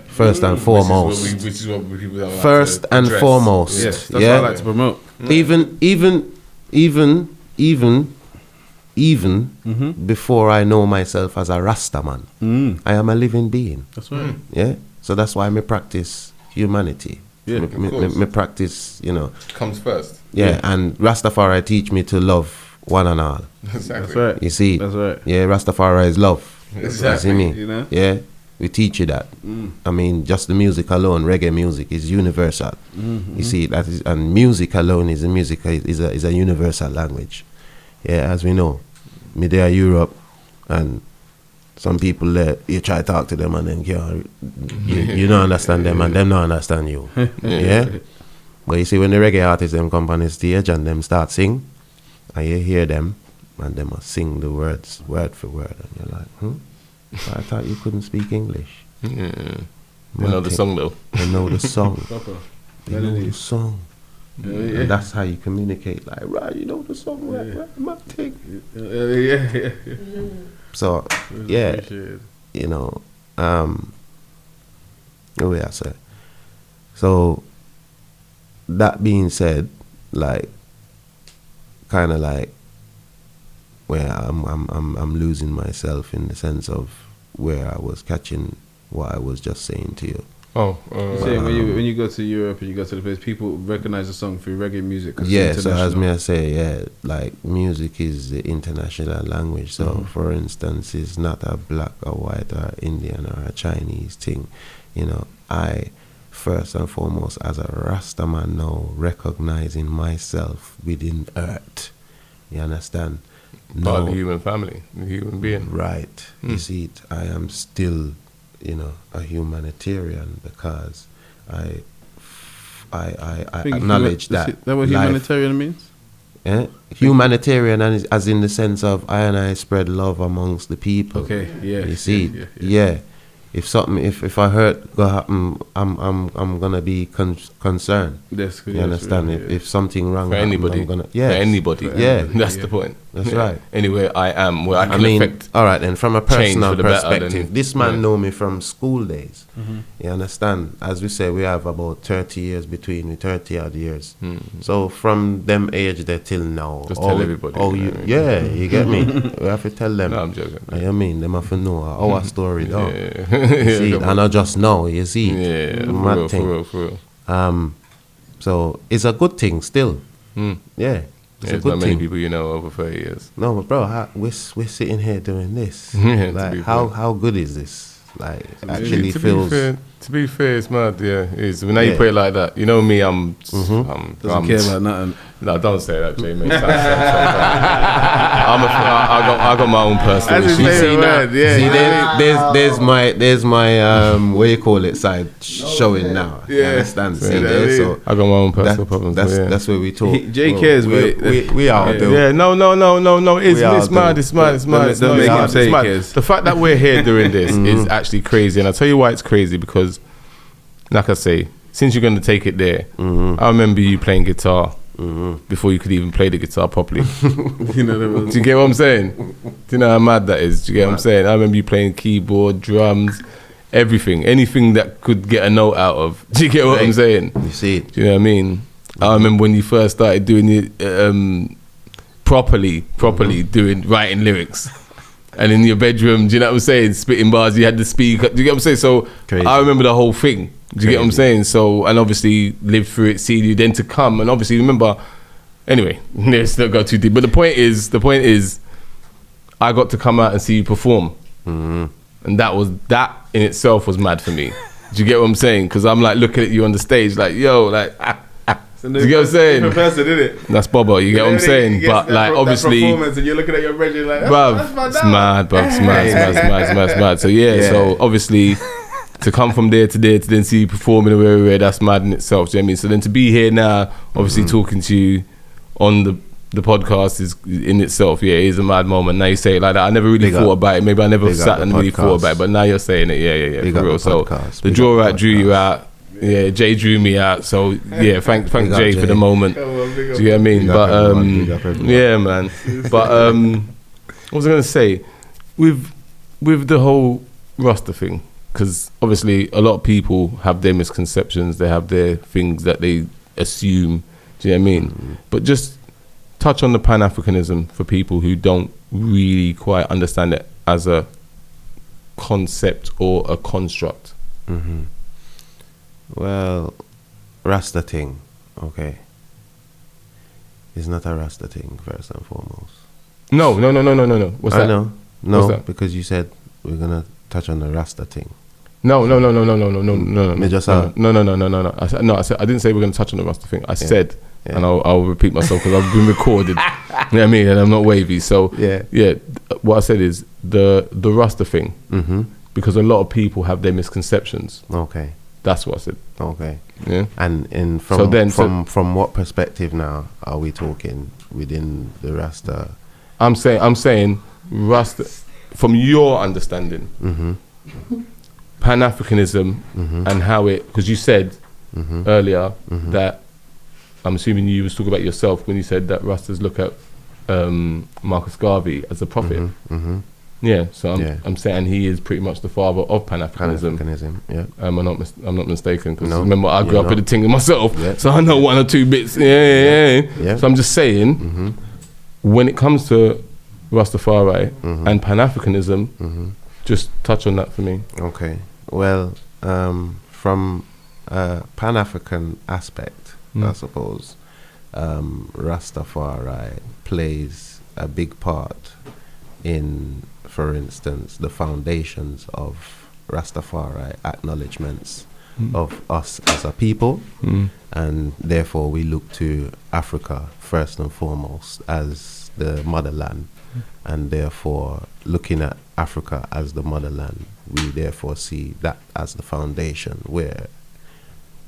First and foremost.
Which is what people like
first and
address.
foremost.
Yes, that's what I like to promote.
Even before I know myself as a Rastaman, I am a living being.
That's right.
Yeah. So that's why I practice humanity.
Yeah,
me practice, you know.
Comes first.
Yeah, and Rastafari teach me to love one and all.
Exactly.
That's right.
You see?
That's right.
Yeah, Rastafari is love.
Exactly.
You see me?
You know?
Yeah. We teach you that. I mean, just the music alone, reggae music, is universal. You see, that is, and music alone is a universal language. Yeah, as we know, me there Europe, and some people there, you try to talk to them and then you don't understand them and them don't understand you. Yeah? But you see, when the reggae artists them come on the stage and them start sing, and you hear them, and them must sing the words word for word, and you're like, I thought you couldn't speak English.
Yeah. They know the song though.
They know the song. They know
Melody.
the song. And that's how you communicate. Like, right, you know the song, right, my thing. So, yeah, you know, the way I say. So, that being said, like, kind of like, where I'm losing myself in the sense of where I was catching what I was just saying to you.
So when you go to Europe and you go to the place, people recognize the song through reggae music. 'Cause
Yeah,
it's
so as
international.
me I say, yeah, like music is the international language. So for instance, it's not a black or white or Indian or a Chinese thing. You know, I first and foremost as a Rasta man now recognizing myself within earth. You understand?
Part of the human family, the human being.
Right. You see it, I am still, you know, a humanitarian because I acknowledge that.
Is that what
life-
humanitarian means?
Humanitarian, and as in the sense of I spread love amongst the people.
Okay, yeah.
You see, yeah. If something, if I hurt go happen, I'm gonna be concerned.
That's good.
You understand? If something wrong
For
happen,
anybody.
I'm gonna,
For anybody.
Yeah.
That's the point.
That's
Yeah.
right.
Anywhere I am, where I
I
can
mean,
affect.
all right then. From a
change
personal
for the better
perspective,
than-
this man
yeah.
know me from school days. You understand? As we say, we have about 30 years between me, 30 odd years. So from them age there till now,
Just tell everybody,
Oh,
you
you,
know what I mean?
yeah, you get me. We have to tell them.
No, I'm joking.
I mean, them have to know our story, though.
Yeah.
You see,
come
and I just know. You see,
Yeah,
mad thing.
for real.
So it's a good thing still. Yeah, it's
Yeah,
a
there's
good
not many
thing.
people you know over 30 years.
No, but bro, we're sitting here doing this.
Yeah, to
like,
be
how good is this? Like, actually
to
feels.
to be fair, it's mad. Yeah, it is. When now you
Yeah.
put it like that, you know me. I'm
Doesn't care about nothing.
No, don't say that, Jay. Mate. I got my own personal
That's his
issues.
favorite
See, now-
word, yeah.
See, there's my what you call it side showing now. You
Yeah.
understand?
See,
See
that
there,
is-
so
I got my own personal problems.
that's
yeah.
that's where we talk.
Jay cares,
we are do.
Yeah, no. It's
We are
mad.
doing-
It's mad. It's mad. It's
don't
mad.
make
It's
him
mad.
say
It's
he
mad.
cares.
The fact that we're here doing this is actually crazy, and I'll tell you why it's crazy because, like I say, since you're going to take it there, I remember you playing guitar before you could even play the guitar properly.
You know, there was-
Do you get what I'm saying? Do you know how mad that is? Do you get what I'm saying? I remember you playing keyboard, drums, everything, anything that could get a note out of. Do you get what I'm saying?
You see it.
Do you know what I mean? I remember when you first started doing it properly doing writing lyrics. And in your bedroom, do you know what I'm saying? Spitting bars, you had the speaker. Do you get what I'm saying? So
Crazy.
I remember the whole thing. Do you get what I'm saying? So, and obviously lived through it, see you then to come. And obviously remember, anyway, let's not go too deep. But the point is, I got to come out and see you perform. And that in itself was mad for me. Do you get what I'm saying? Because I'm like looking at you on the stage like, yo, like, do you get what I'm saying?
Different person, isn't it?
That's Bobo, you get what I'm saying? But like, obviously,
performance and you're looking at your brethren like,
bruv, it's mad, bruv, it's mad. So yeah, so obviously, to come from there to there to then see you performing where that's mad in itself. Do you know what I mean? So then to be here now, obviously talking to you on the podcast is in itself, yeah, it is a mad moment. Now you say it like that. I never really
Big
thought
up.
about it. Maybe I never
Big up
sat
the
and really thought
podcast.
about it. But now you're saying it, yeah,
Big
for
up
real.
the
So
podcast.
the
Big
draw
up the
out drew you
podcast.
out. Yeah, Jay drew me out. So yeah, thank
Big up
Jay for
Jay.
the moment. Do you get what I mean?
Big up
But
everyone, big up everyone.
yeah, man. But what was I gonna say with the whole Rasta thing? Because obviously a lot of people have their misconceptions. They have their things that they assume. Do you know what I mean? But just touch on the Pan-Africanism for people who don't really quite understand it as a concept or a construct.
Well, Rasta thing, okay. It's not a Rasta thing, first and foremost.
No. What's
I
that?
know. No,
What's that?
because you said we're gonna touch on the Rasta thing.
No. I said I didn't say we're going to touch on the Rasta thing. I said, and I'll repeat myself because I've been recorded. You know what I mean? And I'm not wavy. So what I said is the Rasta thing, because a lot of people have their misconceptions.
Okay.
That's what I said.
Okay.
Yeah.
And from what perspective now are we talking within the Rasta?
I'm saying Rasta, from your understanding, Pan-Africanism and how it, because you said earlier that, I'm assuming you was talking about yourself when you said that Rastas look at Marcus Garvey as a prophet. Yeah, so I'm saying he is pretty much the father of Pan-Africanism. I'm not mistaken, because remember I grew up with the thing myself, so I know one or two bits. Yeah. So I'm just saying, when it comes to Rastafari and Pan-Africanism, just touch on that for me.
Okay. Well, from a Pan-African aspect, I suppose, Rastafari plays a big part in, for instance, the foundations of Rastafari acknowledgements of us as a people, and therefore we look to Africa first and foremost as the motherland, and therefore looking at Africa as the motherland, we therefore see that as the foundation where,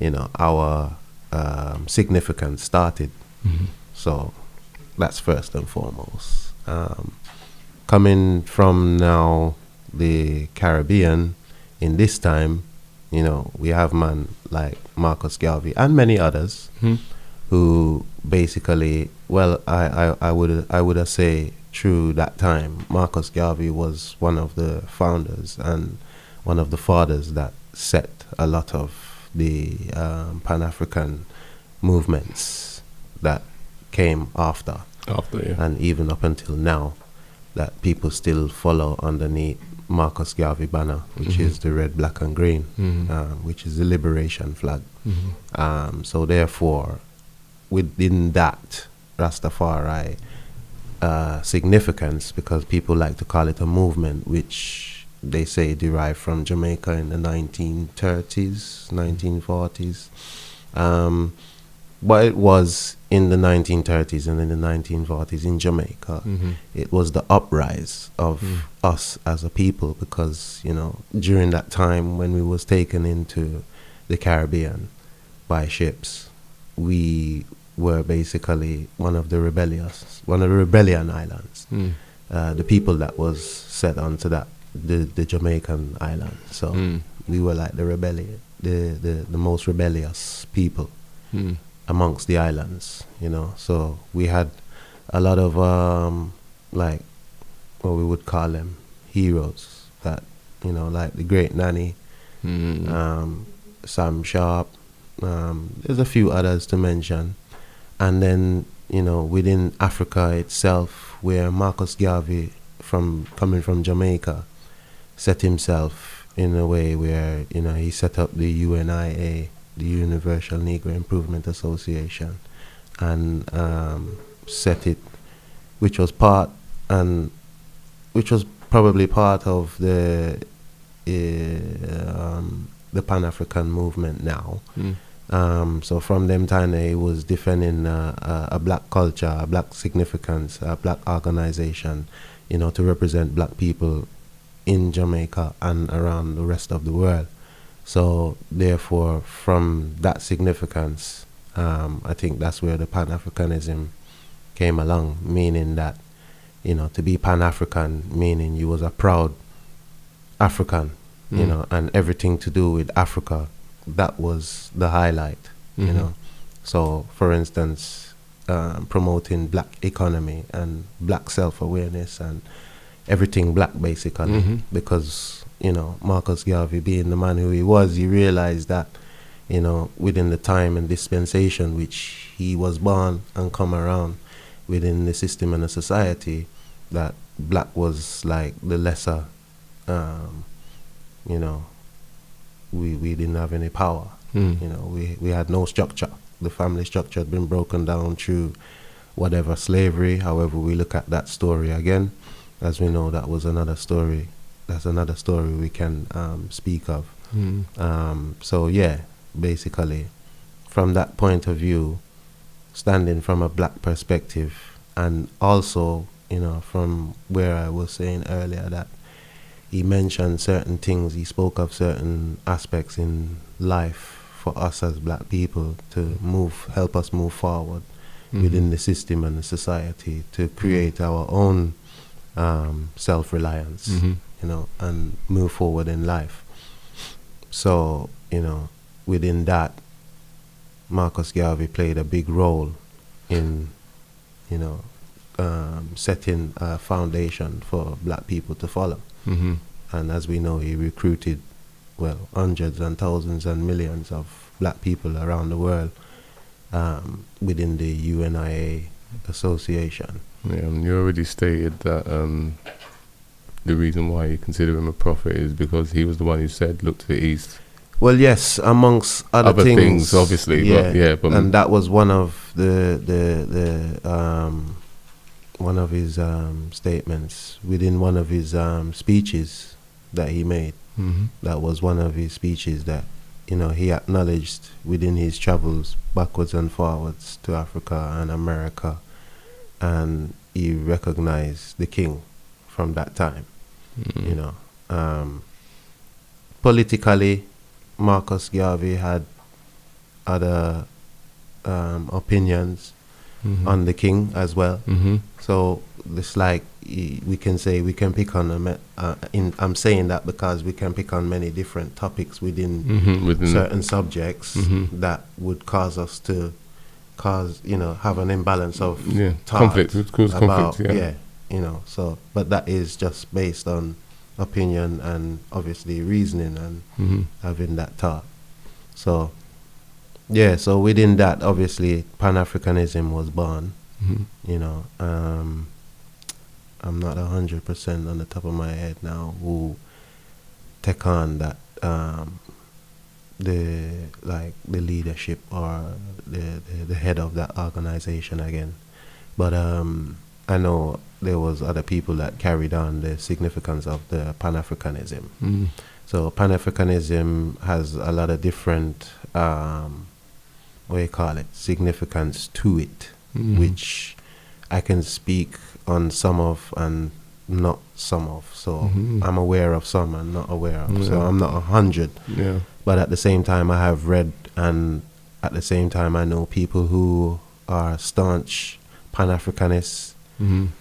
you know, our significance started. So that's first and foremost. Coming from now the Caribbean, in this time, you know, we have man like Marcus Garvey and many others who basically, well, I would say through that time, Marcus Garvey was one of the founders and one of the fathers that set a lot of the Pan-African movements that came after, and even up until now, that people still follow underneath Marcus Garvey banner, which is the red, black and green, which is the liberation flag. So therefore, within that Rastafari significance, because people like to call it a movement, which they say derived from Jamaica in the 1930s, 1940s. But it was in the 1930s and in the 1940s in Jamaica. It was the uprise of us as a people, because, you know, during that time when we was taken into the Caribbean by ships, we were basically one of the rebellion islands. The people that was set onto that, the Jamaican island. So we were like the rebellion, the most rebellious people amongst the islands, you know. So we had a lot of like what we would call them heroes, that, you know, like the Great Nanny, Sam Sharp, there's a few others to mention. And then, you know, within Africa itself, where Marcus Garvey, coming from Jamaica, set himself in a way where, you know, he set up the UNIA, the Universal Negro Improvement Association, and set it, which was probably part of the Pan-African movement now. So from them time, he was defending a black culture, a black significance, a black organization, you know, to represent black people in Jamaica and around the rest of the world. So therefore, from that significance, I think that's where the Pan-Africanism came along, meaning that, you know, to be Pan-African, meaning you was a proud African, you know, and everything to do with Africa, that was the highlight, you know. So, for instance, promoting black economy and black self-awareness and everything black, basically, because, you know, Marcus Garvey, being the man who he was, he realized that, you know, within the time and dispensation which he was born and come around within the system and the society, that black was like the lesser, you know, we didn't have any power. You know, we had no structure. The family structure had been broken down through whatever slavery. However we look at that story again, as we know, that was another story. That's another story we can speak of. So yeah, basically, from that point of view, standing from a black perspective, and also, you know, from where I was saying earlier that he mentioned certain things, he spoke of certain aspects in life for us as black people to help us move forward within the system and the society to create our own self-reliance, you know, and move forward in life. So, you know, within that, Marcus Garvey played a big role in, you know, setting a foundation for black people to follow. And as we know, he recruited, well, hundreds and thousands and millions of black people around the world within the UNIA association.
Yeah, and you already stated that the reason why you consider him a prophet is because he was the one who said, look to the east.
Well, yes, amongst other things,
obviously,
yeah,
but
and that was one of one of his statements within one of his speeches that he made. That was one of his speeches that, you know, he acknowledged within his travels backwards and forwards to Africa and America, and he recognized the king from that time. You know, politically, Marcus Garvey had other opinions on the king as well. So it's like we can say we can pick on I'm saying that because we can pick on many different topics within certain subjects that would cause us to you know, have an imbalance of
conflict. It causes conflict.
You know. So, but that is just based on opinion and obviously reasoning and having that thought. So yeah, so within that, obviously Pan-Africanism was born. You know, I'm not 100% on the top of my head now who take on that the leadership or the head of that organization again, but I know there was other people that carried on the significance of the Pan-Africanism. So Pan-Africanism has a lot of different significance to it, which I can speak on some of and not some of. So I'm aware of some and not aware of. So I'm not 100. But at the same time, I have read, and at the same time, I know people who are staunch Pan-Africanists.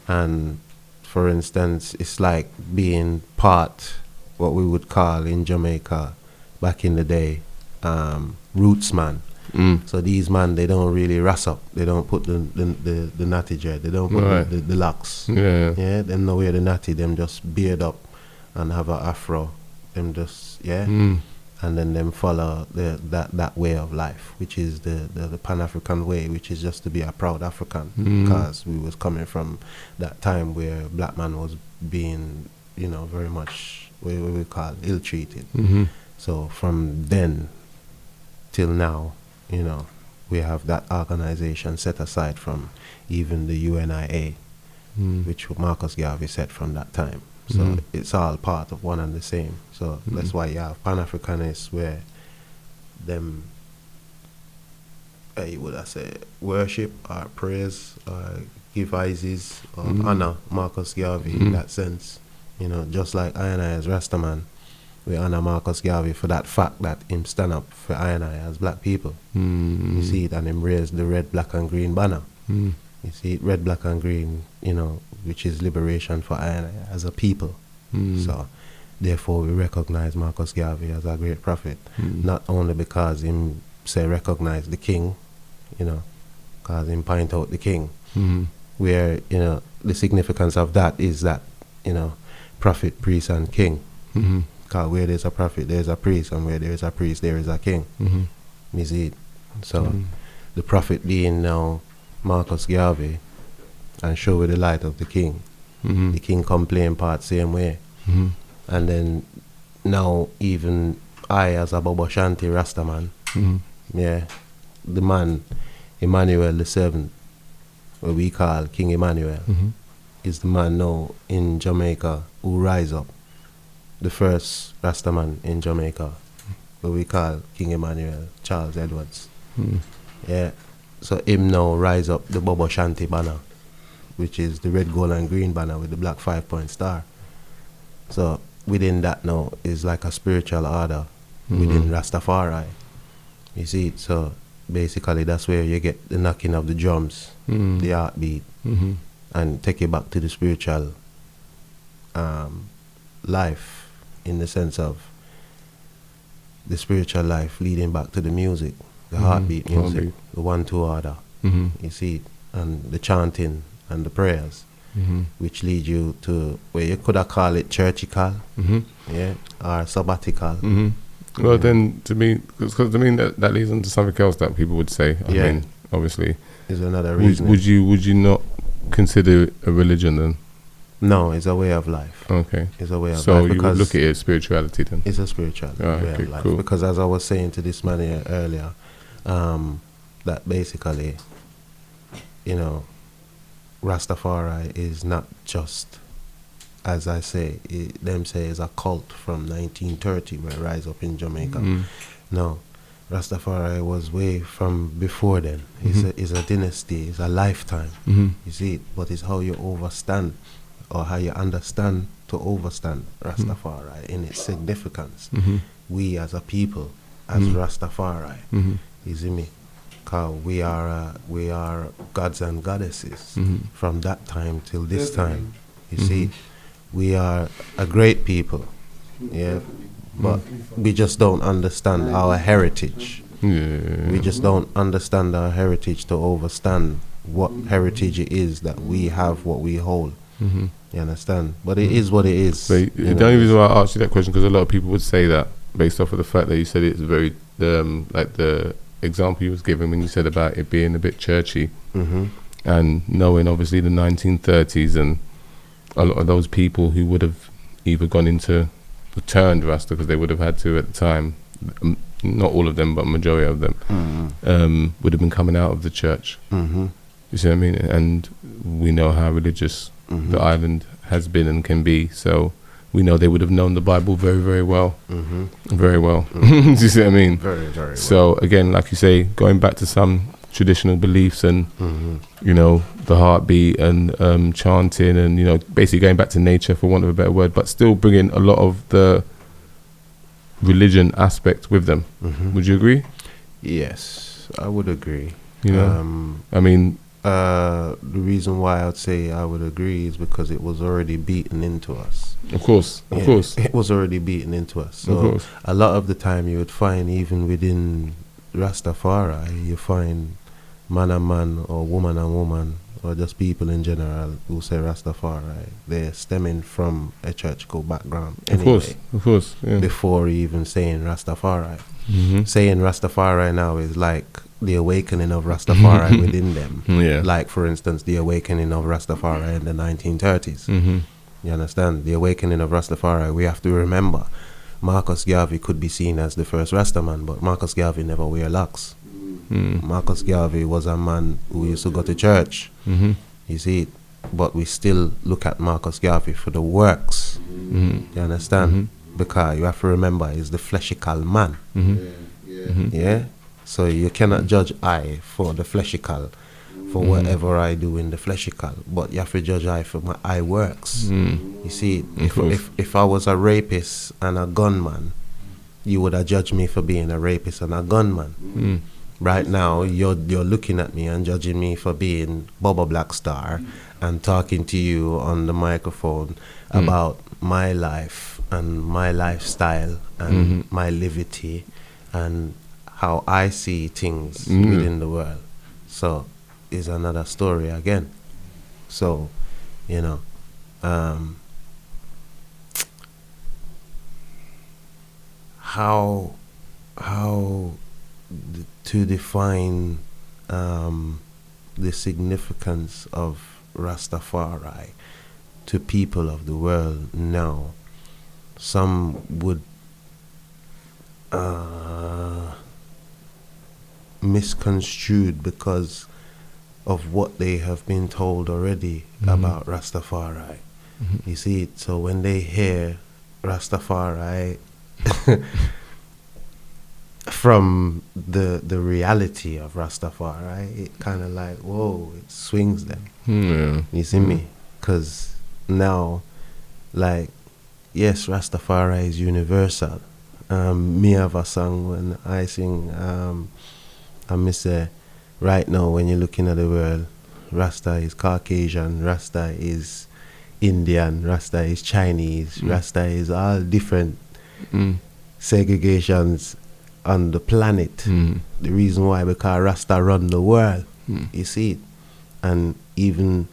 And for instance, it's like being part, what we would call in Jamaica back in the day, roots man. So these man, they don't really ras up. They don't put the natty dread. They don't put the locks. Them no wear the natty. Them just beard up and have a afro. Them just and then them follow that way of life, which is the Pan-African way, which is just to be a proud African, because we was coming from that time where black man was being, you know, very much what we call ill-treated. So from then till now, you know, we have that organization set aside from even the UNIA, which Marcus Garvey set from that time. So it's all part of one and the same. So that's why you have Pan-Africanists where them, you would I say, worship or praise or give Isis or honor Marcus Garvey in that sense. You know, just like I and I as Rastaman, we honor Marcus Garvey for that fact that him stand up for I and I as black people. You see it, and him raise the red, black and green banner. You see it, red, black and green, you know, which is liberation for I and I as a people. So therefore we recognize Marcus Garvey as a great prophet, not only because him say recognize the king, you know, because him point out the king, where, you know, the significance of that is that, you know, prophet, priest and king. Because where there's a prophet, there's a priest, and where there is a priest, there is a king. You see it? So the prophet being now Marcus Garvey, and show with the light of the king. The king come playing part same way. And then now even I as a Bobo Shanti Rastaman, the man Emmanuel the Seventh, what we call King Emmanuel, is the man now in Jamaica who rise up, the first Rastaman in Jamaica what we call King Emmanuel, Charles Edwards. Yeah. So him now rise up the Bobo Shanti banner, which is the red, gold and green banner with the black 5-point star. So within that now is like a spiritual order within Rastafari. You see it? So basically that's where you get the knocking of the drums, the heartbeat, and take you back to the spiritual life, in the sense of the spiritual life leading back to the music, the heartbeat music, the 1-2 order. You see it? And the chanting and the prayers, which lead you to where you could have called it churchical, yeah, or sabbatical.
Well, then to me, because to me that leads into something else that people would say. I mean, obviously,
is another reason.
Would you not consider it a religion then?
No, it's a way of life.
Okay,
it's a way of life.
So you would look at it as spirituality then?
It's a spiritual way of life.
Cool.
Because as I was saying to this man here earlier, that basically, you know, Rastafari is not just, as I say, them say is a cult from 1930 where rise up in Jamaica. No, Rastafari was way from before then. It's a dynasty, it's a lifetime. You see it, but it's how you overstand, or how you understand to overstand Rastafari in its significance. We as a people, as Rastafari, you see me? Because we are gods and goddesses from that time till this time. You see, we are a great people, yeah, but we just don't understand our heritage. We just don't understand our heritage to overstand what heritage it is that we have, what we hold. You understand? But it is what it is.
So the only reason why I asked you that question, because a lot of people would say that based off of the fact that you said it's very like the example you was given when you said about it being a bit churchy, and knowing obviously the 1930s and a lot of those people who would have either gone into turned Rasta because they would have had to at the time, not all of them but majority of them, would have been coming out of the church. You see what I mean? And we know how religious the island has been and can be, so we know they would have known the Bible very, very well. Very well. Do you see what I mean?
Very, very well.
So again, like you say, going back to some traditional beliefs and, you know, the heartbeat and chanting and, you know, basically going back to nature, for want of a better word, but still bringing a lot of the religion aspect with them. Would you agree?
Yes, I would agree.
You know, I mean,
the reason why I'd say I would agree is because it was already beaten into us.
Of course.
It was already beaten into us. So a lot of the time you would find, even within Rastafari, you find man and man, or woman and woman, or just people in general who say Rastafari. They're stemming from a churchical background anyway.
Of course. Yeah.
Before even saying Rastafari. Saying Rastafari now is like the awakening of Rastafari within them. Like, for instance, the awakening of Rastafari in the 1930s. You understand? The awakening of Rastafari, we have to remember, Marcus Garvey could be seen as the first Rastaman, but Marcus Garvey never wear locks. Marcus Garvey was a man who used to go to church. You see it? But we still look at Marcus Garvey for the works. You understand? Because you have to remember, he's the fleshical man. Yeah? So you cannot judge I for the fleshical, for whatever I do in the fleshical, but you have to judge I for my eye works. You see, if I was a rapist and a gunman, you would have judged me for being a rapist and a gunman. Right now, you're looking at me and judging me for being Bobo Blackstar and talking to you on the microphone about my life and my lifestyle and my livity and how I see things within the world. So is another story again. So, you know, how to define the significance of Rastafari to people of the world now. Some would misconstrued because of what they have been told already about Rastafari. You see it? So when they hear Rastafari, from the reality of Rastafari, it kind of like, whoa, it swings them.
Yeah.
You see me? Because now, like, yes, Rastafari is universal. Me have a song when I sing, I miss say, right now when you're looking at the world, Rasta is Caucasian, Rasta is Indian, Rasta is Chinese, Rasta is all different segregations on the planet. The reason why, because Rasta run the world. You see it? And even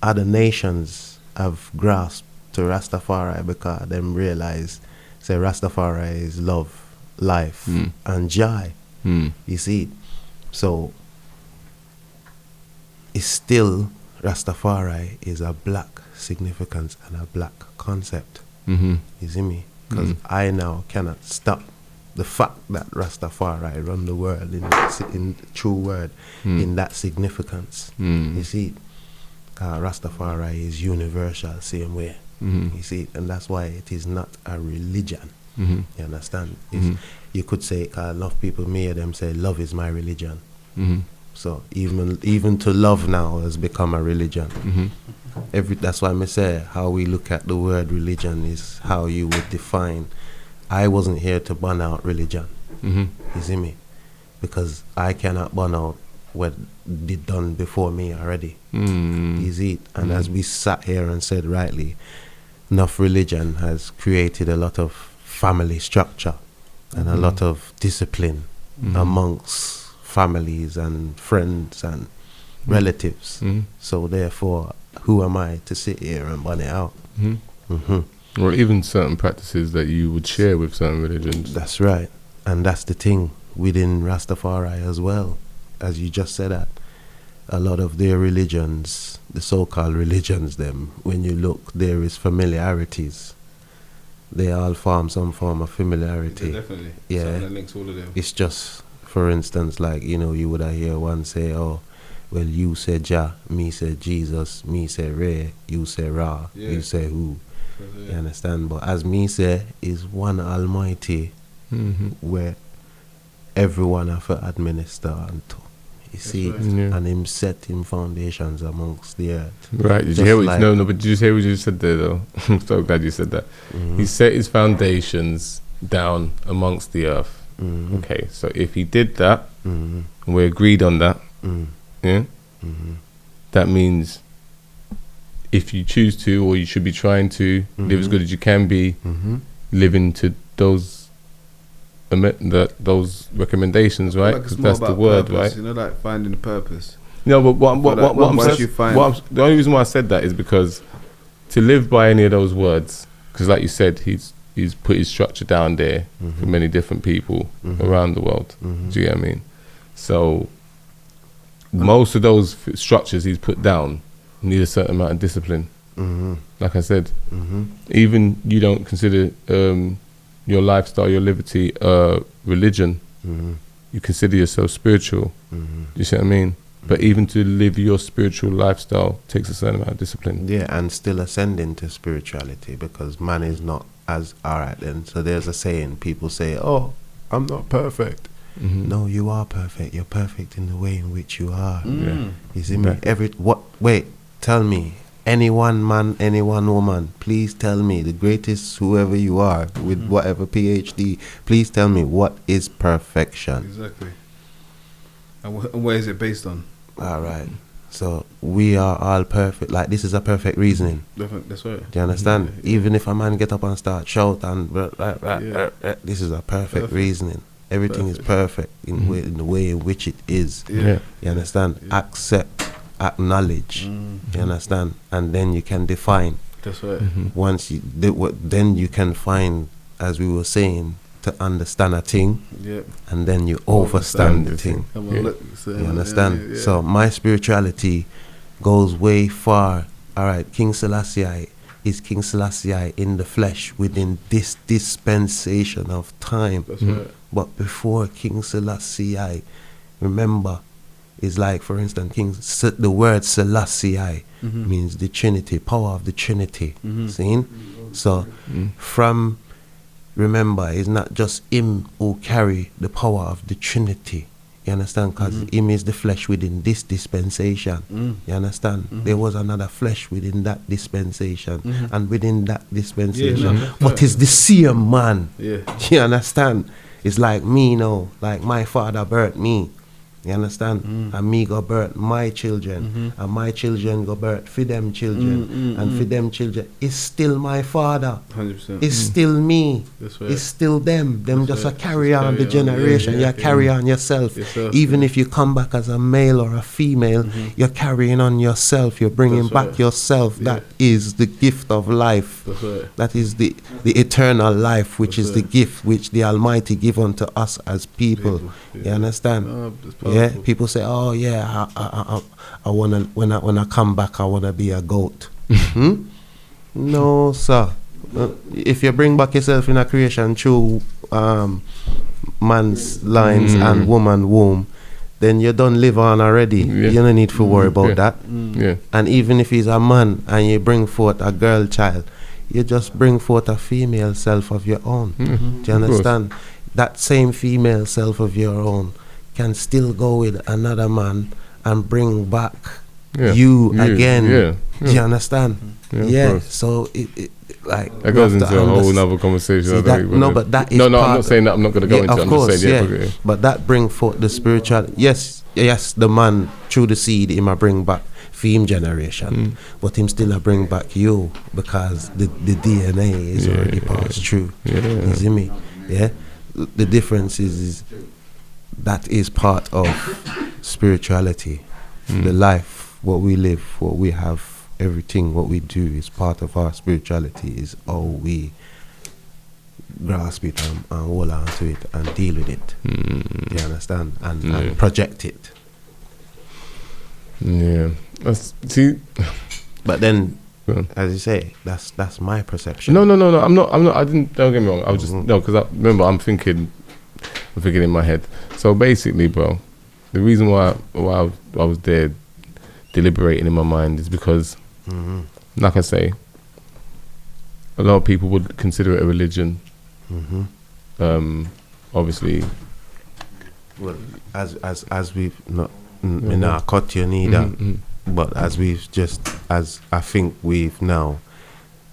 other nations have grasped to Rastafari because them realize, say, Rastafari is love, life, and joy. You see it? So, it's still, Rastafari is a black significance and a black concept. You see me? Because I now cannot stop the fact that Rastafari run the world in true word, in that significance. You see it? Rastafari is universal, same way. You see it? And that's why it is not a religion. You understand? You could say, enough people hear them say, love is my religion. So even to love now has become a religion. That's why I say how we look at the word religion is how you would define. I wasn't here to burn out religion. You see me? Because I cannot burn out what did done before me already. You see it? And as we sat here and said rightly, enough religion has created a lot of family structure and a lot of discipline amongst families and friends and relatives. So therefore, who am I to sit here and burn it out?
Or even certain practices that you would share with certain religions.
That's right. And that's the thing within Rastafari as well. As you just said that, a lot of their religions, the so-called religions, them, when you look, there is familiarities. They all form some form of familiarity.
Yeah, definitely.
Yeah.
Something that links all of them.
It's just, for instance, like, you know, you would hear one say, oh, well, you say Jah, me say Jesus, me say Ray, you say Ra, you say who. You understand? But as me say, is one Almighty where everyone have to administer unto. You see, and him set him foundations amongst the earth.
Right, did you hear what but did you hear what you said there though? I'm so glad you said that. He set his foundations down amongst the earth. Okay, so if he did that, and we agreed on that, that means if you choose to, or you should be trying to live as good as you can be, living to those those recommendations, right? Because that's the word,
purpose,
right?
You know, like finding a purpose.
No, but the only reason why I said that is because to live by any of those words, because like you said, he's put his structure down there for many different people around the world. Do you get what I mean? So most of those structures he's put down need a certain amount of discipline. Like I said, even you don't consider your lifestyle, your liberty, religion. You consider yourself spiritual. You see what I mean? But even to live your spiritual lifestyle takes a certain amount of discipline.
Yeah, and still ascending to spirituality, because man is not as alright then. So there's a saying, people say, oh, I'm not perfect. No, you are perfect. You're perfect in the way in which you are. You see me? Wait, tell me, any one man, any one woman, please tell me, the greatest whoever you are, with whatever PhD, please tell me, what is perfection?
Exactly. And where is it based on?
Alright. So we are all perfect. Like, this is a perfect reasoning.
That's right.
Do you understand? Even if a man get up and start shout and this is a perfect reasoning. Everything is perfect in the way in which it is. You understand? Accept, acknowledge. You understand? And then you can define.
That's right.
Once you then you can find, as we were saying, to understand a thing, and then you overstand the thing. You understand? So my spirituality goes way far. All right, King Selassie is King Selassie in the flesh within this dispensation of time.
That's right.
But before King Selassie, remember, is like, for instance, the word Selassie means the Trinity, power of the Trinity. Seen? So from remember, it's not just him who carry the power of the Trinity. You understand? Because him is the flesh within this dispensation. You understand? There was another flesh within that dispensation. And within that dispensation. But it's the same man.
Yeah.
You understand? It's like me now. Like my father birthed me. You understand? And me go birth my children. And my children go birth for them children. And for them children, it's still my father.
100%.
It's still me.
That's right.
It's still them. Them
That's
just a
right.
carry
Just
on the
carry on.
generation.
Yeah,
You carry on yourself. Even if you come back as a male or a female, you're carrying on yourself. You're bringing
That's
back
right.
yourself.
Yeah.
That is the gift of life.
That's right.
That is the eternal life, which
That's
is the
right.
gift which the Almighty give unto us as people.
Yeah.
You understand?
Oh, that's
Yeah,
powerful.
people say, "Oh yeah, I wanna when I come back, I wanna be a goat." No, sir. If you bring back yourself in a creation through man's lines and woman womb, then you don't live on already.
Yeah.
You don't need to worry about that.
Yeah.
And even if he's a man and you bring forth a girl child, you just bring forth a female self of your own. Do you
Of course.
understand? That same female self of your own can still go with another man and bring back you again.
Yeah.
Do you understand?
Yeah, of course.
So it like
That goes
we have
into
to
a whole
understand-
nother conversation.
See
I
that-
think,
no, but that is
no, I'm
part
not saying that. I'm not going to go into.
of
it. I'm
course,
just saying,
yeah. But that bring forth the spiritual. Yes, the man through the seed, him a bring back for him generation, but him still a bring back you because the DNA is already passed through. You see me? Yeah. The difference is that is part of spirituality. The life, what we live, what we have, everything, what we do is part of our spirituality. Is how we grasp it and hold on to it and deal with it. You understand? And project it.
Yeah. See.
But then,
Go on.
as you say, that's my perception.
No. I'm not. I didn't. Don't get me wrong. I was just no, because I remember I'm thinking in my head. So basically, bro, the reason why I was there deliberating in my mind is because, like I say, a lot of people would consider it a religion. Obviously.
Well, as we've not, not cut you neither. But as I think we've now,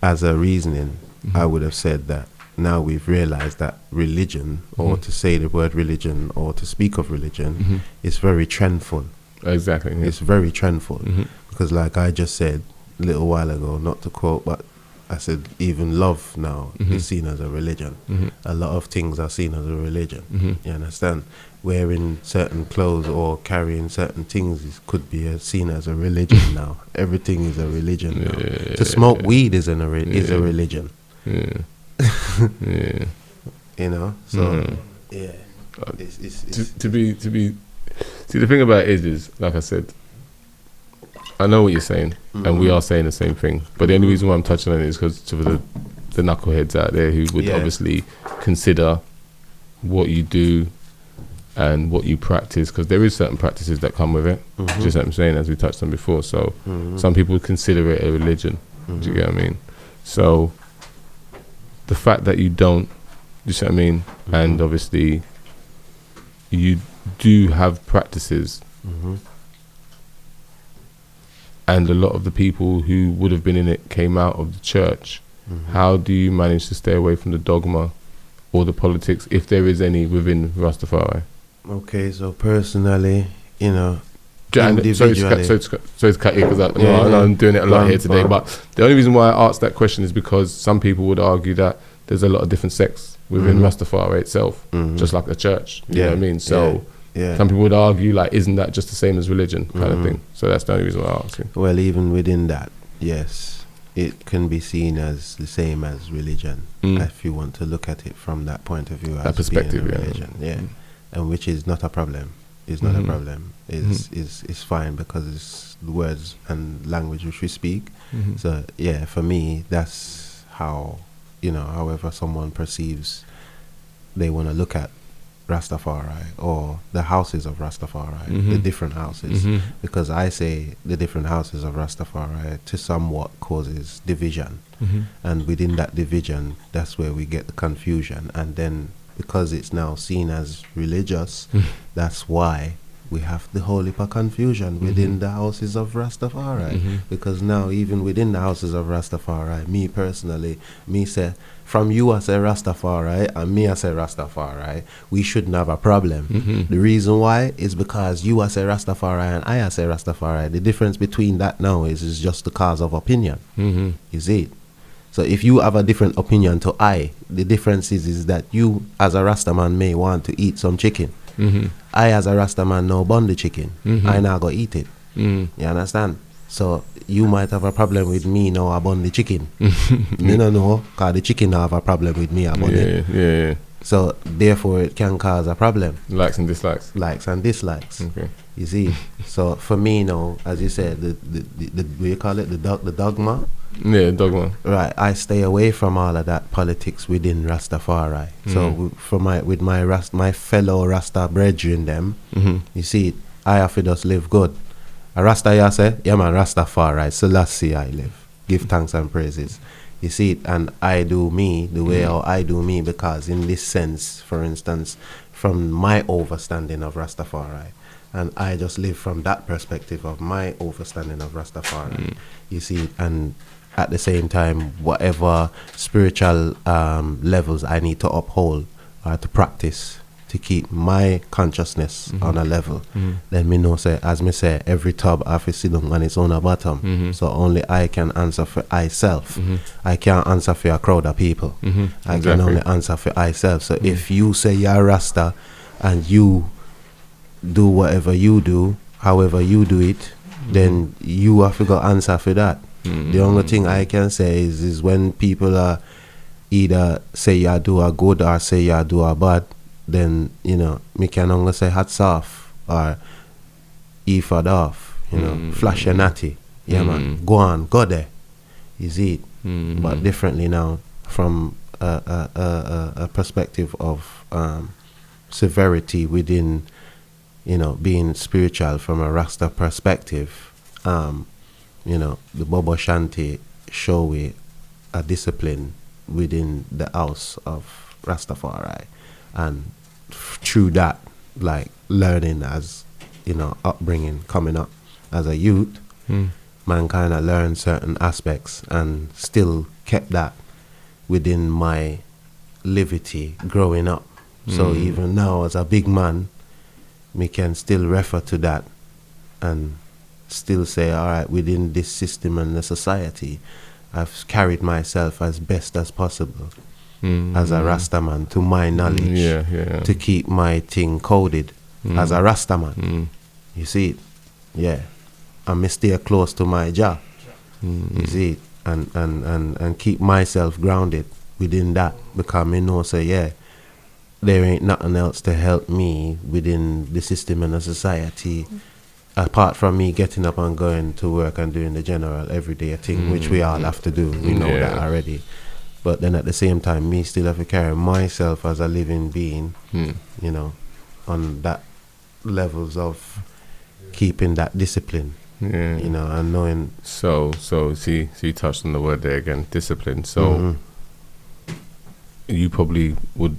as a reasoning, I would have said that now we've realized that religion, or to say the word religion, or to speak of religion, is very trendful.
Exactly. Yeah.
It's very trendful. Because like I just said a little while ago, not to quote, but I said even love now is seen as a religion. A lot of things are seen as a religion. You understand? Wearing certain clothes or carrying certain things could be seen as a religion now. Everything is a religion now. To smoke weed is a religion.
Yeah. Yeah.
You know? So yeah. It's
To be see, the thing about it is like I said, I know what you're saying, and we are saying the same thing. But the only reason why I'm touching on it is because to the knuckleheads out there who would obviously consider what you do and what you practice, because there is certain practices that come with it. Just like I'm saying, as we touched on before. So some people would consider it a religion. Do you get what I mean? So the fact that you don't, you see what I mean, and obviously you do have practices. And a lot of the people who would have been in it came out of the church. How do you manage to stay away from the dogma or the politics, if there is any, within Rastafari?
okay, so personally, you know,
And
individually.
sorry to cut you, because I'm doing it a lot here today. But the only reason why I asked that question is because some people would argue that there's a lot of different sects within Rastafari itself, just like the church. You know what I mean? So some people would argue, like, isn't that just the same as religion, kind of thing? So that's the only reason why I asked you.
Well, even within that, yes, it can be seen as the same as religion, if you want to look at it from that point of view, as
perspective,
being a religion, and which is not a problem. It's not a problem. It's fine, because it's the words and language which we speak. So yeah, for me, that's how, you know, however someone perceives they want to look at Rastafari or the houses of Rastafari, the different houses, because I say the different houses of Rastafari to somewhat causes division, and within that division, that's where we get the confusion, and then because it's now seen as religious, that's why we have the whole heap of confusion within the houses of Rastafari, because now even within the houses of Rastafari, me personally, me say, from you I say Rastafari and me I say Rastafari, we shouldn't have a problem. The reason why is because you I say Rastafari and I say Rastafari. The difference between that now is just the cause of opinion. You see it? So if you have a different opinion to I, the difference is that you as a Rastaman may want to eat some chicken. I as a Rastaman no bun the chicken. I now go eat it. You understand? So you might have a problem with me now I bun the chicken. Me no know, cause the chicken have a problem with me I bun it.
Yeah.
So therefore it can cause a problem.
Likes and dislikes.
Likes and dislikes.
Okay.
You see? So for me now, as you said, the what you call it, the dogma.
Yeah, dogma.
Right, I stay away from all of that politics within Rastafari. So with my fellow Rasta brethren them, you see, I have to just live good. A Rasta ya say, yeah man, Rastafari, Selassie I live. Give thanks and praises. You see it, and I do me the way how I do me, because in this sense, for instance, from my overstanding of Rastafari, and I just live from that perspective of my overstanding of Rastafari. You see it, and at the same time, whatever spiritual levels I need to uphold or to practice to keep my consciousness on a level, then me know say, as me say, every tub have to sit on its own bottom. So only I can answer for myself. I can't answer for a crowd of people. I can only answer for myself. So if you say you're Rasta and you do whatever you do, however you do it, then you have to go answer for that. The only thing I can say is when people are either say you do a good or say you do a bad, then, you know, me can only say hats off or effort off, you know, flash your natty. Yeah, man, go on, go there. You see it? But differently now from a perspective of severity within, you know, being spiritual from a Rasta perspective. You know, the Bobo Shanti show we a discipline within the house of Rastafari, and through that, like learning as, you know, upbringing, coming up as a youth, man kind of learned certain aspects and still kept that within my livity growing up. So even now as a big man, me can still refer to that and still say, all right, within this system and the society, I've carried myself as best as possible as a Rastaman, to my knowledge, to keep my thing coded as a Rastaman. You see it? Yeah. And me stay close to my job. You see it? And keep myself grounded within that, because me know, say, yeah, there ain't nothing else to help me within the system and the society, apart from me getting up and going to work and doing the general everyday thing, which we all have to do. We know that already. But then at the same time, me still have to carry myself as a living being, you know, on that levels of keeping that discipline, you know, and knowing.
So see, you touched on the word there again, discipline. So you probably would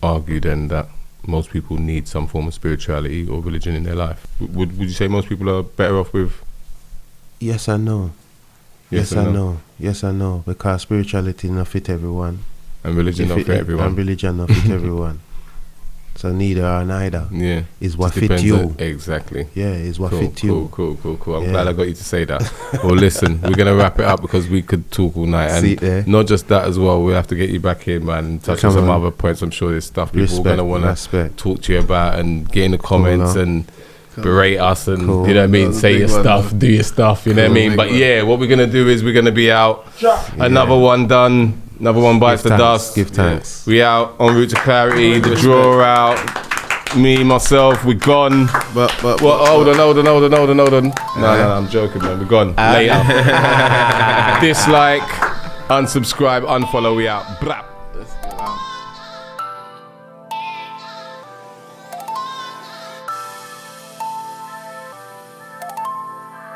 argue then that most people need some form of spirituality or religion in their life. Would you say most people are better off with?
Yes and no. Yes and no. Yes and no. Because spirituality not fit everyone.
And religion not fit everyone.
And religion not fit everyone. So neither or neither.
Yeah.
Is what fit you.
Exactly.
Yeah, is what fit you.
Cool. I'm glad I got you to say that. Well, listen, we're going to wrap it up because we could talk all night. And not just that as well, we'll have to get you back here, man, and touch on some other points. I'm sure there's stuff people are going to want to talk to you about and get in the comments and berate us and, you know what I mean, say your stuff, do your stuff, you know what I mean. But yeah, what we're going to do is we're going to be out. Another one done. Another one bites the dust. Give thanks. We out en route to clarity. The draw out. Me, myself, we gone. But hold on. No, I'm joking, man. We gone. Later. Dislike, unsubscribe, unfollow. We out. Brap.